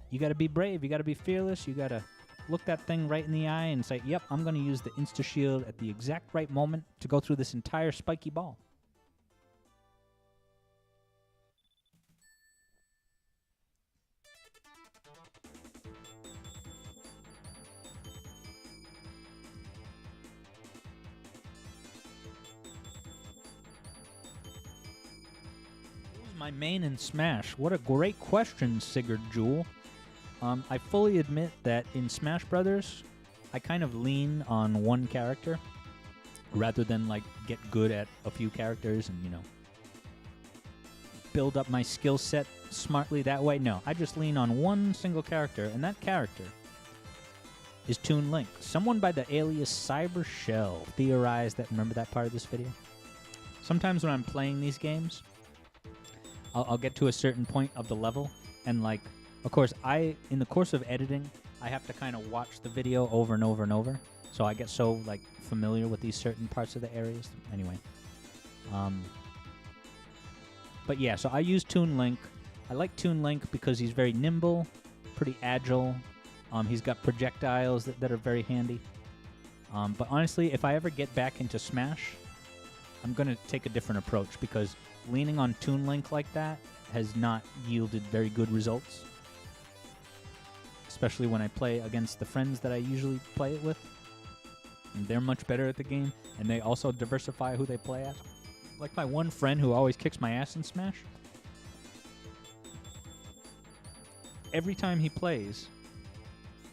you got to be brave. You got to be fearless. You got to look that thing right in the eye and say, yep, I'm going to use the Insta-Shield at the exact right moment to go through this entire spiky ball. My main in Smash? What a great question, Sigurd Jewel. I fully admit that in Smash Brothers, I kind of lean on one character rather than like get good at a few characters and, you know, build up my skill set smartly that way. No, I just lean on one single character, and that character is Toon Link. Someone by the alias Cyber Shell theorized that. Remember that part of this video? Sometimes when I'm playing these games, I'll get to a certain point of the level, and like, of course, in the course of editing, I have to kind of watch the video over and over and over, so I get so like familiar with these certain parts of the areas. Anyway, but yeah, so I use Toon Link. I like Toon Link because he's very nimble, pretty agile. He's got projectiles that are very handy. But honestly, if I ever get back into Smash, I'm going to take a different approach, because leaning on Toon Link like that has not yielded very good results, especially when I play against the friends that I usually play it with. And they're much better at the game, and they also diversify who they play as. Like my one friend who always kicks my ass in Smash. Every time he plays,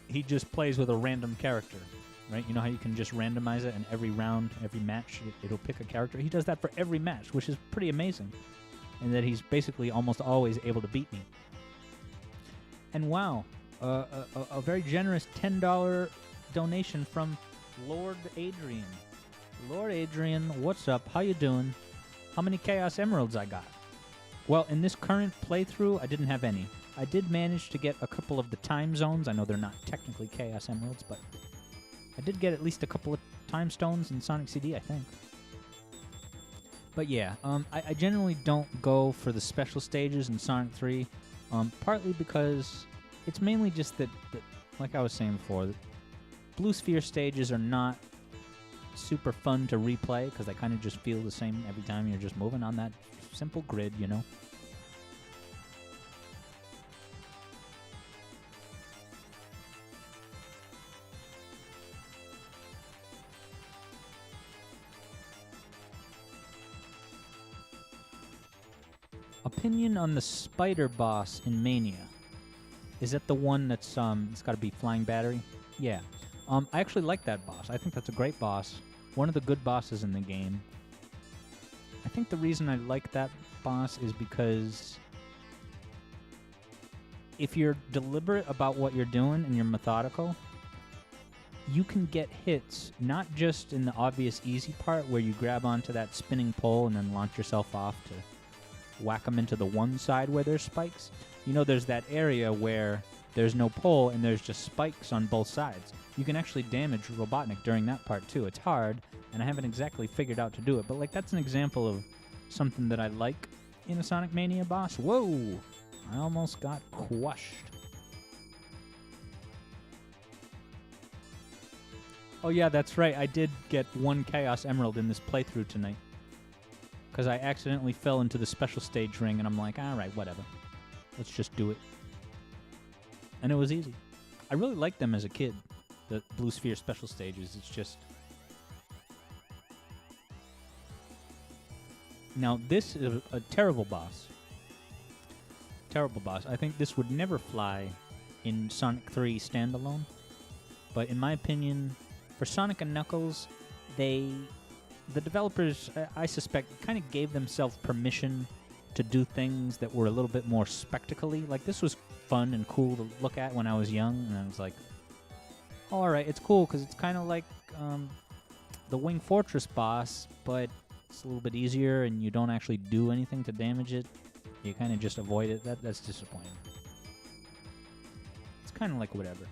he just plays with a random character, right? You know how you can just randomize it, and every round, every match, it'll pick a character? He does that for every match, which is pretty amazing. And that he's basically almost always able to beat me. And wow, a very generous $10 donation from Lord Adrian. Lord Adrian, what's up? How you doing? How many Chaos Emeralds I got? Well, in this current playthrough, I didn't have any. I did manage to get a couple of the time zones. I know they're not technically Chaos Emeralds, but I did get at least a couple of time stones in Sonic CD, I think. But yeah, I generally don't go for the special stages in Sonic 3, partly because it's mainly just that, like I was saying before, Blue Sphere stages are not super fun to replay because they kind of just feel the same every time you're just moving on that simple grid, you know? Opinion on the spider boss in Mania. Is that the one that's it's got to be flying battery? Yeah. I actually like that boss. I think that's a great boss. One of the good bosses in the game. I think the reason I like that boss is because if you're deliberate about what you're doing and you're methodical, you can get hits not just in the obvious easy part where you grab onto that spinning pole and then launch yourself off to whack them into the one side where there's spikes. You know, there's that area where there's no pole and there's just spikes on both sides. You can actually damage Robotnik during that part too. It's hard, and I haven't exactly figured out to do it, but like that's an example of something that I like in a Sonic Mania boss. Whoa! I almost got crushed. Oh yeah, that's right. I did get 1 Chaos Emerald in this playthrough tonight. Because I accidentally fell into the special stage ring, and I'm like, alright, whatever. Let's just do it. And it was easy. I really liked them as a kid, the Blue Sphere special stages. It's just... Now, this is a terrible boss. Terrible boss. I think this would never fly in Sonic 3 standalone. But in my opinion, for Sonic and Knuckles, the developers, I suspect, kind of gave themselves permission to do things that were a little bit more spectacly. Like, this was fun and cool to look at when I was young, and I was like, oh, alright, it's cool, because it's kind of like the Wing Fortress boss, but it's a little bit easier, and you don't actually do anything to damage it. You kind of just avoid it. That's disappointing. It's kind of like whatever.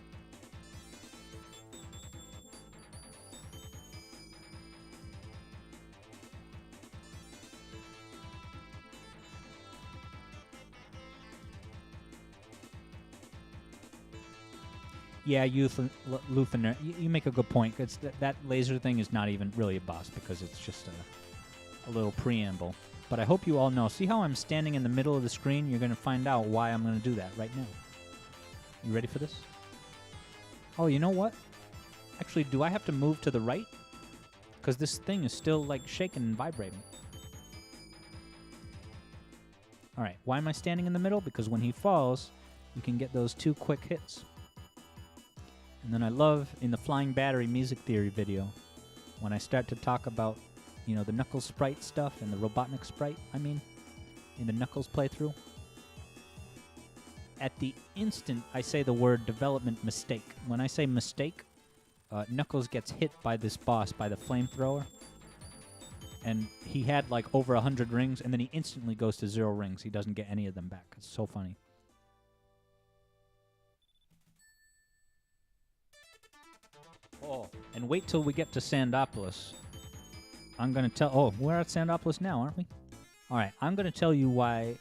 Yeah, Luthener, you make a good point. It's that laser thing is not even really a boss because it's just a little preamble. But I hope you all know. See how I'm standing in the middle of the screen? You're going to find out why I'm going to do that right now. You ready for this? Oh, you know what? Actually, do I have to move to the right? Because this thing is still, like, shaking and vibrating. All right, why am I standing in the middle? Because when he falls, you can get those 2 quick hits. And then I love, in the Flying Battery music theory video, when I start to talk about, you know, the Knuckles sprite stuff and the Robotnik sprite, in the Knuckles playthrough. At the instant I say the word development mistake. When I say mistake, Knuckles gets hit by this boss, by the flamethrower. And he had like over 100 rings, and then he instantly goes to 0 rings. He doesn't get any of them back. It's so funny. Oh, and wait till we get to Sandopolis. I'm going to tell... Oh, we're at Sandopolis now, aren't we? All right, I'm going to tell you why,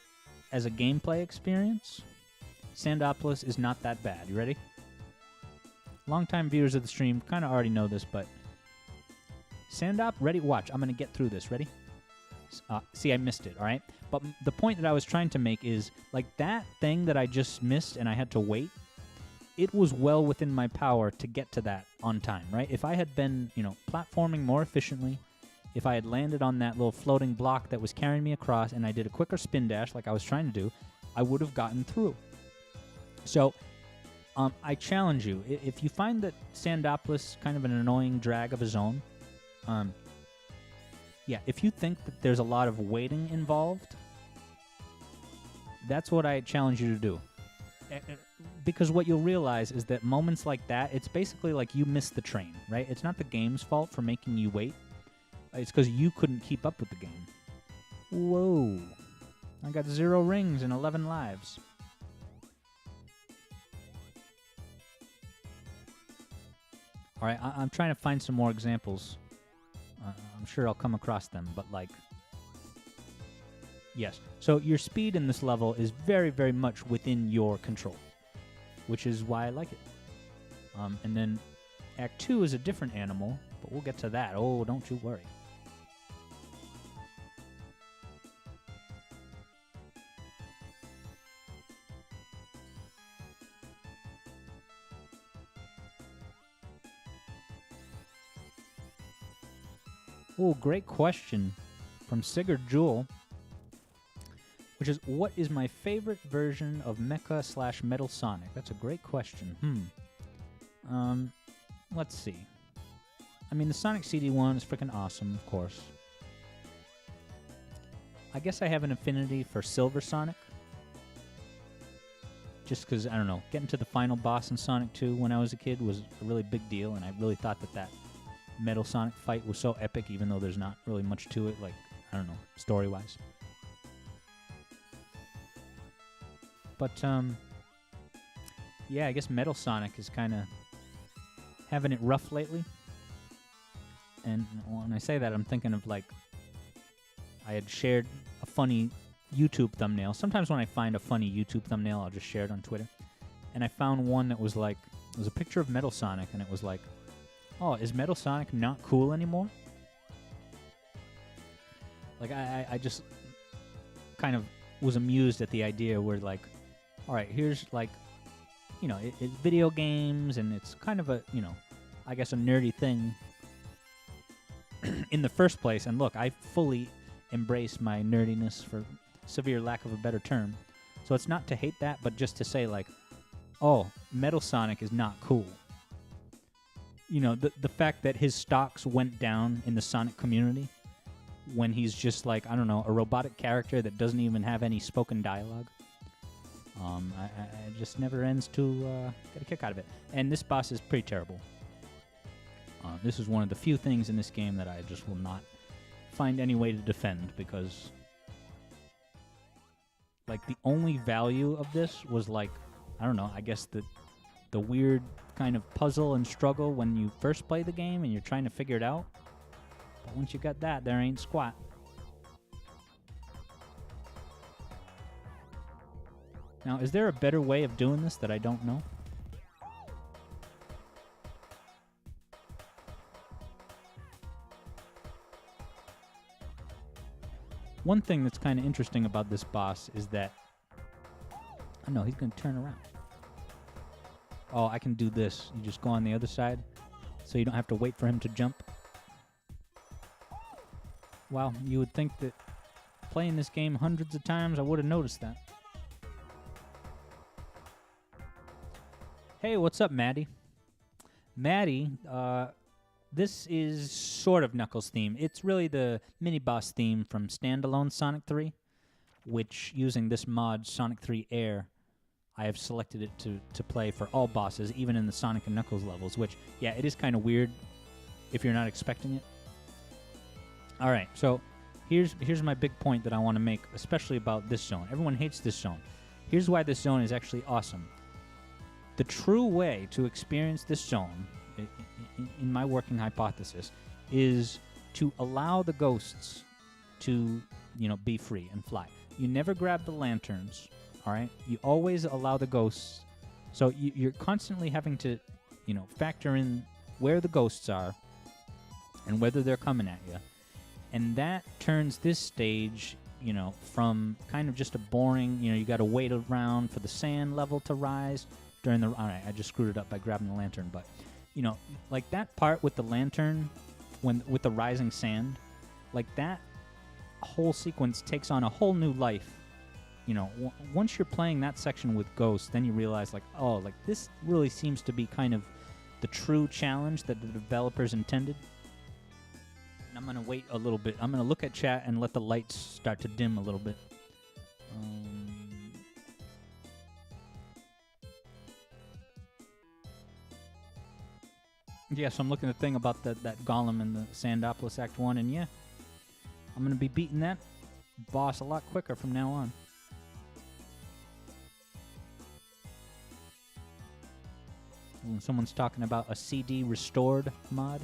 as a gameplay experience, Sandopolis is not that bad. You ready? Longtime viewers of the stream kind of already know this, but... Ready? Watch. I'm going to get through this. Ready? See, I missed it, all right? But the point that I was trying to make is, like, that thing that I just missed and I had to wait, it was well within my power to get to that on time, right? If I had been, you know, platforming more efficiently, if I had landed on that little floating block that was carrying me across and I did a quicker spin dash like I was trying to do, I would have gotten through. So, I challenge you, if you find that Sandopolis kind of an annoying drag of a zone, yeah, if you think that there's a lot of waiting involved, that's what I challenge you to do. Because what you'll realize is that moments like that, it's basically like you missed the train, right? It's not the game's fault for making you wait. It's because you couldn't keep up with the game. Whoa. I got 0 rings and 11 lives. All right, I'm trying to find some more examples. I'm sure I'll come across them, but like... Yes. So your speed in this level is very, very much within your control, which is why I like it. And then Act 2 is a different animal, but we'll get to that. Oh, don't you worry. Oh, great question from Sigurd Jewel. which is, what is my favorite version of Mecha / Metal Sonic? That's a great question. Let's see. I mean, the Sonic CD one is freaking awesome, of course. I guess I have an affinity for Silver Sonic. Just because, I don't know, getting to the final boss in Sonic 2 when I was a kid was a really big deal, and I really thought that Metal Sonic fight was so epic, even though there's not really much to it, like, I don't know, story-wise. But, yeah, I guess Metal Sonic is kind of having it rough lately. And when I say that, I'm thinking of, like, I had shared a funny YouTube thumbnail. Sometimes when I find a funny YouTube thumbnail, I'll just share it on Twitter. And I found one that was like, it was a picture of Metal Sonic, and it was like, oh, is Metal Sonic not cool anymore? Like, I just kind of was amused at the idea where, like, all right, here's, like, you know, it's video games, and it's kind of a, you know, I guess a nerdy thing in the first place. And look, I fully embrace my nerdiness, for severe lack of a better term. So it's not to hate that, but just to say, like, oh, Metal Sonic is not cool. You know, the fact that his stocks went down in the Sonic community when he's just, like, I don't know, a robotic character that doesn't even have any spoken dialogue. I just never ends to get a kick out of it. And this boss is pretty terrible. This is one of the few things in this game that I just will not find any way to defend, because, like, the only value of this was, like, I don't know, I guess the weird kind of puzzle and struggle when you first play the game and you're trying to figure it out. But once you got that, there ain't squat. Now, is there a better way of doing this that I don't know? One thing that's kind of interesting about this boss is that... Oh, no, he's going to turn around. Oh, I can do this. You just go on the other side, so you don't have to wait for him to jump. Wow, you would think that playing this game hundreds of times, I would have noticed that. Hey, what's up, Maddie? Maddie, this is sort of Knuckles' theme. It's really the mini-boss theme from standalone Sonic 3, which, using this mod, Sonic 3 Air, I have selected it to play for all bosses, even in the Sonic and Knuckles levels, which, yeah, it is kind of weird if you're not expecting it. All right, so here's my big point that I want to make, especially about this zone. Everyone hates this zone. Here's why this zone is actually awesome. The true way to experience this zone, in my working hypothesis, is to allow the ghosts to, you know, be free and fly. You never grab the lanterns, all right? You always allow the ghosts. So you're constantly having to, you know, factor in where the ghosts are and whether they're coming at you. And that turns this stage, you know, from kind of just a boring, you know, you got to wait around for the sand level to rise during the... All right, I just screwed it up by grabbing the lantern, but, you know, like that part with the lantern, with the rising sand, like that whole sequence takes on a whole new life. You know, once you're playing that section with Ghosts, then you realize, like, oh, like, this really seems to be kind of the true challenge that the developers intended. And I'm going to wait a little bit. I'm going to look at chat and let the lights start to dim a little bit. Yeah, so I'm looking at the thing about that golem in the Sandopolis Act 1, and yeah, I'm going to be beating that boss a lot quicker from now on. When someone's talking about a CD restored mod,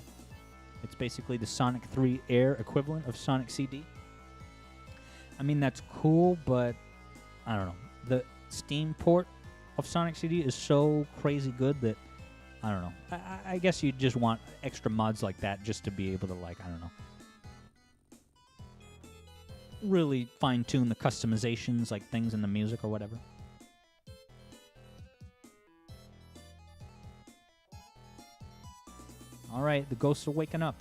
it's basically the Sonic 3 Air equivalent of Sonic CD. I mean, that's cool, but I don't know. The Steam port of Sonic CD is so crazy good that, I don't know. I guess you just want extra mods like that just to be able to, like, I don't know, really fine-tune the customizations, like things in the music or whatever. All right, the ghosts are waking up.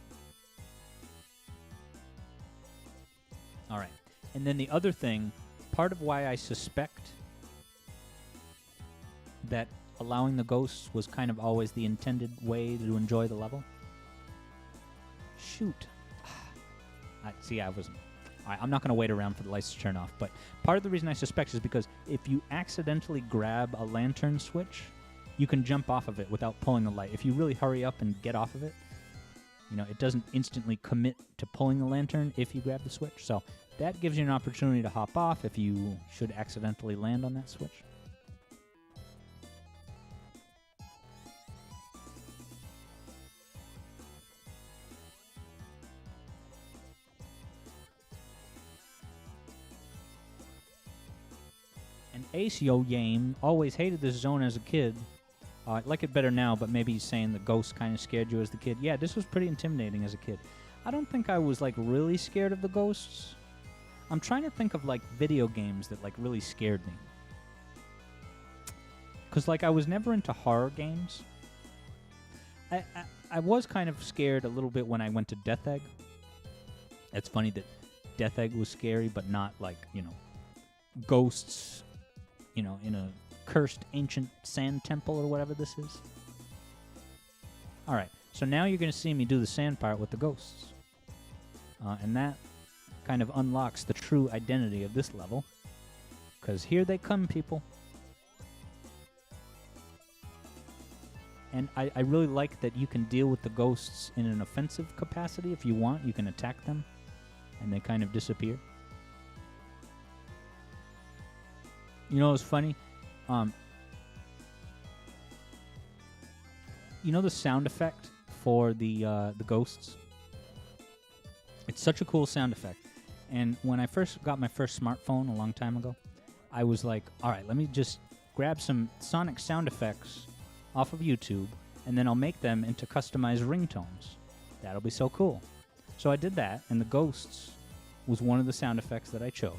All right. And then the other thing, part of why I suspect that allowing the ghosts was kind of always the intended way to enjoy the level. Shoot. I wasn't. I'm not going to wait around for the lights to turn off, but part of the reason I suspect is because if you accidentally grab a lantern switch, you can jump off of it without pulling the light. If you really hurry up and get off of it, it doesn't instantly commit to pulling the lantern if you grab the switch. So that gives you an opportunity to hop off if you should accidentally land on that switch. And Ace Yo Yame always hated this zone as a kid. I like it better now, but maybe he's saying the ghosts kind of scared you as the kid. Yeah, this was pretty intimidating as a kid. I don't think I was, like, really scared of the ghosts. I'm trying to think of, like, video games that, like, really scared me. Because, like, I was never into horror games. I was kind of scared a little bit when I went to Death Egg. It's funny that Death Egg was scary, but not, like, ghosts, in a cursed ancient sand temple or whatever this is. Alright, so now you're going to see me do the sand part with the ghosts. And that kind of unlocks the true identity of this level. Because here they come, people. And I really like that you can deal with the ghosts in an offensive capacity if you want. You can attack them, and they kind of disappear. It's funny? The sound effect for the ghosts? It's such a cool sound effect. And when I first got my first smartphone a long time ago, I was like, all right, let me just grab some Sonic sound effects off of YouTube, and then I'll make them into customized ringtones. That'll be so cool. So I did that, and the ghosts was one of the sound effects that I chose.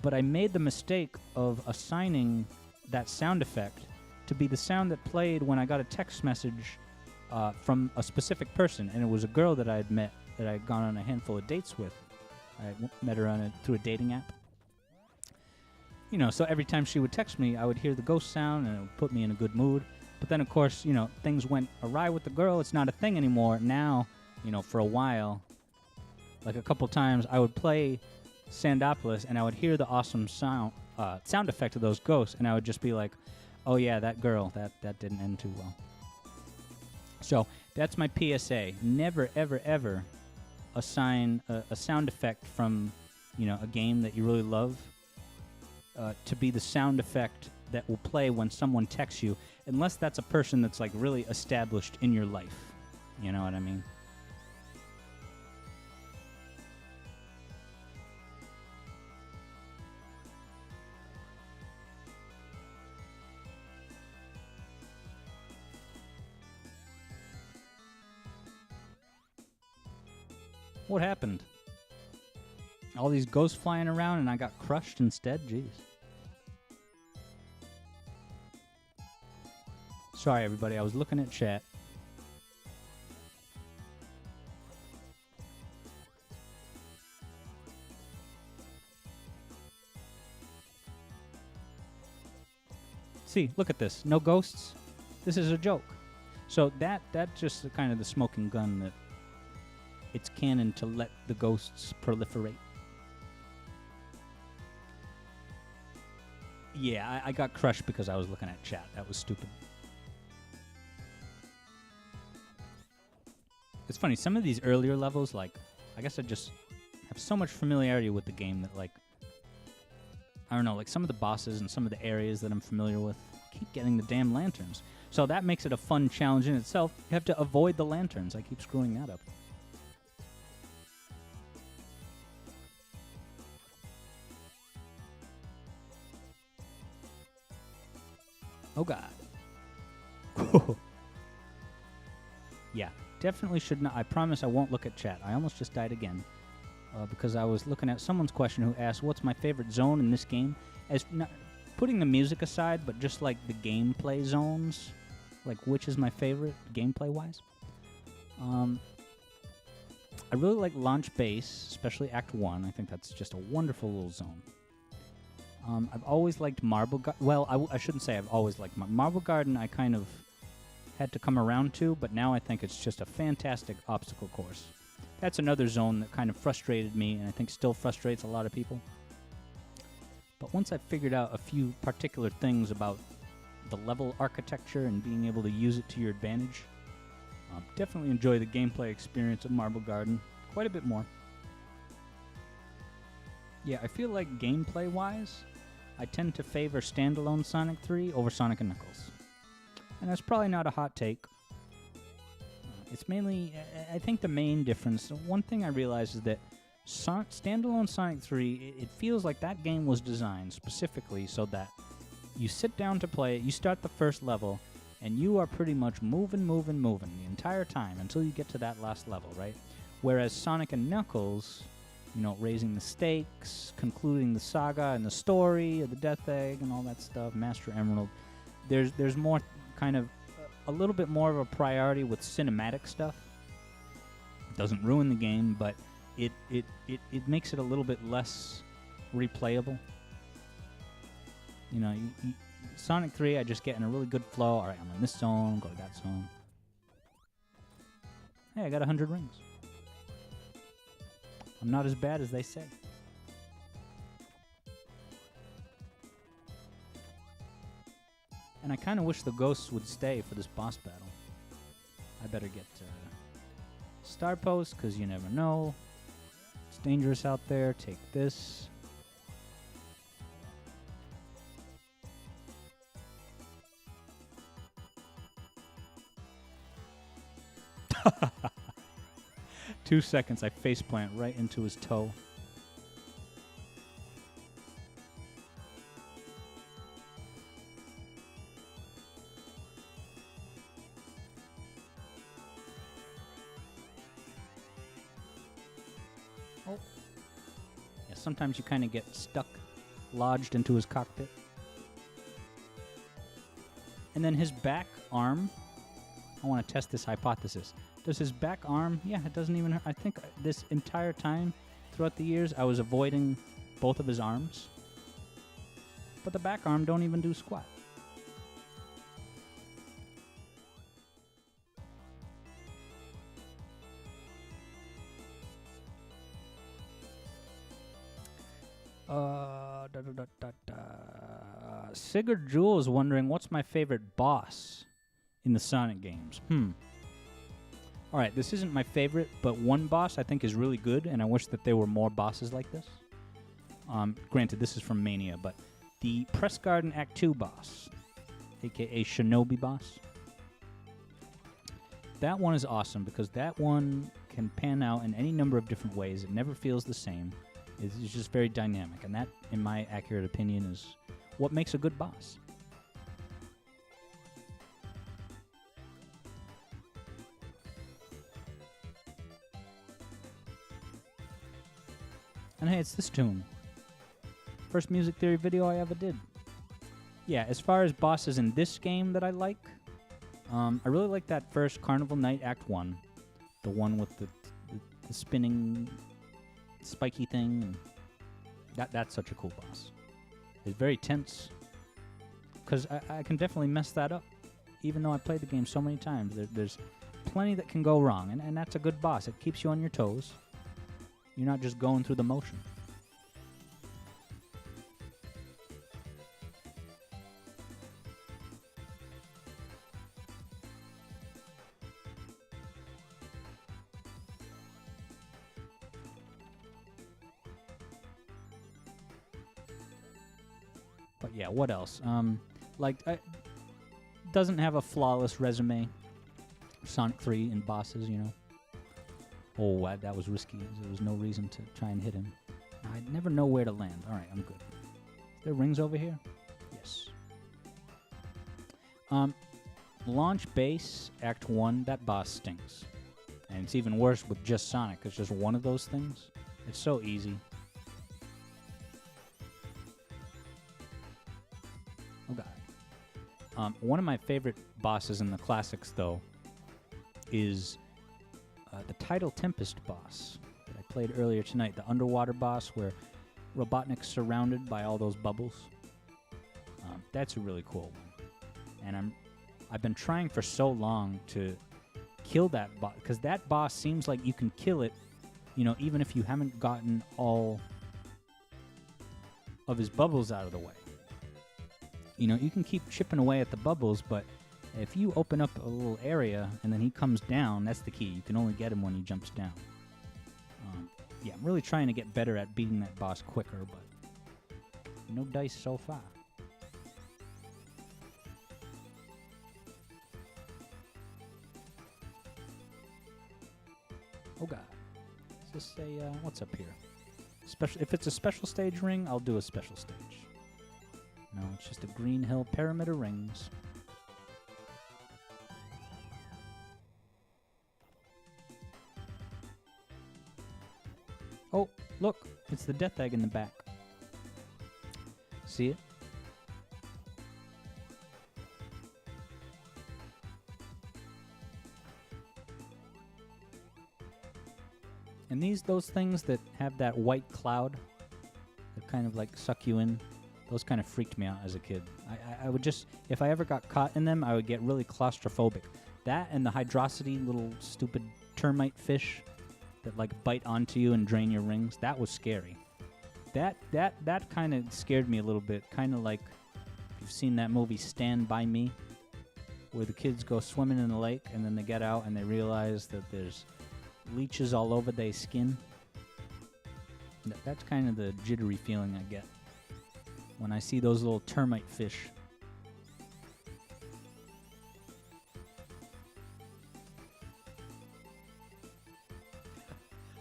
But I made the mistake of assigning that sound effect to be the sound that played when I got a text message from a specific person, and it was a girl that I had met, that I had gone on a handful of dates with. I met her through a dating app. So every time she would text me, I would hear the ghost sound, and it would put me in a good mood. But then, of course, things went awry with the girl. It's not a thing anymore. Now, for a while, like a couple times, I would play Sandopolis, and I would hear the awesome sound effect of those ghosts, and I would just be like, oh yeah, that girl, that didn't end too well. So that's my PSA. Never, ever, ever assign a sound effect from, a game that you really love to be the sound effect that will play when someone texts you, unless that's a person that's, like, really established in your life. You know what I mean? What happened? All these ghosts flying around and I got crushed instead? Jeez. Sorry, everybody. I was looking at chat. See, look at this. No ghosts. This is a joke. So that's just kind of the smoking gun that it's canon to let the ghosts proliferate. Yeah, I got crushed because I was looking at chat. That was stupid. It's funny, some of these earlier levels, like, I guess I just have so much familiarity with the game that, like, I don't know, like some of the bosses and some of the areas that I'm familiar with keep getting the damn lanterns. So that makes it a fun challenge in itself. You have to avoid the lanterns. I keep screwing that up. Oh, God. Yeah, definitely should not. I promise I won't look at chat. I almost just died again because I was looking at someone's question who asked, what's my favorite zone in this game? As not, putting the music aside, but just like the gameplay zones, like which is my favorite gameplay-wise? I really like Launch Base, especially Act 1. I think that's just a wonderful little zone. I've always liked Marble Garden. Well, I shouldn't say I've always liked Marble Garden. I kind of had to come around to, but now I think it's just a fantastic obstacle course. That's another zone that kind of frustrated me, and I think still frustrates a lot of people. But once I figured out a few particular things about the level architecture and being able to use it to your advantage, definitely enjoy the gameplay experience of Marble Garden quite a bit more. Yeah, I feel like gameplay-wise, I tend to favor standalone Sonic 3 over Sonic & Knuckles. And that's probably not a hot take. It's mainly, I think the main difference, one thing I realized is that standalone Sonic 3, it feels like that game was designed specifically so that you sit down to play it, you start the first level, and you are pretty much moving the entire time until you get to that last level, right? Whereas Sonic & Knuckles, you know, raising the stakes, concluding the saga and the story of the Death Egg and all that stuff, Master Emerald, there's more kind of a little bit more of a priority with cinematic stuff. It doesn't ruin the game, but it makes it a little bit less replayable. You know, Sonic 3, I just get in a really good flow. All right, I'm in this zone, go to that zone. Hey, I got 100 rings. I'm not as bad as they say. And I kind of wish the ghosts would stay for this boss battle. I better get Star Post, because you never know. It's dangerous out there. Take this. Two seconds, I faceplant right into his toe. Oh. Yeah, sometimes you kind of get stuck, lodged into his cockpit. And then his back arm, I want to test this hypothesis. Does his back arm, yeah, it doesn't even hurt. I think this entire time, throughout the years, I was avoiding both of his arms. But the back arm don't even do squat. Sigurd Jewel is wondering, what's my favorite boss in the Sonic games? Alright, this isn't my favorite, but one boss I think is really good, and I wish that there were more bosses like this. Granted, this is from Mania, but the Press Garden Act 2 boss, aka Shinobi boss, that one is awesome because that one can pan out in any number of different ways. It never feels the same. It's just very dynamic, and that, in my accurate opinion, is what makes a good boss. And hey, it's this tune. First music theory video I ever did. Yeah, as far as bosses in this game that I like, I really like that first Carnival Night Act 1. The one with the spinning spiky thing. And that's such a cool boss. It's very tense. Because I can definitely mess that up. Even though I played the game so many times, there's plenty that can go wrong. And that's a good boss. It keeps you on your toes. You're not just going through the motion. But yeah, what else? Doesn't have a flawless resume. Sonic 3 and bosses, you know. Oh, that was risky. There was no reason to try and hit him. I never know where to land. All right, I'm good. Is there rings over here? Yes. Launch Base, Act 1, that boss stinks. And it's even worse with just Sonic. It's just one of those things. It's so easy. Oh, God. One of my favorite bosses in the classics, though, is the Tidal Tempest boss that I played earlier tonight, the underwater boss where Robotnik's surrounded by all those bubbles. That's a really cool one. And I've been trying for so long to kill that boss, because that boss seems like you can kill it, you know, even if you haven't gotten all of his bubbles out of the way. You know, you can keep chipping away at the bubbles, but if you open up a little area and then he comes down, that's the key. You can only get him when he jumps down. Yeah, I'm really trying to get better at beating that boss quicker, but no dice so far. Oh god. Is this a, what's up here? If it's a special stage ring, I'll do a special stage. No, it's just a Green Hill Pyramid of Rings. Oh, look! It's the death egg in the back. See it? And those things that have that white cloud that kind of like suck you in, those kind of freaked me out as a kid. I would just, if I ever got caught in them, I would get really claustrophobic. That and the Hydrocity little stupid termite fish that like bite onto you and drain your rings, that was scary. That kind of scared me a little bit, kind of like if you've seen that movie Stand By Me, where the kids go swimming in the lake and then they get out and they realize that there's leeches all over their skin. That's kind of the jittery feeling I get when I see those little termite fish.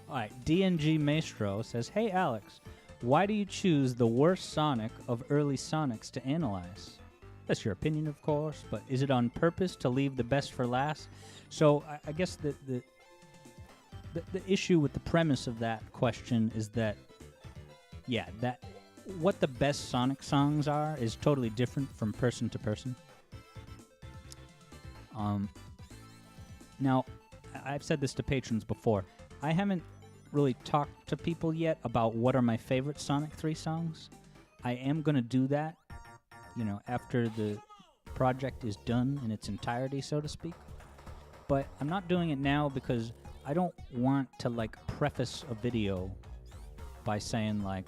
Alright, DNG Maestro says, "Hey Alex, why do you choose the worst Sonic of early Sonics to analyze? That's your opinion, of course, but is it on purpose to leave the best for last?" So I guess the issue with the premise of that question is that, yeah, that what the best Sonic songs are is totally different from person to person. Now, I've said this to patrons before. I haven't really talked to people yet about what are my favorite Sonic 3 songs. I am going to do that, you know, after the project is done in its entirety, so to speak. But I'm not doing it now because I don't want to, like, preface a video by saying, like,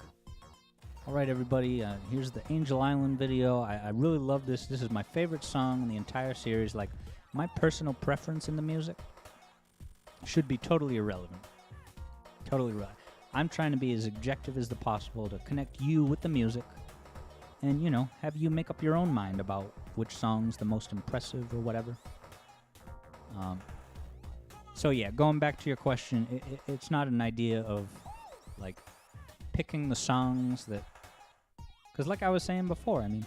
all right, everybody, here's the Angel Island video. I really love this. This is my favorite song in the entire series. Like, my personal preference in the music should be totally irrelevant. Totally irrelevant. I'm trying to be as objective as possible to connect you with the music and, you know, have you make up your own mind about which song's the most impressive or whatever. So yeah, going back to your question, it's not an idea of, like, picking the songs that... Because like I was saying before, I mean...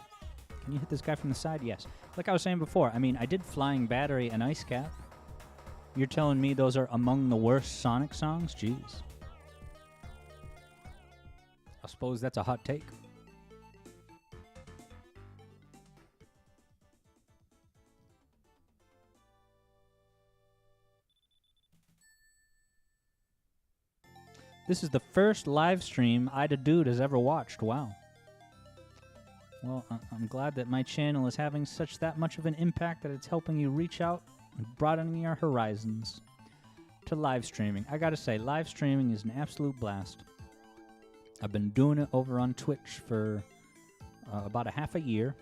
Can you hit this guy from the side? Yes. Like I was saying before, I mean, I did Flying Battery and Ice Cap. You're telling me those are among the worst Sonic songs? Jeez. I suppose that's a hot take. This is the first live stream Ida Dude has ever watched. Wow. Well, I'm glad that my channel is having that much of an impact that it's helping you reach out and broadening your horizons to live streaming. I gotta say, live streaming is an absolute blast. I've been doing it over on Twitch for about a half a year.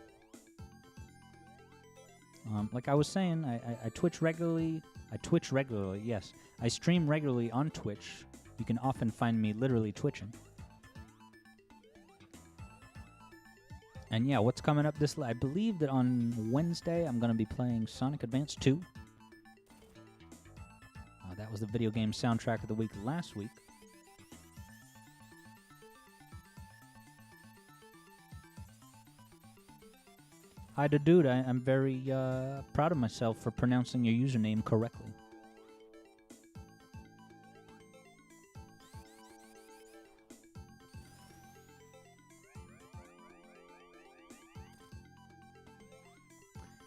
Like I was saying, I Twitch regularly. Yes. I stream regularly on Twitch. You can often find me literally twitching. And yeah, what's coming up I believe that on Wednesday I'm going to be playing Sonic Advance 2. That was the video game soundtrack of the week last week. Hi, dude. I'm very proud of myself for pronouncing your username correctly.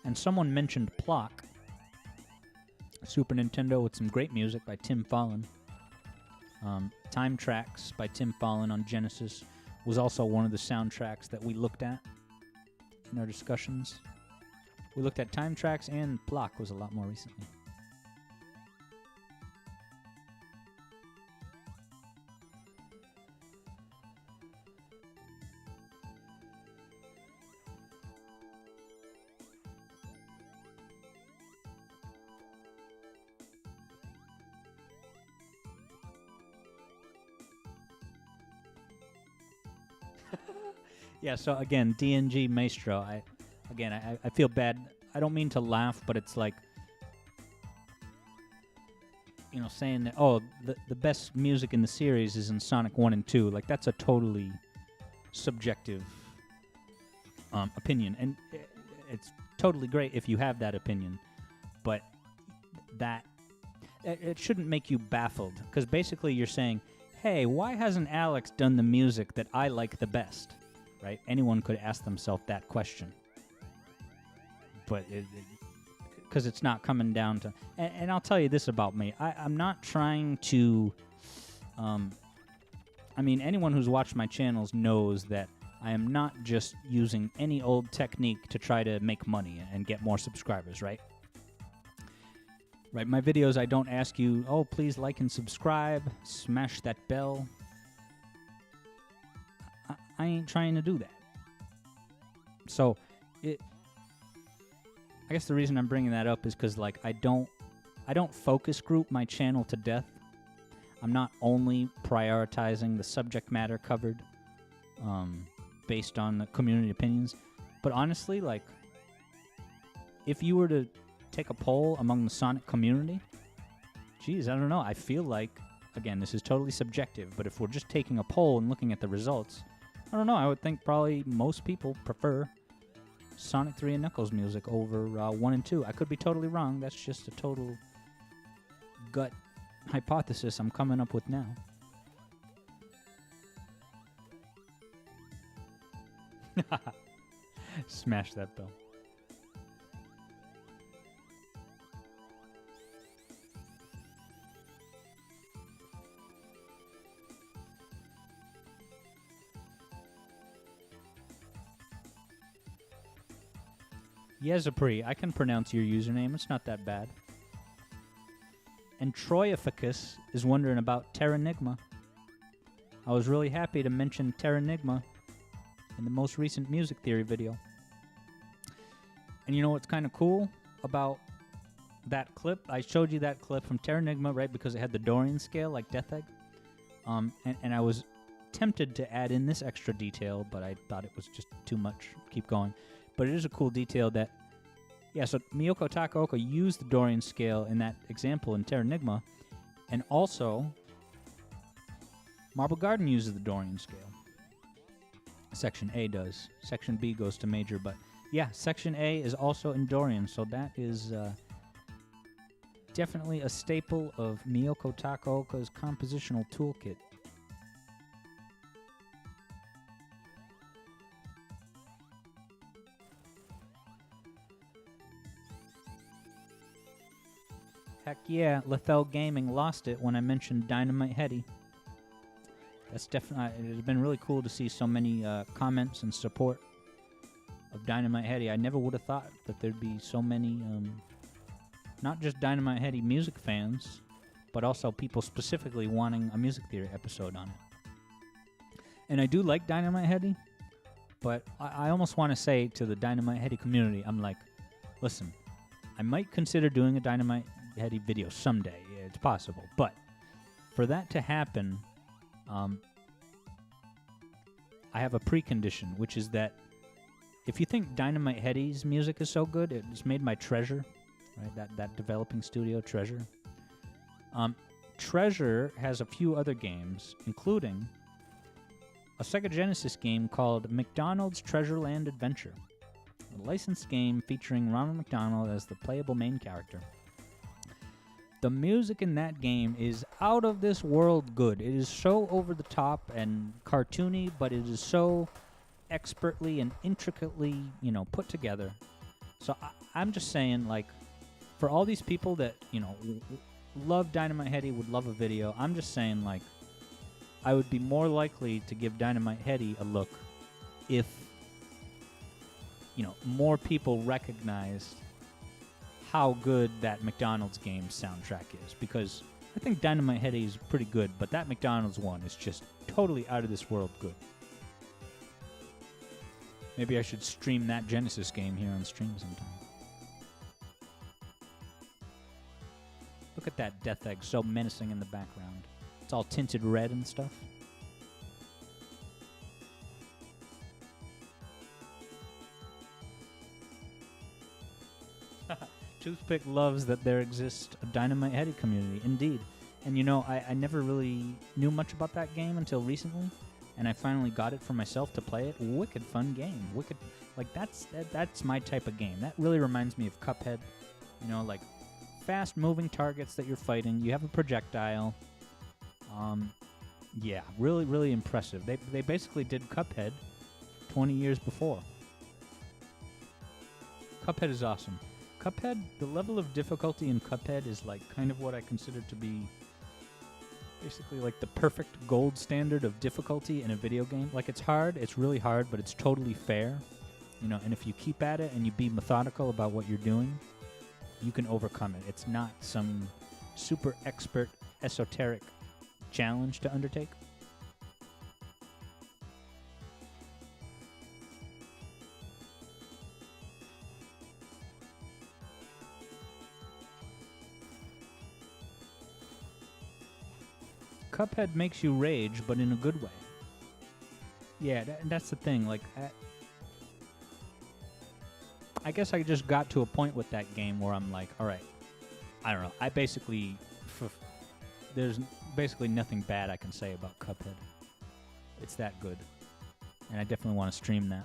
And someone mentioned Plock. Super Nintendo with some great music by Tim Follin. Time Tracks by Tim Follin on Genesis was also one of the soundtracks that we looked at in our discussions. We looked at Time Tracks, and Block was a lot more recently. Yeah, so again, DNG Maestro, I feel bad. I don't mean to laugh, but it's like, you know, saying that, oh, the best music in the series is in Sonic 1 and 2. Like, that's a totally subjective opinion. And it's totally great if you have that opinion. But that, it shouldn't make you baffled. Because basically you're saying, hey, why hasn't Alex done the music that I like the best? Right? Anyone could ask themselves that question. But because it's not coming down to... And I'll tell you this about me. I'm not trying to... I mean, anyone who's watched my channels knows that I am not just using any old technique to try to make money and get more subscribers, right? Right, my videos, I don't ask you, oh, please like and subscribe, smash that bell. I ain't trying to do that. So, I guess the reason I'm bringing that up is because, like, I don't focus group my channel to death. I'm not only prioritizing the subject matter covered based on the community opinions, but honestly, like, if you were to take a poll among the Sonic community, geez, I don't know. I feel like, again, this is totally subjective, but if we're just taking a poll and looking at the results, I don't know. I would think probably most people prefer Sonic 3 and Knuckles music over 1 and 2. I could be totally wrong. That's just a total gut hypothesis I'm coming up with now. Smash that bell. Yezapri, I can pronounce your username. It's not that bad. And Troyophicus is wondering about Terranigma. I was really happy to mention Terranigma in the most recent music theory video. And you know what's kind of cool about that clip? I showed you that clip from Terranigma, right, because it had the Dorian scale like Death Egg. And I was tempted to add in this extra detail, but I thought it was just too much. Keep going. But it is a cool detail that, yeah, so Miyoko Takaoka used the Dorian scale in that example in Terranigma, and also Marble Garden uses the Dorian scale. Section A does. Section B goes to major, but yeah, Section A is also in Dorian, so that is definitely a staple of Miyoko Takaoka's compositional toolkit. Heck yeah, Lethal Gaming lost it when I mentioned Dynamite Heady. That's definitely, it's been really cool to see so many comments and support of Dynamite Heady. I never would have thought that there'd be so many, not just Dynamite Heady music fans, but also people specifically wanting a music theory episode on it. And I do like Dynamite Heady, but I almost want to say to the Dynamite Heady community, I'm like, listen, I might consider doing a Dynamite Heady video someday. It's possible. But for that to happen, I have a precondition, which is that if you think Dynamite Heady's music is so good, it's made by Treasure, right? That developing studio, Treasure. Treasure has a few other games, including a Sega Genesis game called McDonald's Treasureland Adventure, a licensed game featuring Ronald McDonald as the playable main character. The music in that game is out of this world good. It is so over the top and cartoony, but it is so expertly and intricately, put together. So I'm just saying, like, for all these people that, you know, love Dynamite Heady, would love a video, I'm just saying, like, I would be more likely to give Dynamite Heady a look if, you know, more people recognized how good that McDonald's game soundtrack is. Because I think Dynamite Heady is pretty good, but that McDonald's one is just totally out of this world good. Maybe I should stream that Genesis game here on stream sometime. Look at that Death Egg, so menacing in the background. It's all tinted red and stuff. Toothpick loves that there exists a Dynamite Heady community, indeed. And you know, I never really knew much about that game until recently, and I finally got it for myself to play it. Wicked fun game. Wicked, like that's my type of game. That really reminds me of Cuphead. You know, like fast-moving targets that you're fighting. You have a projectile. Yeah, really, really impressive. They basically did Cuphead 20 years before. Cuphead is awesome. Cuphead, the level of difficulty in Cuphead is like kind of what I consider to be basically like the perfect gold standard of difficulty in a video game. Like it's hard, it's really hard, but it's totally fair. You know, and if you keep at it and you be methodical about what you're doing, you can overcome it. It's not some super expert, esoteric challenge to undertake. Cuphead makes you rage, but in a good way. Yeah, that's the thing. Like, I guess I just got to a point with that game where I'm like, all right, I don't know. I basically, there's basically nothing bad I can say about Cuphead. It's that good, and I definitely want to stream that.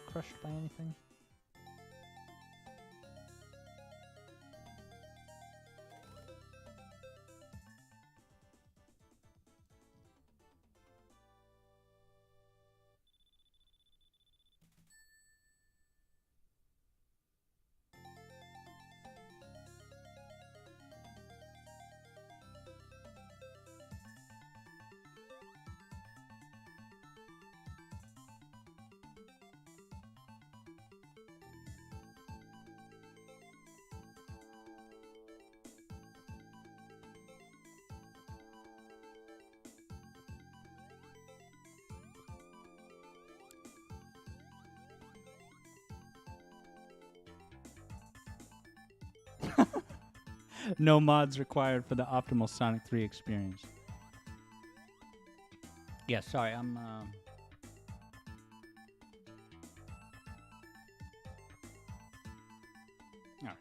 Crushed by anything? No mods required for the optimal Sonic 3 experience. Yeah, sorry, I'm all right.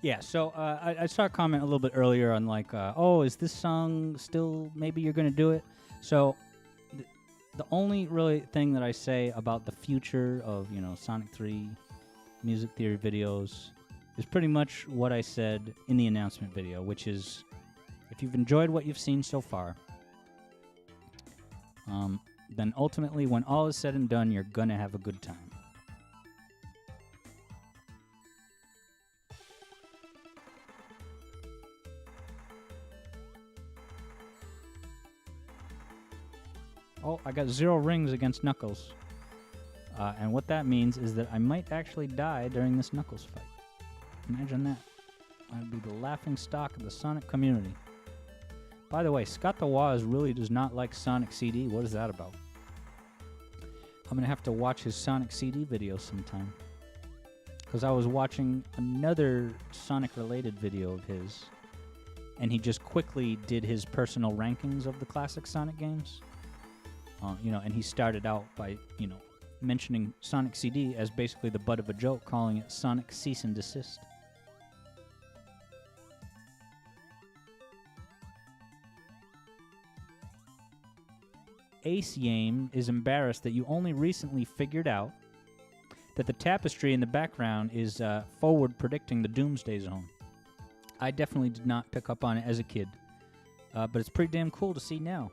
Yeah, so I saw a comment a little bit earlier on like, oh, is this song still, maybe you're going to do it? So the only really thing that I say about the future of, you know, Sonic 3 music theory videos is pretty much what I said in the announcement video, which is, if you've enjoyed what you've seen so far, then ultimately, when all is said and done, you're gonna have a good time. Oh, I got 0 rings against Knuckles. And what that means is that I might actually die during this Knuckles fight. Imagine that. I'd be the laughing stock of the Sonic community. By the way, Scott the Waz really does not like Sonic CD. What is that about? I'm going to have to watch his Sonic CD video sometime. Because I was watching another Sonic-related video of his, and he just quickly did his personal rankings of the classic Sonic games. You know, and he started out by, you know, mentioning Sonic CD as basically the butt of a joke, calling it Sonic Cease and Desist. Ace Yame is embarrassed that you only recently figured out that the tapestry in the background is forward predicting the Doomsday Zone. I definitely did not pick up on it as a kid, but it's pretty damn cool to see now.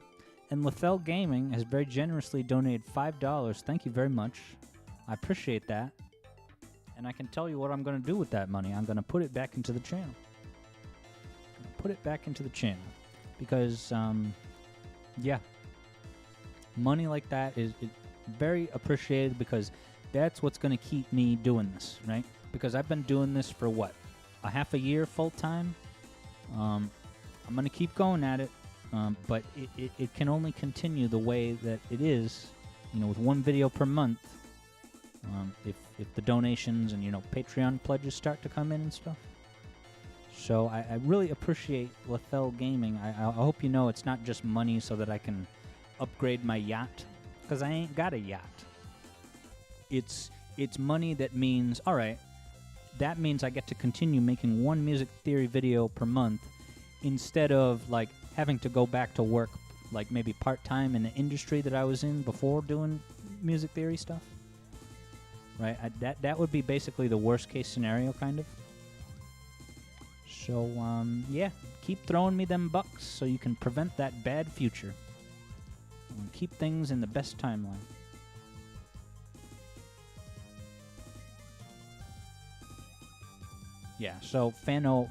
And Lethal Gaming has very generously donated $5. Thank you very much. I appreciate that. And I can tell you what I'm going to do with that money. I'm going to put it back into the channel. Because, yeah, money like that is very appreciated because that's what's going to keep me doing this, right? Because I've been doing this for, what, a half a year full-time? I'm going to keep going at it, but it can only continue the way that it is, you know, with one video per month. If the donations and, you know, Patreon pledges start to come in and stuff. So I really appreciate Lethal Gaming. I hope you know it's not just money so that I can upgrade my yacht, because I ain't got a yacht. It's money that means, all right, that means I get to continue making one music theory video per month instead of, like, having to go back to work, like, maybe part-time in the industry that I was in before doing music theory stuff. Right? That would be basically the worst-case scenario, kind of. So, yeah, keep throwing me them bucks so you can prevent that bad future. And keep things in the best timeline. Yeah, so Fano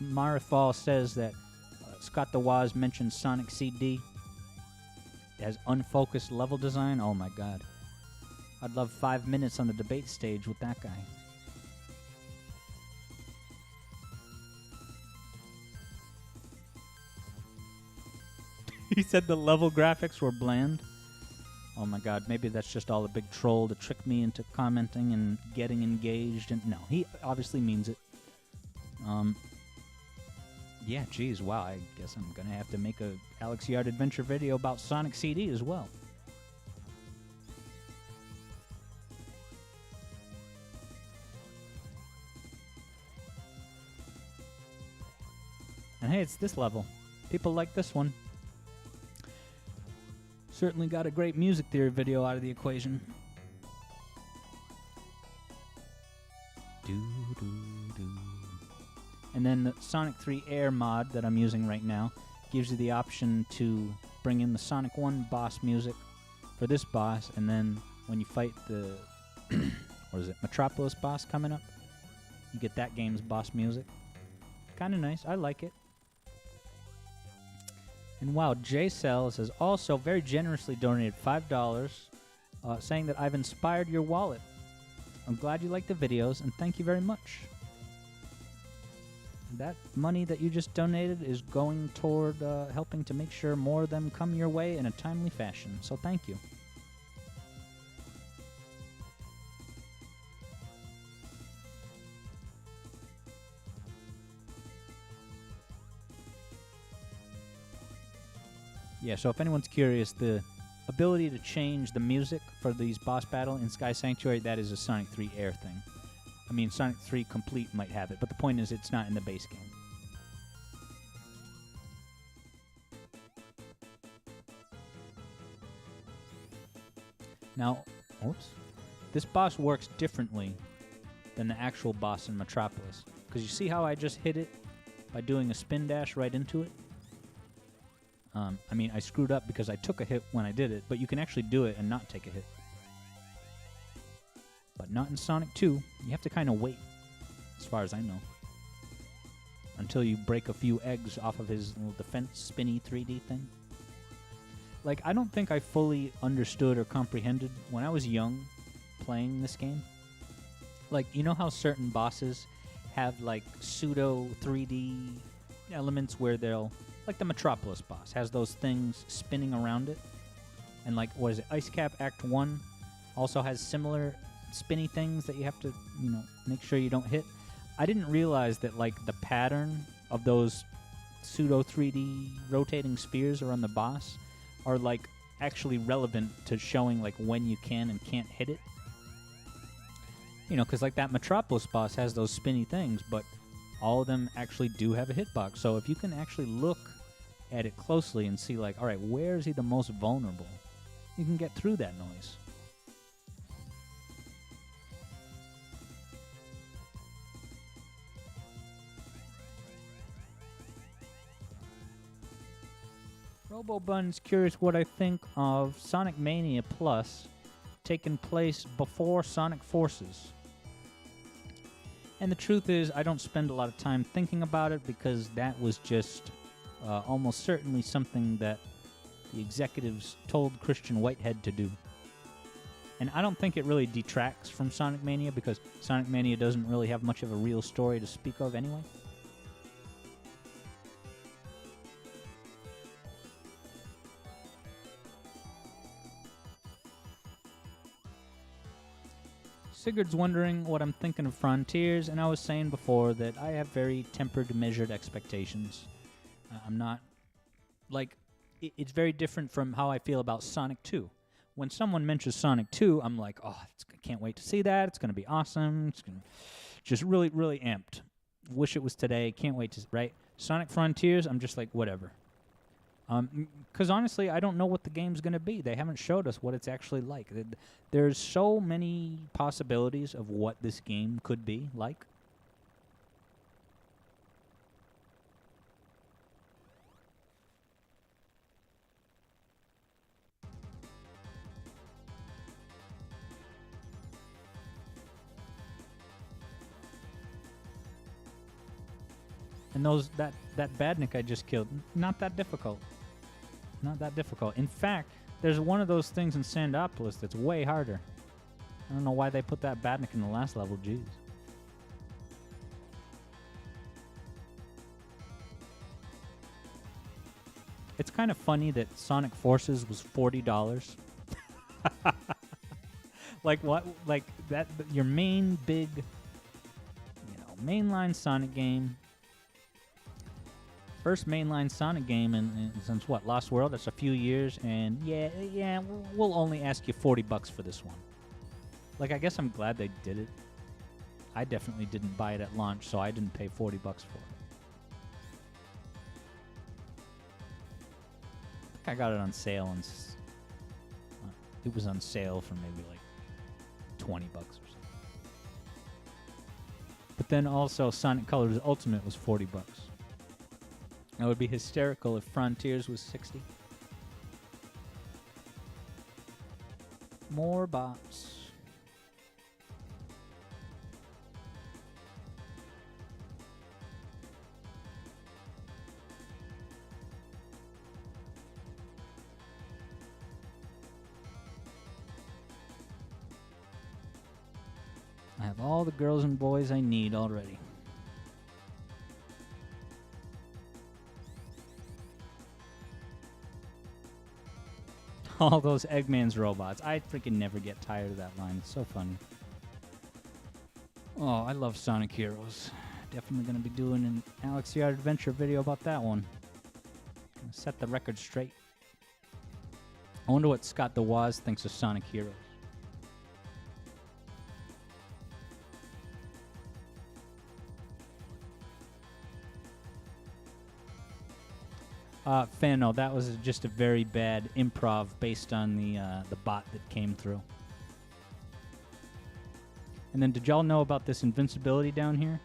Marifal says that Scott the Waz mentioned Sonic CD. It has unfocused level design. Oh my god. I'd love 5 minutes on the debate stage with that guy. He said the level graphics were bland. Oh my god, maybe that's just all a big troll to trick me into commenting and getting engaged. And no, he obviously means it. Yeah, geez, wow, I guess I'm gonna have to make a Alex Yard Adventure video about Sonic CD as well. And hey, it's this level. People like this one. Certainly got a great music theory video out of the equation. And then the Sonic 3 Air mod that I'm using right now gives you the option to bring in the Sonic 1 boss music for this boss, and then when you fight the what is it, Metropolis boss coming up, you get that game's boss music. Kind of nice. I like it. And wow, J-Cells has also very generously donated $5, saying that I've inspired your wallet. I'm glad you like the videos, and thank you very much. That money that you just donated is going toward helping to make sure more of them come your way in a timely fashion, so thank you. Yeah, so if anyone's curious, the ability to change the music for these boss battle in Sky Sanctuary, that is a Sonic 3 Air thing. I mean, Sonic 3 Complete might have it, but the point is it's not in the base game. Now, oops, this boss works differently than the actual boss in Metropolis. Because you see how I just hit it by doing a spin dash right into it? I mean, I screwed up because I took a hit when I did it, but you can actually do it and not take a hit. But not in Sonic 2. You have to kind of wait, as far as I know, until you break a few eggs off of his little defense spinny 3D thing. Like, I don't think I fully understood or comprehended when I was young playing this game. Like, you know how certain bosses have, like, pseudo 3D elements where they'll... Like the Metropolis boss has those things spinning around it. And like, what is it? Ice Cap Act 1 also has similar spinny things that you have to, you know, make sure you don't hit. I didn't realize that, like, the pattern of those pseudo 3D rotating spheres around the boss are, like, actually relevant to showing, like, when you can and can't hit it. You know, because, like, that Metropolis boss has those spinny things, but all of them actually do have a hitbox. So if you can actually look at it closely and see, like, all right, where is he the most vulnerable, you can get through that noise. RoboBun's curious what I think of Sonic Mania Plus taking place before Sonic Forces. And the truth is, I don't spend a lot of time thinking about it because that was just almost certainly something that the executives told Christian Whitehead to do. And I don't think it really detracts from Sonic Mania because Sonic Mania doesn't really have much of a real story to speak of anyway. Sigurd's wondering what I'm thinking of Frontiers, and I was saying before that I have very tempered, measured expectations. I'm not, like, it's very different from how I feel about Sonic 2. When someone mentions Sonic 2, I'm like, oh, I can't wait to see that. It's going to be awesome. It's going to just really, really amped. Wish it was today. Can't wait to, right? Sonic Frontiers, I'm just like, whatever. Because honestly, I don't know what the game's going to be. They haven't showed us what it's actually like. There's so many possibilities of what this game could be like. And that badnik I just killed, not that difficult. Not that difficult. In fact, there's one of those things in Sandopolis that's way harder. I don't know why they put that badnik in the last level, jeez. It's kind of funny that Sonic Forces was $40. Like what? Like that? Your main big, mainline Sonic game. First mainline Sonic game since what? Lost World. That's a few years, and yeah, we'll only ask you $40 for this one. Like, I guess I'm glad they did it. I definitely didn't buy it at launch, so I didn't pay $40 for it. I think I got it on sale, and it was on sale for maybe like $20 or something. But then also Sonic Colors Ultimate was $40. That would be hysterical if Frontiers was $60. More bots. I have all the girls and boys I need already. All those Eggman's robots. I freaking never get tired of that line. It's so funny. Oh, I love Sonic Heroes. Definitely going to be doing an Alex Yard Adventure video about that one. Gonna set the record straight. I wonder what Scott DeWaz thinks of Sonic Heroes. Fano, that was just a very bad improv based on the bot that came through. And then did y'all know about this invincibility down here?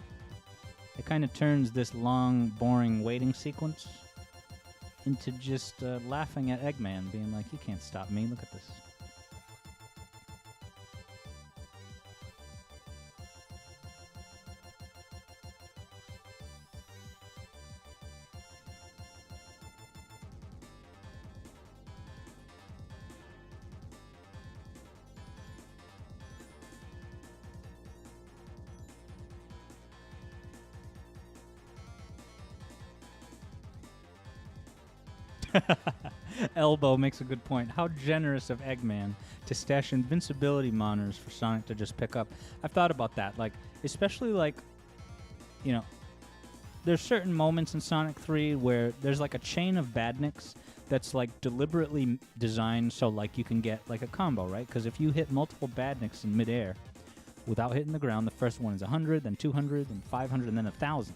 It kind of turns this long, boring waiting sequence into just laughing at Eggman, being like, you can't stop me, look at this. Elbow makes a good point. How generous of Eggman to stash invincibility monitors for Sonic to just pick up. I've thought about that. Like, especially like, there's certain moments in Sonic 3 where there's like a chain of badniks that's like deliberately designed so like you can get like a combo, right? Because if you hit multiple badniks in midair without hitting the ground, the first one is 100, then 200, then 500, and then 1,000.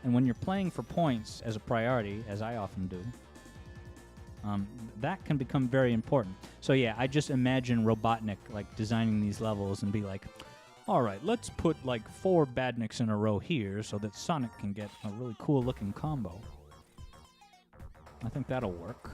And when you're playing for points as a priority, as I often do, that can become very important. So yeah, I just imagine Robotnik like designing these levels and be like, all right, let's put like 4 badniks in a row here so that Sonic can get a really cool looking combo. I think that'll work.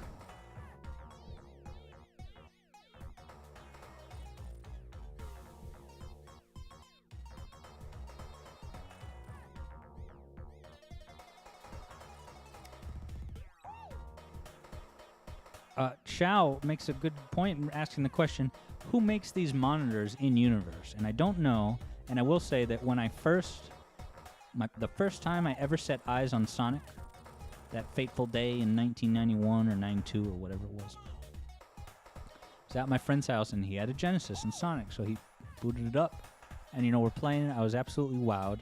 Chow makes a good point in asking the question, who makes these monitors in universe? And I don't know, and I will say that when I the first time I ever set eyes on Sonic, that fateful day in 1991 or 92 or whatever it was at my friend's house, and he had a Genesis and Sonic, so he booted it up, and we're playing it. I was absolutely wowed,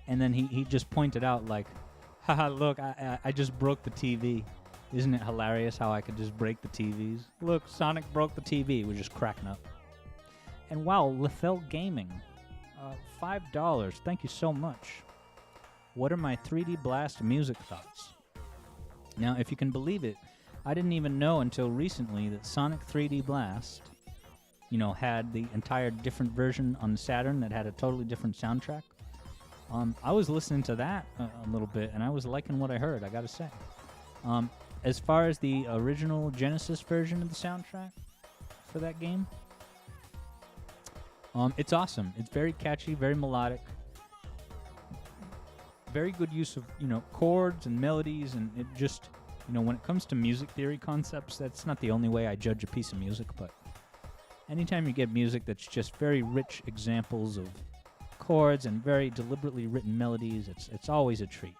and then he just pointed out like, haha, look, I just broke the TV. Isn't it hilarious how I could just break the TVs? Look, Sonic broke the TV. We're just cracking up. And wow, Lethel Gaming, $5. Thank you so much. What are my 3D Blast music thoughts? Now, if you can believe it, I didn't even know until recently that Sonic 3D Blast, had the entire different version on the Saturn that had a totally different soundtrack. I was listening to that a little bit, and I was liking what I heard, I gotta say. As far as the original Genesis version of the soundtrack for that game, it's awesome. It's very catchy, very melodic. Very good use of, chords and melodies, and it just, when it comes to music theory concepts, that's not the only way I judge a piece of music, but anytime you get music that's just very rich examples of chords and very deliberately written melodies, it's always a treat.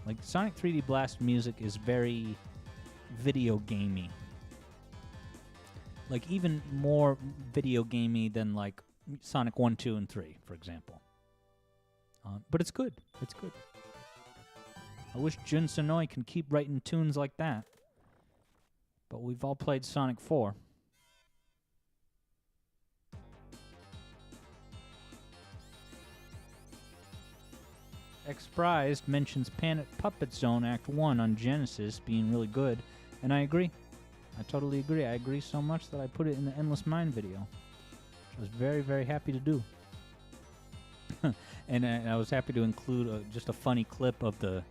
Like, Sonic 3D Blast music is very video gamey. Like, even more video gamey than, like, Sonic 1, 2, and 3, for example. But it's good. It's good. I wish Jun Sonoi can keep writing tunes like that. But we've all played Sonic 4. Xprized mentions Planet Puppet Zone Act 1 on Genesis being really good, and I agree. I totally agree. I agree so much that I put it in the Endless Mind video, which I was very, very happy to do. And I was happy to include just a funny clip of the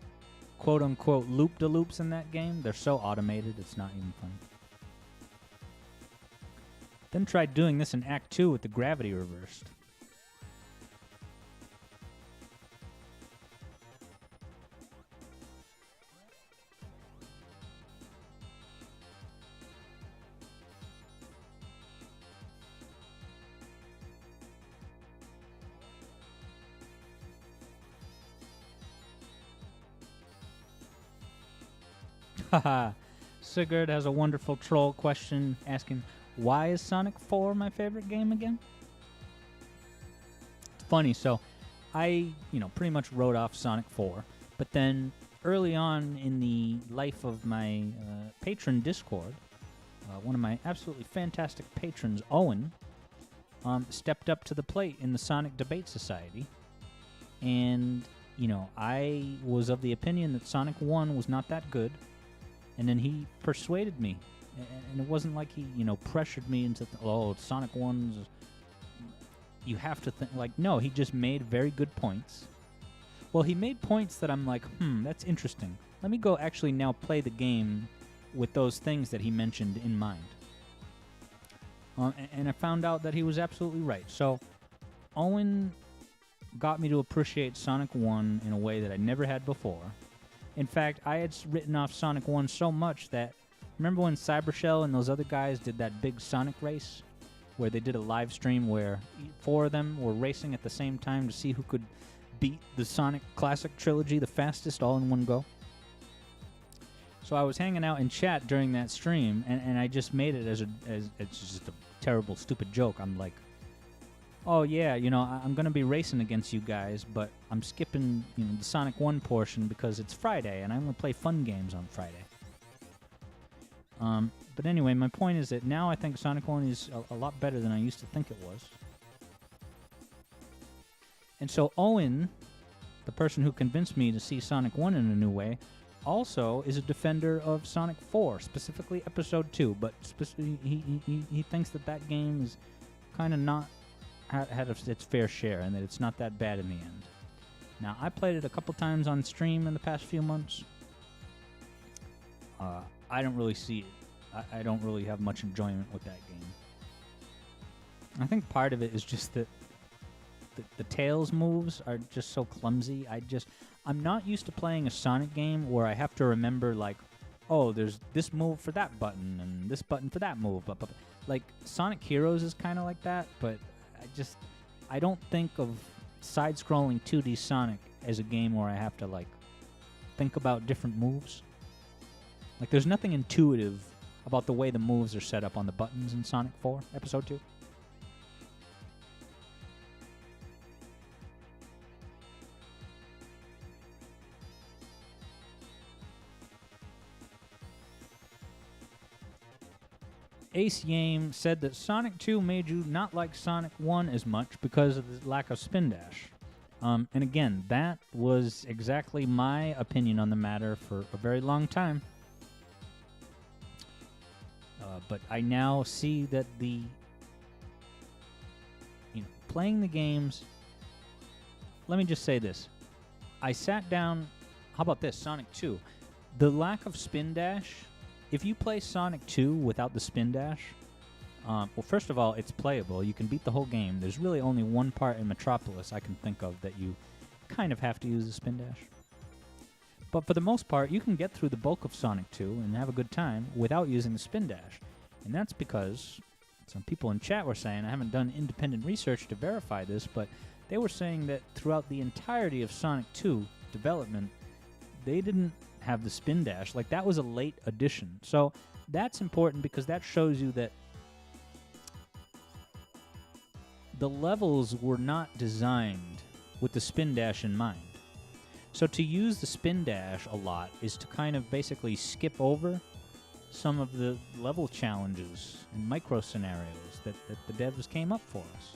quote-unquote loop-de-loops in that game. They're so automated, it's not even funny. Then tried doing this in Act 2 with the gravity reversed. Haha. Sigurd has a wonderful troll question asking, why is Sonic 4 my favorite game again? It's funny, so I, pretty much wrote off Sonic 4, but then early on in the life of my patron Discord, one of my absolutely fantastic patrons, Owen, stepped up to the plate in the Sonic Debate Society, and, I was of the opinion that Sonic 1 was not that good. And then he persuaded me, and it wasn't like he, pressured me into, Sonic 1's, you have to think, like, no, he just made very good points. Well, he made points that I'm like, that's interesting. Let me go actually now play the game with those things that he mentioned in mind. And I found out that he was absolutely right. So, Owen got me to appreciate Sonic 1 in a way that I never had before. In fact, I had written off Sonic 1 so much that, remember when Cybershell and those other guys did that big Sonic race, where they did a live stream where 4 of them were racing at the same time to see who could beat the Sonic Classic Trilogy the fastest all in one go? So I was hanging out in chat during that stream, and I just made it as it's just a terrible, stupid joke. I'm like, oh yeah, I'm going to be racing against you guys, but I'm skipping, the Sonic 1 portion because it's Friday, and I'm going to play fun games on Friday. But anyway, my point is that now I think Sonic 1 is a lot better than I used to think it was. And so Owen, the person who convinced me to see Sonic 1 in a new way, also is a defender of Sonic 4, specifically Episode 2, but he thinks that game is kind of not had its fair share, and that it's not that bad in the end. Now, I played it a couple times on stream in the past few months. I don't really see it. I don't really have much enjoyment with that game. I think part of it is just that the Tails moves are just so clumsy. I'm not used to playing a Sonic game where I have to remember, like, oh, there's this move for that button and this button for that move. But like, Sonic Heroes is kind of like that, but I don't think of side-scrolling 2D Sonic as a game where I have to, like, think about different moves. Like, there's nothing intuitive about the way the moves are set up on the buttons in Sonic 4, Episode 2. Ace Yame said that Sonic 2 made you not like Sonic 1 as much because of the lack of spin dash. And again, that was exactly my opinion on the matter for a very long time. But I now see that playing the games. Let me just say this. I sat down. How about this? Sonic 2. The lack of spin dash. If you play Sonic 2 without the spin dash, well, first of all, it's playable. You can beat the whole game. There's really only one part in Metropolis I can think of that you kind of have to use the spin dash. But for the most part, you can get through the bulk of Sonic 2 and have a good time without using the spin dash. And that's because some people in chat were saying, I haven't done independent research to verify this, but they were saying that throughout the entirety of Sonic 2 development, they didn't have the spin dash. Like, that was a late addition. So that's important because that shows you that the levels were not designed with the spin dash in mind. So to use the spin dash a lot is to kind of basically skip over some of the level challenges and micro scenarios that the devs came up for us.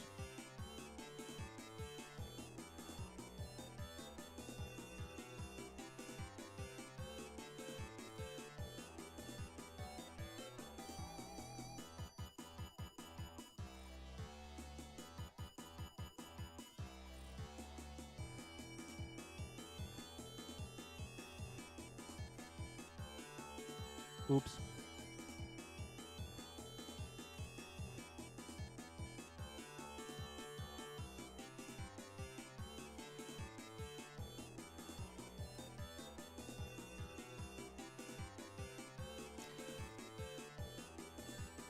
Oops.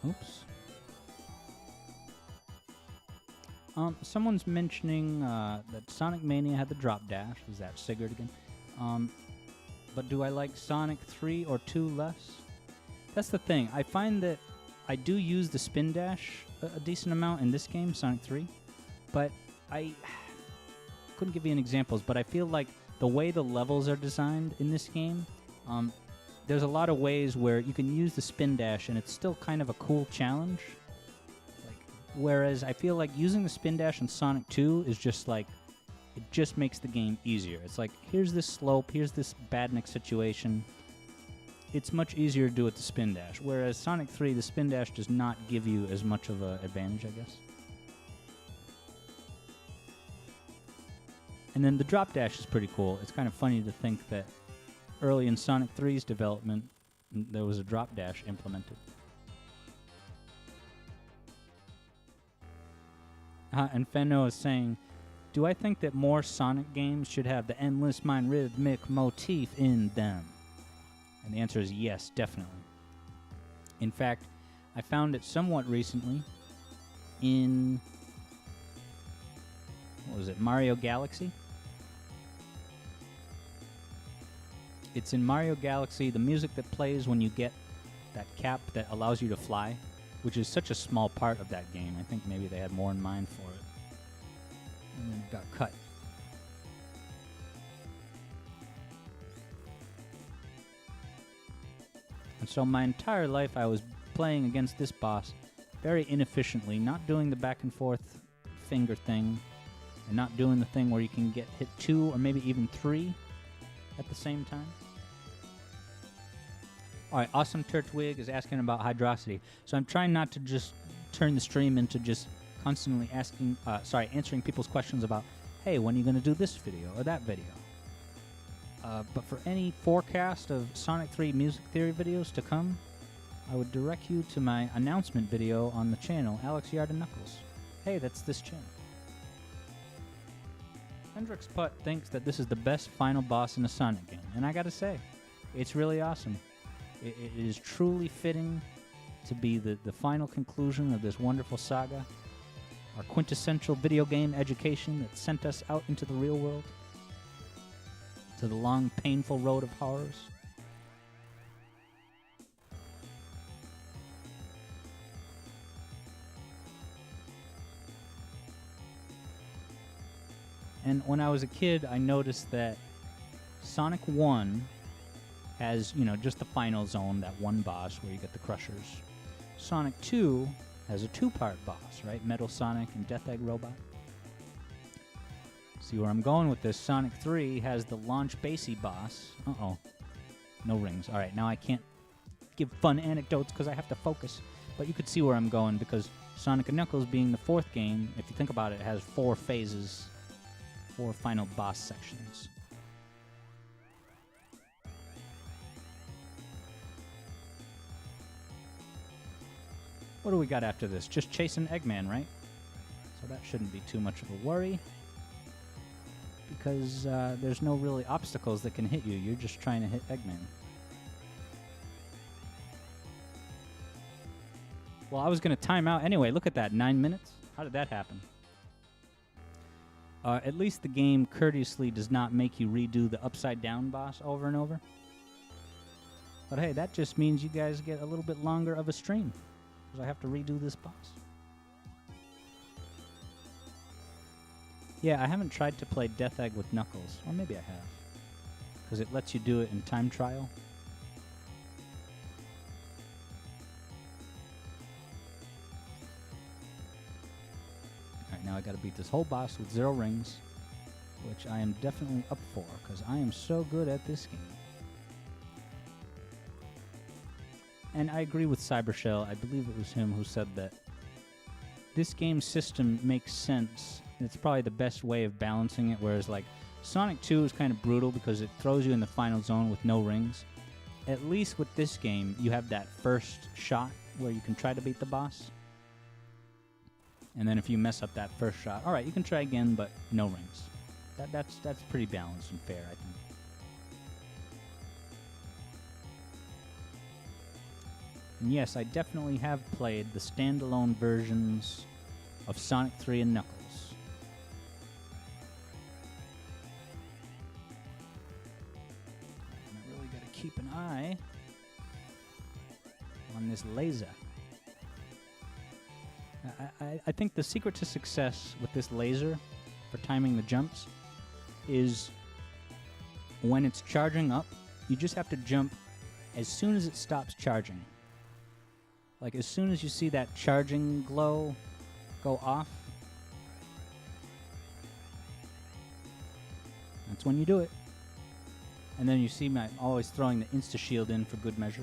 Oops. Someone's mentioning that Sonic Mania had the drop dash. Was that Sigurd again? But do I like Sonic 3 or 2 less? That's the thing. I find that I do use the spin dash a decent amount in this game, Sonic 3, but I couldn't give you any examples, but I feel like the way the levels are designed in this game, there's a lot of ways where you can use the spin dash and it's still kind of a cool challenge. Whereas I feel like using the spin dash in Sonic 2 is just like, it just makes the game easier. It's like, here's this slope, here's this badnik situation. It's much easier to do with the spin dash. Whereas Sonic 3, the spin dash does not give you as much of an advantage, I guess. And then the drop dash is pretty cool. It's kind of funny to think that early in Sonic 3's development, there was a drop dash implemented. And Fenno is saying, do I think that more Sonic games should have the endless mind rhythmic motif in them? And the answer is yes, definitely. In fact, I found it somewhat recently in, what was it, Mario Galaxy? It's in Mario Galaxy, the music that plays when you get that cap that allows you to fly, which is such a small part of that game. I think maybe they had more in mind for it. And then it got cut. And so my entire life I was playing against this boss very inefficiently, not doing the back and forth finger thing, and not doing the thing where you can get hit 2 or maybe even 3 at the same time. Alright, Awesome Turtwig is asking about Hydrocity. So I'm trying not to just turn the stream into just constantly answering people's questions about, hey, when are you going to do this video or that video? But for any forecast of Sonic 3 music theory videos to come, I would direct you to my announcement video on the channel, Alex Yard and Knuckles. Hey, that's this channel. Hendrix Putt thinks that this is the best final boss in a Sonic game, and I gotta say, it's really awesome. It is truly fitting to be the final conclusion of this wonderful saga, our quintessential video game education that sent us out into the real world, to the long, painful road of horrors. And when I was a kid, I noticed that Sonic 1 has, just the final zone, that one boss where you get the crushers. Sonic 2 has a two-part boss, right? Metal Sonic and Death Egg Robot. See where I'm going with this? Sonic 3 has the Launch Basie boss. Uh-oh. No rings. All right, now I can't give fun anecdotes because I have to focus. But you could see where I'm going because Sonic & Knuckles being the fourth game, if you think about it, has 4 phases, 4 final boss sections. What do we got after this? Just chasing Eggman, right? So that shouldn't be too much of a worry. Because there's no really obstacles that can hit you. You're just trying to hit Eggman. Well, I was going to time out anyway. Look at that, 9 minutes. How did that happen? At least the game courteously does not make you redo the upside-down boss over and over. But hey, that just means you guys get a little bit longer of a stream. Because I have to redo this boss. Yeah, I haven't tried to play Death Egg with Knuckles. Or maybe I have. Because it lets you do it in time trial. Alright, now I gotta beat this whole boss with 0 rings. Which I am definitely up for. Because I am so good at this game. And I agree with Cybershell. I believe it was him who said that this game system makes sense. It's probably the best way of balancing it, whereas like Sonic 2 is kind of brutal because it throws you in the final zone with no rings. At least with this game, you have that first shot where you can try to beat the boss. And then if you mess up that first shot, all right, you can try again, but no rings. That's pretty balanced and fair, I think. And yes, I definitely have played the standalone versions of Sonic 3 and Knuckles. And I really gotta keep an eye on this laser. I think the secret to success with this laser for timing the jumps is when it's charging up, you just have to jump as soon as it stops charging. Like as soon as you see that charging glow go off, that's when you do it. And then you see me always throwing the insta-shield in for good measure.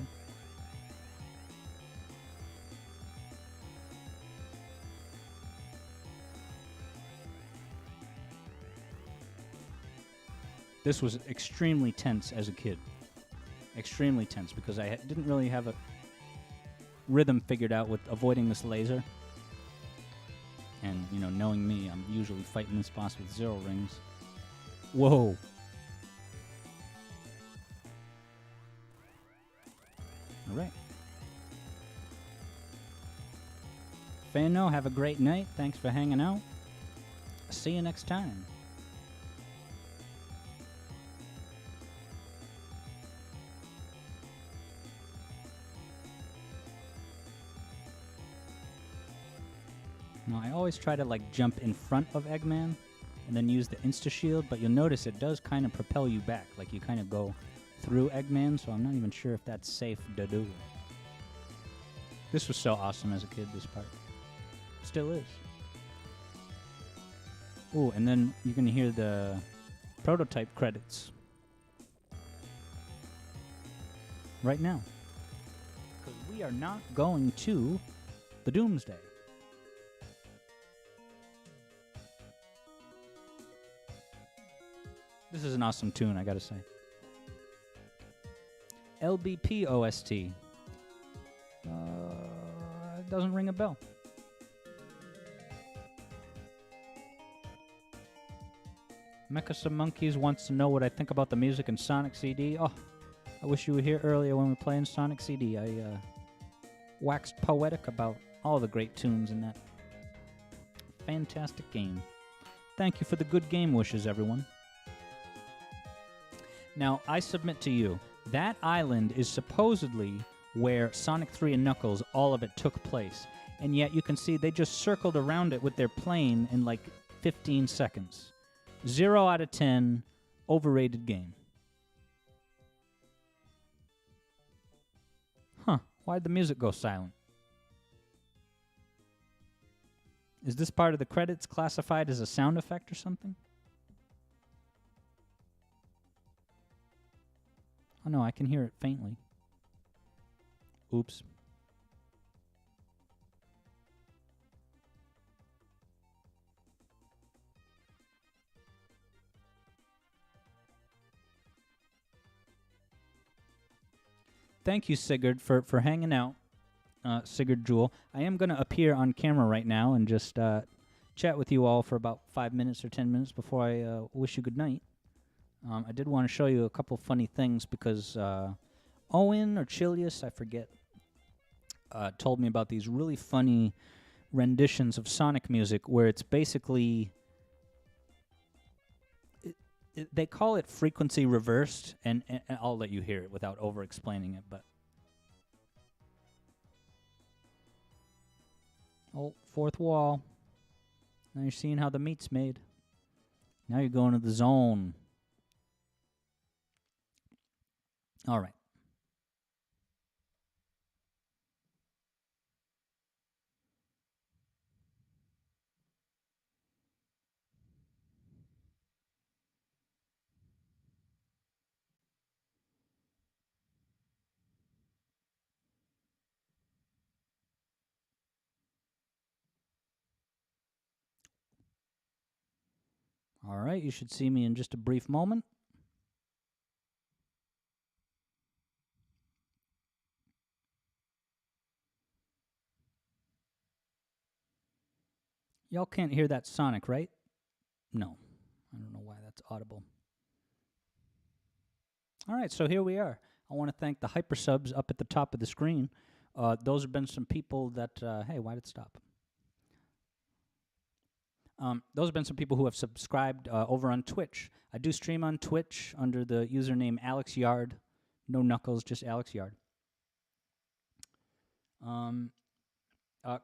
This was extremely tense as a kid. Extremely tense because I didn't really have a rhythm figured out with avoiding this laser. And, knowing me, I'm usually fighting this boss with 0 rings. Whoa. Alright. Fano, have a great night. Thanks for hanging out. See you next time. Now, I always try to jump in front of Eggman and then use the insta-shield, but you'll notice it does kind of propel you back. Like you kind of go through Eggman, so I'm not even sure if that's safe to do. This was so awesome as a kid, this part. Still is. Ooh, and then you're going to hear the prototype credits. Right now. Because we are not going to the Doomsday. This is an awesome tune, I gotta say. LBP OST. It doesn't ring a bell. Mecha Some Monkeys wants to know what I think about the music in Sonic CD. Oh, I wish you were here earlier when we were playing Sonic CD. I waxed poetic about all the great tunes in that fantastic game. Thank you for the good game wishes, everyone. Now, I submit to you, that island is supposedly where Sonic 3 and Knuckles, all of it took place. And yet you can see they just circled around it with their plane in like 15 seconds. 0 out of 10, overrated game. Huh, why'd the music go silent? Is this part of the credits classified as a sound effect or something? Oh no, I can hear it faintly. Oops. Thank you, Sigurd, for hanging out. Sigurd Jewel. I am going to appear on camera right now and just chat with you all for about 5 minutes or 10 minutes before I wish you good night. I did want to show you a couple funny things because Owen or Chilius, I forget, told me about these really funny renditions of Sonic music where it's basically... they call it frequency reversed, and I'll let you hear it without over-explaining it, but... Oh, fourth wall. Now you're seeing how the meat's made. Now you're going to the zone. All right. All right, you should see me in just a brief moment. Y'all can't hear that Sonic, right? No. I don't know why that's audible. All right, so here we are. I want to thank the hyper subs up at the top of the screen. Those have been some people that... hey, why did it stop? Those have been some people who have subscribed over on Twitch. I do stream on Twitch under the username Alex Yard. No Knuckles, just Alex Yard.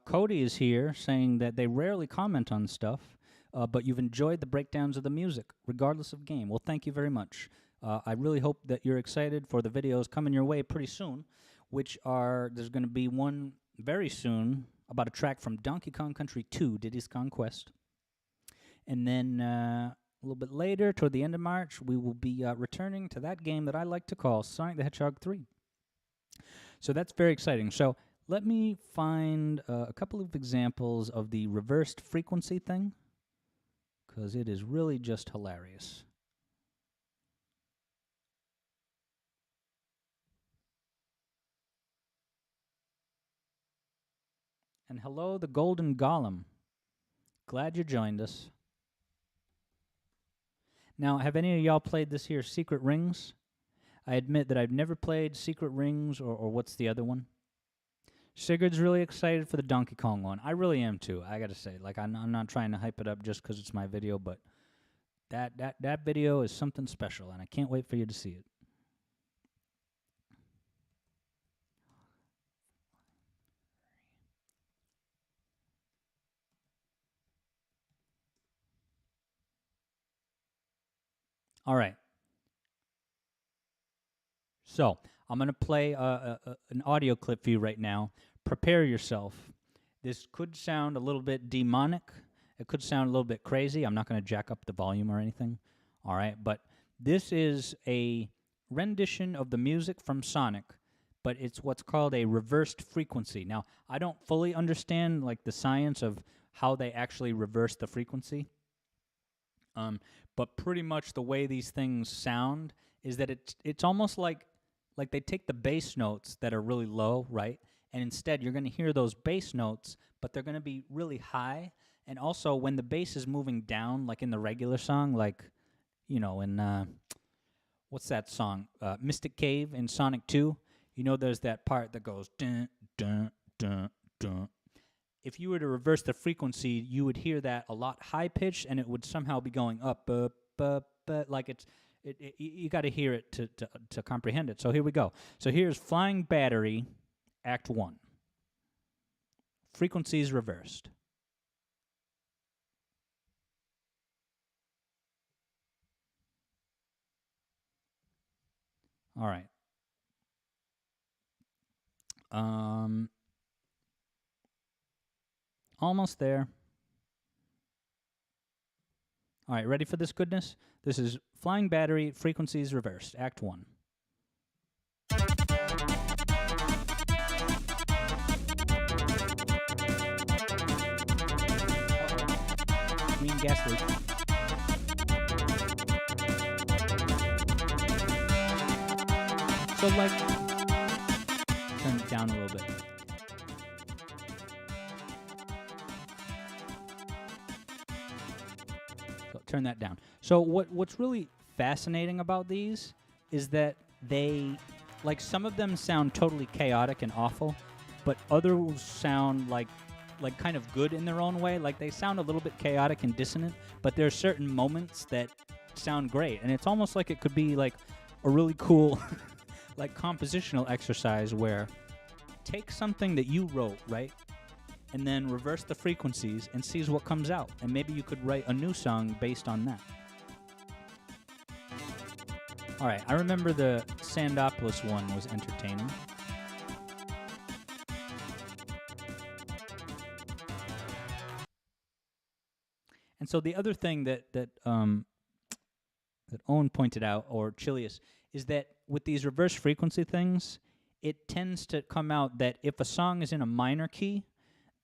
Cody is here saying that they rarely comment on stuff, but you've enjoyed the breakdowns of the music, regardless of game. Well, thank you very much. I really hope that you're excited for the videos coming your way pretty soon, which are, there's going to be one very soon about a track from Donkey Kong Country 2, Diddy's Conquest. And then a little bit later, toward the end of March, we will be returning to that game that I like to call Sonic the Hedgehog 3. So that's very exciting. So let me find a couple of examples of the reversed frequency thing, because it is really just hilarious. And hello, the Golden Golem. Glad you joined us. Now, have any of y'all played this here, Secret Rings? I admit that I've never played Secret Rings, or what's the other one? Sigurd's really excited for the Donkey Kong one. I really am too, I gotta say. Like, I'm not trying to hype it up just because it's my video, but that video is something special, and I can't wait for you to see it. All right. So, I'm going to play an audio clip for you right now. Prepare yourself. This could sound a little bit demonic. It could sound a little bit crazy. I'm not going to jack up the volume or anything. All right, but this is a rendition of the music from Sonic, but it's what's called a reversed frequency. Now, I don't fully understand like the science of how they actually reverse the frequency. But pretty much the way these things sound is that it's almost like like they take the bass notes that are really low, right? And instead you're going to hear those bass notes, but they're going to be really high. And also when the bass is moving down, like in the regular song, like, you know, in, what's that song? Mystic Cave in Sonic 2. You know, there's that part that goes dun, dun, dun, dun. If you were to reverse the frequency, you would hear that a lot high pitched, and it would somehow be going up, like it's. You got to hear it to comprehend it. So here we go. So here's Flying Battery, Act 1. Frequencies reversed. All right. Almost there. All right, ready for this goodness? This is Flying Battery, Frequencies Reversed, Act 1. Green gas leak. So, like, turn it down a little bit. So turn that down. So what's really fascinating about these is that they, like, some of them sound totally chaotic and awful, but others sound like kind of good in their own way. Like, they sound a little bit chaotic and dissonant, but there are certain moments that sound great, and it's almost like it could be like a really cool like compositional exercise where take something that you wrote, right, and then reverse the frequencies and sees what comes out, and maybe you could write a new song based on that. All right, I remember the Sandopolis one was entertaining. And so the other thing that Owen pointed out, or Chilius, is that with these reverse frequency things, it tends to come out that if a song is in a minor key,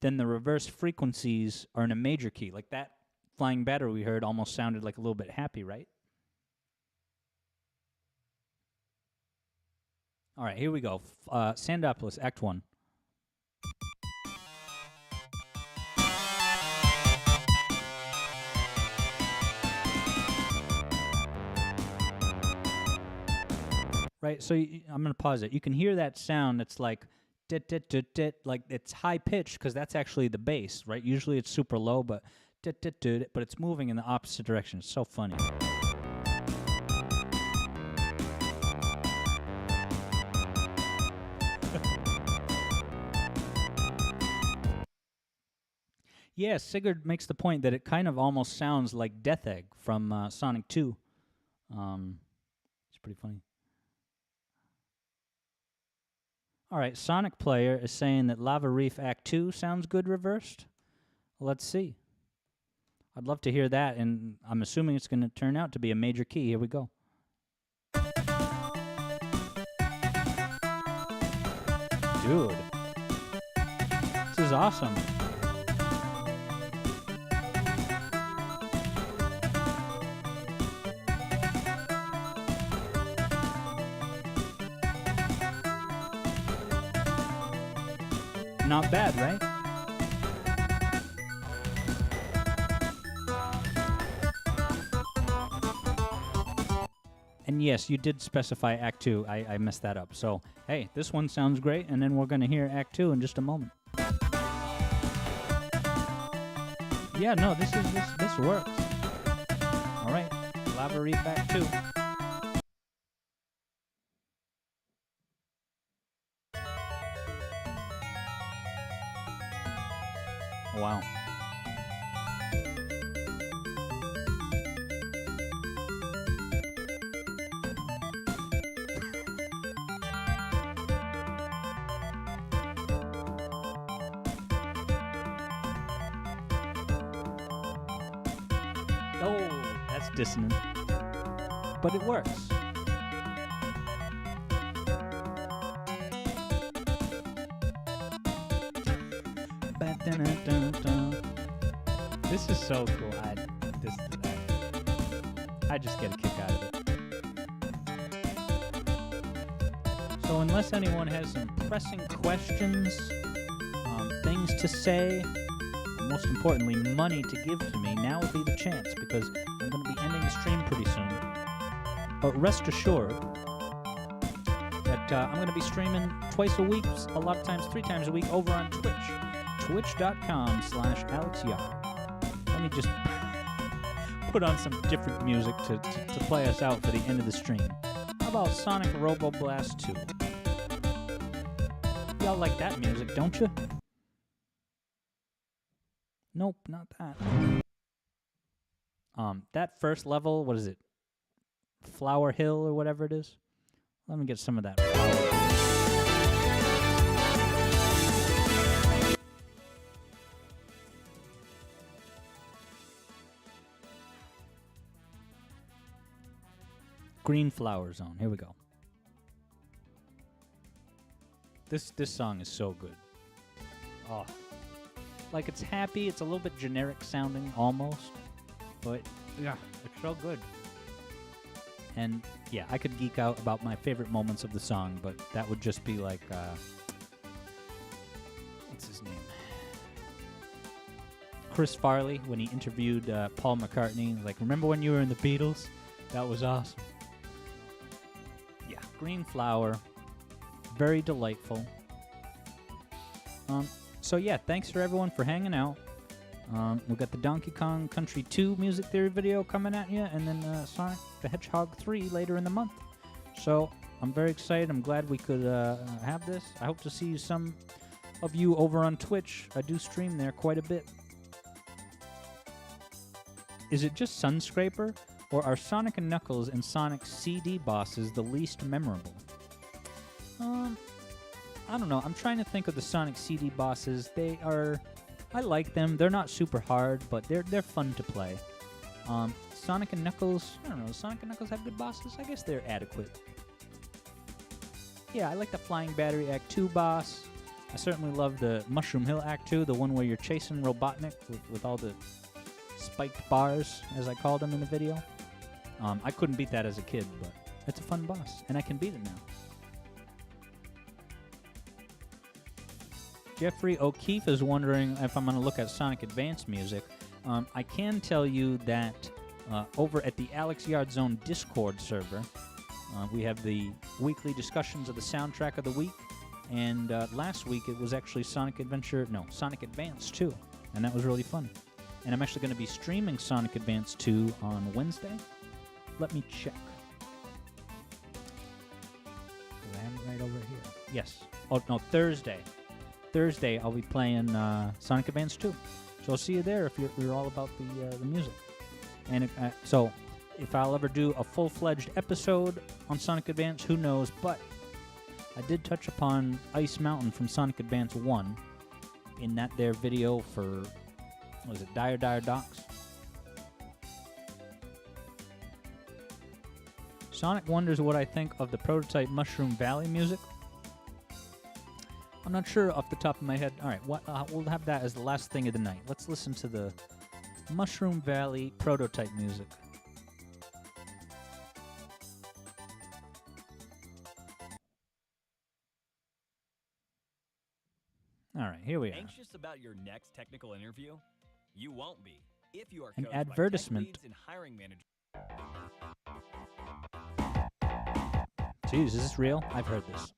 then the reverse frequencies are in a major key. Like that Flying Battery we heard almost sounded like a little bit happy, right? All right, here we go. Sandopolis, Act 1. Right, so I'm going to pause it. You can hear that sound that's like, dit, dit, dit, dit, like it's high pitched because that's actually the bass, right? Usually it's super low, but dit, dit, dit, but it's moving in the opposite direction. It's so funny. Yeah, Sigurd makes the point that it kind of almost sounds like Death Egg from Sonic 2. It's pretty funny. All right, Sonic Player is saying that Lava Reef Act 2 sounds good reversed. Let's see. I'd love to hear that, and I'm assuming it's going to turn out to be a major key. Here we go. Dude. This is awesome. Not bad, right? And yes, you did specify Act 2. I messed that up. So, hey, this one sounds great, and then we're going to hear Act 2 in just a moment. Yeah, no, this works. All right, Lava Reef Act 2. Wow. Oh, that's dissonant. But it works. This is so cool. I just get a kick out of it. So unless anyone has some pressing questions, things to say, and most importantly, money to give to me, now would be the chance, because I'm going to be ending the stream pretty soon. But rest assured that I'm going to be streaming twice a week, a lot of times 3 times a week, over on Twitch. Twitch.com/AlexYar. Let me just put on some different music to play us out for the end of the stream. How about Sonic Roboblast 2? Y'all like that music, don't you? Nope, not that. That first level, what is it? Flower Hill or whatever it is? Let me get some of that flower. Green Flower Zone. Here we go. This song is so good. Oh. Like, it's happy, it's a little bit generic sounding almost, but yeah, it's so good. And yeah, I could geek out about my favorite moments of the song, but that would just be like, what's his name? Chris Farley, when he interviewed Paul McCartney. Like, remember when you were in the Beatles? That was awesome. Yeah, Green Flower, very delightful. So yeah, thanks for everyone for hanging out. We've got the Donkey Kong Country 2 music theory video coming at you, and then Sonic the Hedgehog 3 later in the month. So I'm very excited. I'm glad we could have this. I hope to see some of you over on Twitch. I do stream there quite a bit. Is it just Sunscraper, or are Sonic and Knuckles and Sonic CD bosses the least memorable? I don't know. I'm trying to think of the Sonic CD bosses. I like them. They're not super hard, but they're fun to play. Sonic and Knuckles, I don't know. Sonic and Knuckles have good bosses? I guess they're adequate. Yeah, I like the Flying Battery Act 2 boss. I certainly love the Mushroom Hill Act 2, the one where you're chasing Robotnik with all the spiked bars, as I called them in the video. I couldn't beat that as a kid, but it's a fun boss, and I can beat it now. Jeffrey O'Keefe is wondering if I'm going to look at Sonic Advance music. I can tell you that over at the Alex Yard Zone Discord server, we have the weekly discussions of the soundtrack of the week, and last week it was actually Sonic Advance 2, and that was really fun. And I'm actually going to be streaming Sonic Advance 2 on Wednesday. Let me check. Do I have it right over here? Yes. Oh, no, Thursday. Thursday, I'll be playing Sonic Advance 2. So I'll see you there if you're all about the music. And so if I'll ever do a full-fledged episode on Sonic Advance, who knows? But I did touch upon Ice Mountain from Sonic Advance 1 in that there video for, what was it, Dire Docks? Sonic wonders what I think of the prototype Mushroom Valley music. I'm not sure off the top of my head. All right, we'll have that as the last thing of the night. Let's listen to the Mushroom Valley prototype music. All right, here we are. Anxious about your next technical interview? You won't be if you are An coached by tech advertisement. leads and hiring managers. Jeez, is this real? I've heard this.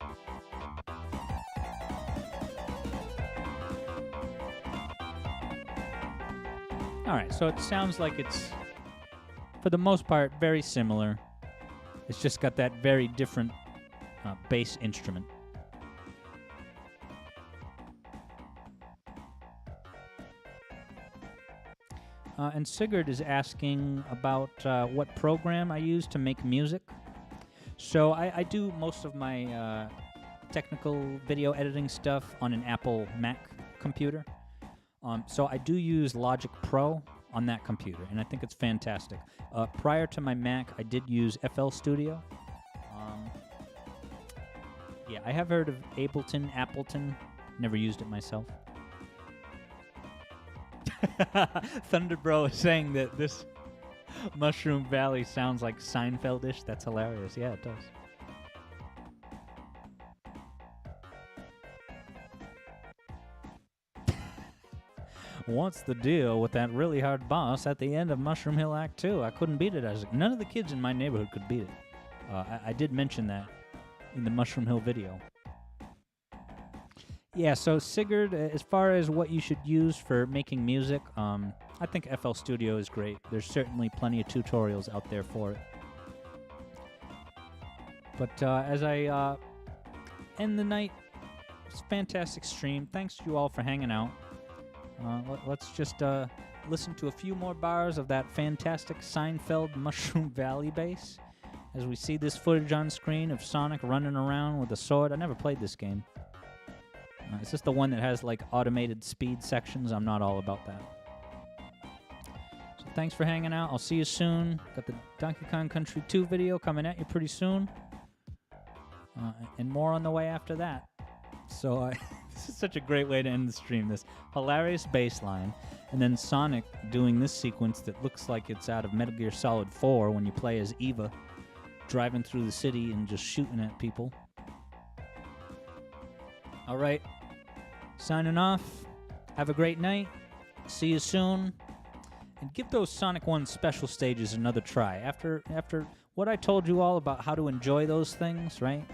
All right, so it sounds like it's, for the most part, very similar. It's just got that very different bass instrument. And Sigurd is asking about what program I use to make music. So I do most of my technical video editing stuff on an Apple Mac computer. So I do use Logic Pro on that computer, and I think it's fantastic. Prior to my Mac, I did use FL Studio. Yeah, I have heard of Appleton. Never used it myself. Thunderbro is saying that this Mushroom Valley sounds like Seinfeldish. That's hilarious. Yeah, it does. What's the deal with that really hard boss at the end of Mushroom Hill Act 2? I couldn't beat it. None of the kids in my neighborhood could beat it. I did mention that in the Mushroom Hill video. Yeah, so Sigurd, as far as what you should use for making music, I think FL Studio is great. There's certainly plenty of tutorials out there for it. But as I end the night, it's a fantastic stream. Thanks to you all for hanging out. Let's just listen to a few more bars of that fantastic Seinfeld Mushroom Valley bass as we see this footage on screen of Sonic running around with a sword. I never played this game. Is this the one that has like automated speed sections? I'm not all about that. So thanks for hanging out. I'll see you soon. Got the Donkey Kong Country 2 video coming at you pretty soon. And more on the way after that. So this is such a great way to end the stream. This hilarious bass line. And then Sonic doing this sequence that looks like it's out of Metal Gear Solid 4 when you play as Eva, driving through the city and just shooting at people. All right. Signing off. Have a great night. See you soon. And give those Sonic 1 special stages another try. After what I told you all about how to enjoy those things, right?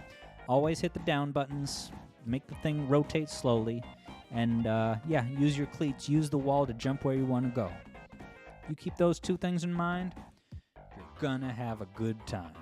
Always hit the down buttons. Make the thing rotate slowly. And, yeah, use your cleats. Use the wall to jump where you want to go. You keep those two things in mind, you're gonna have a good time.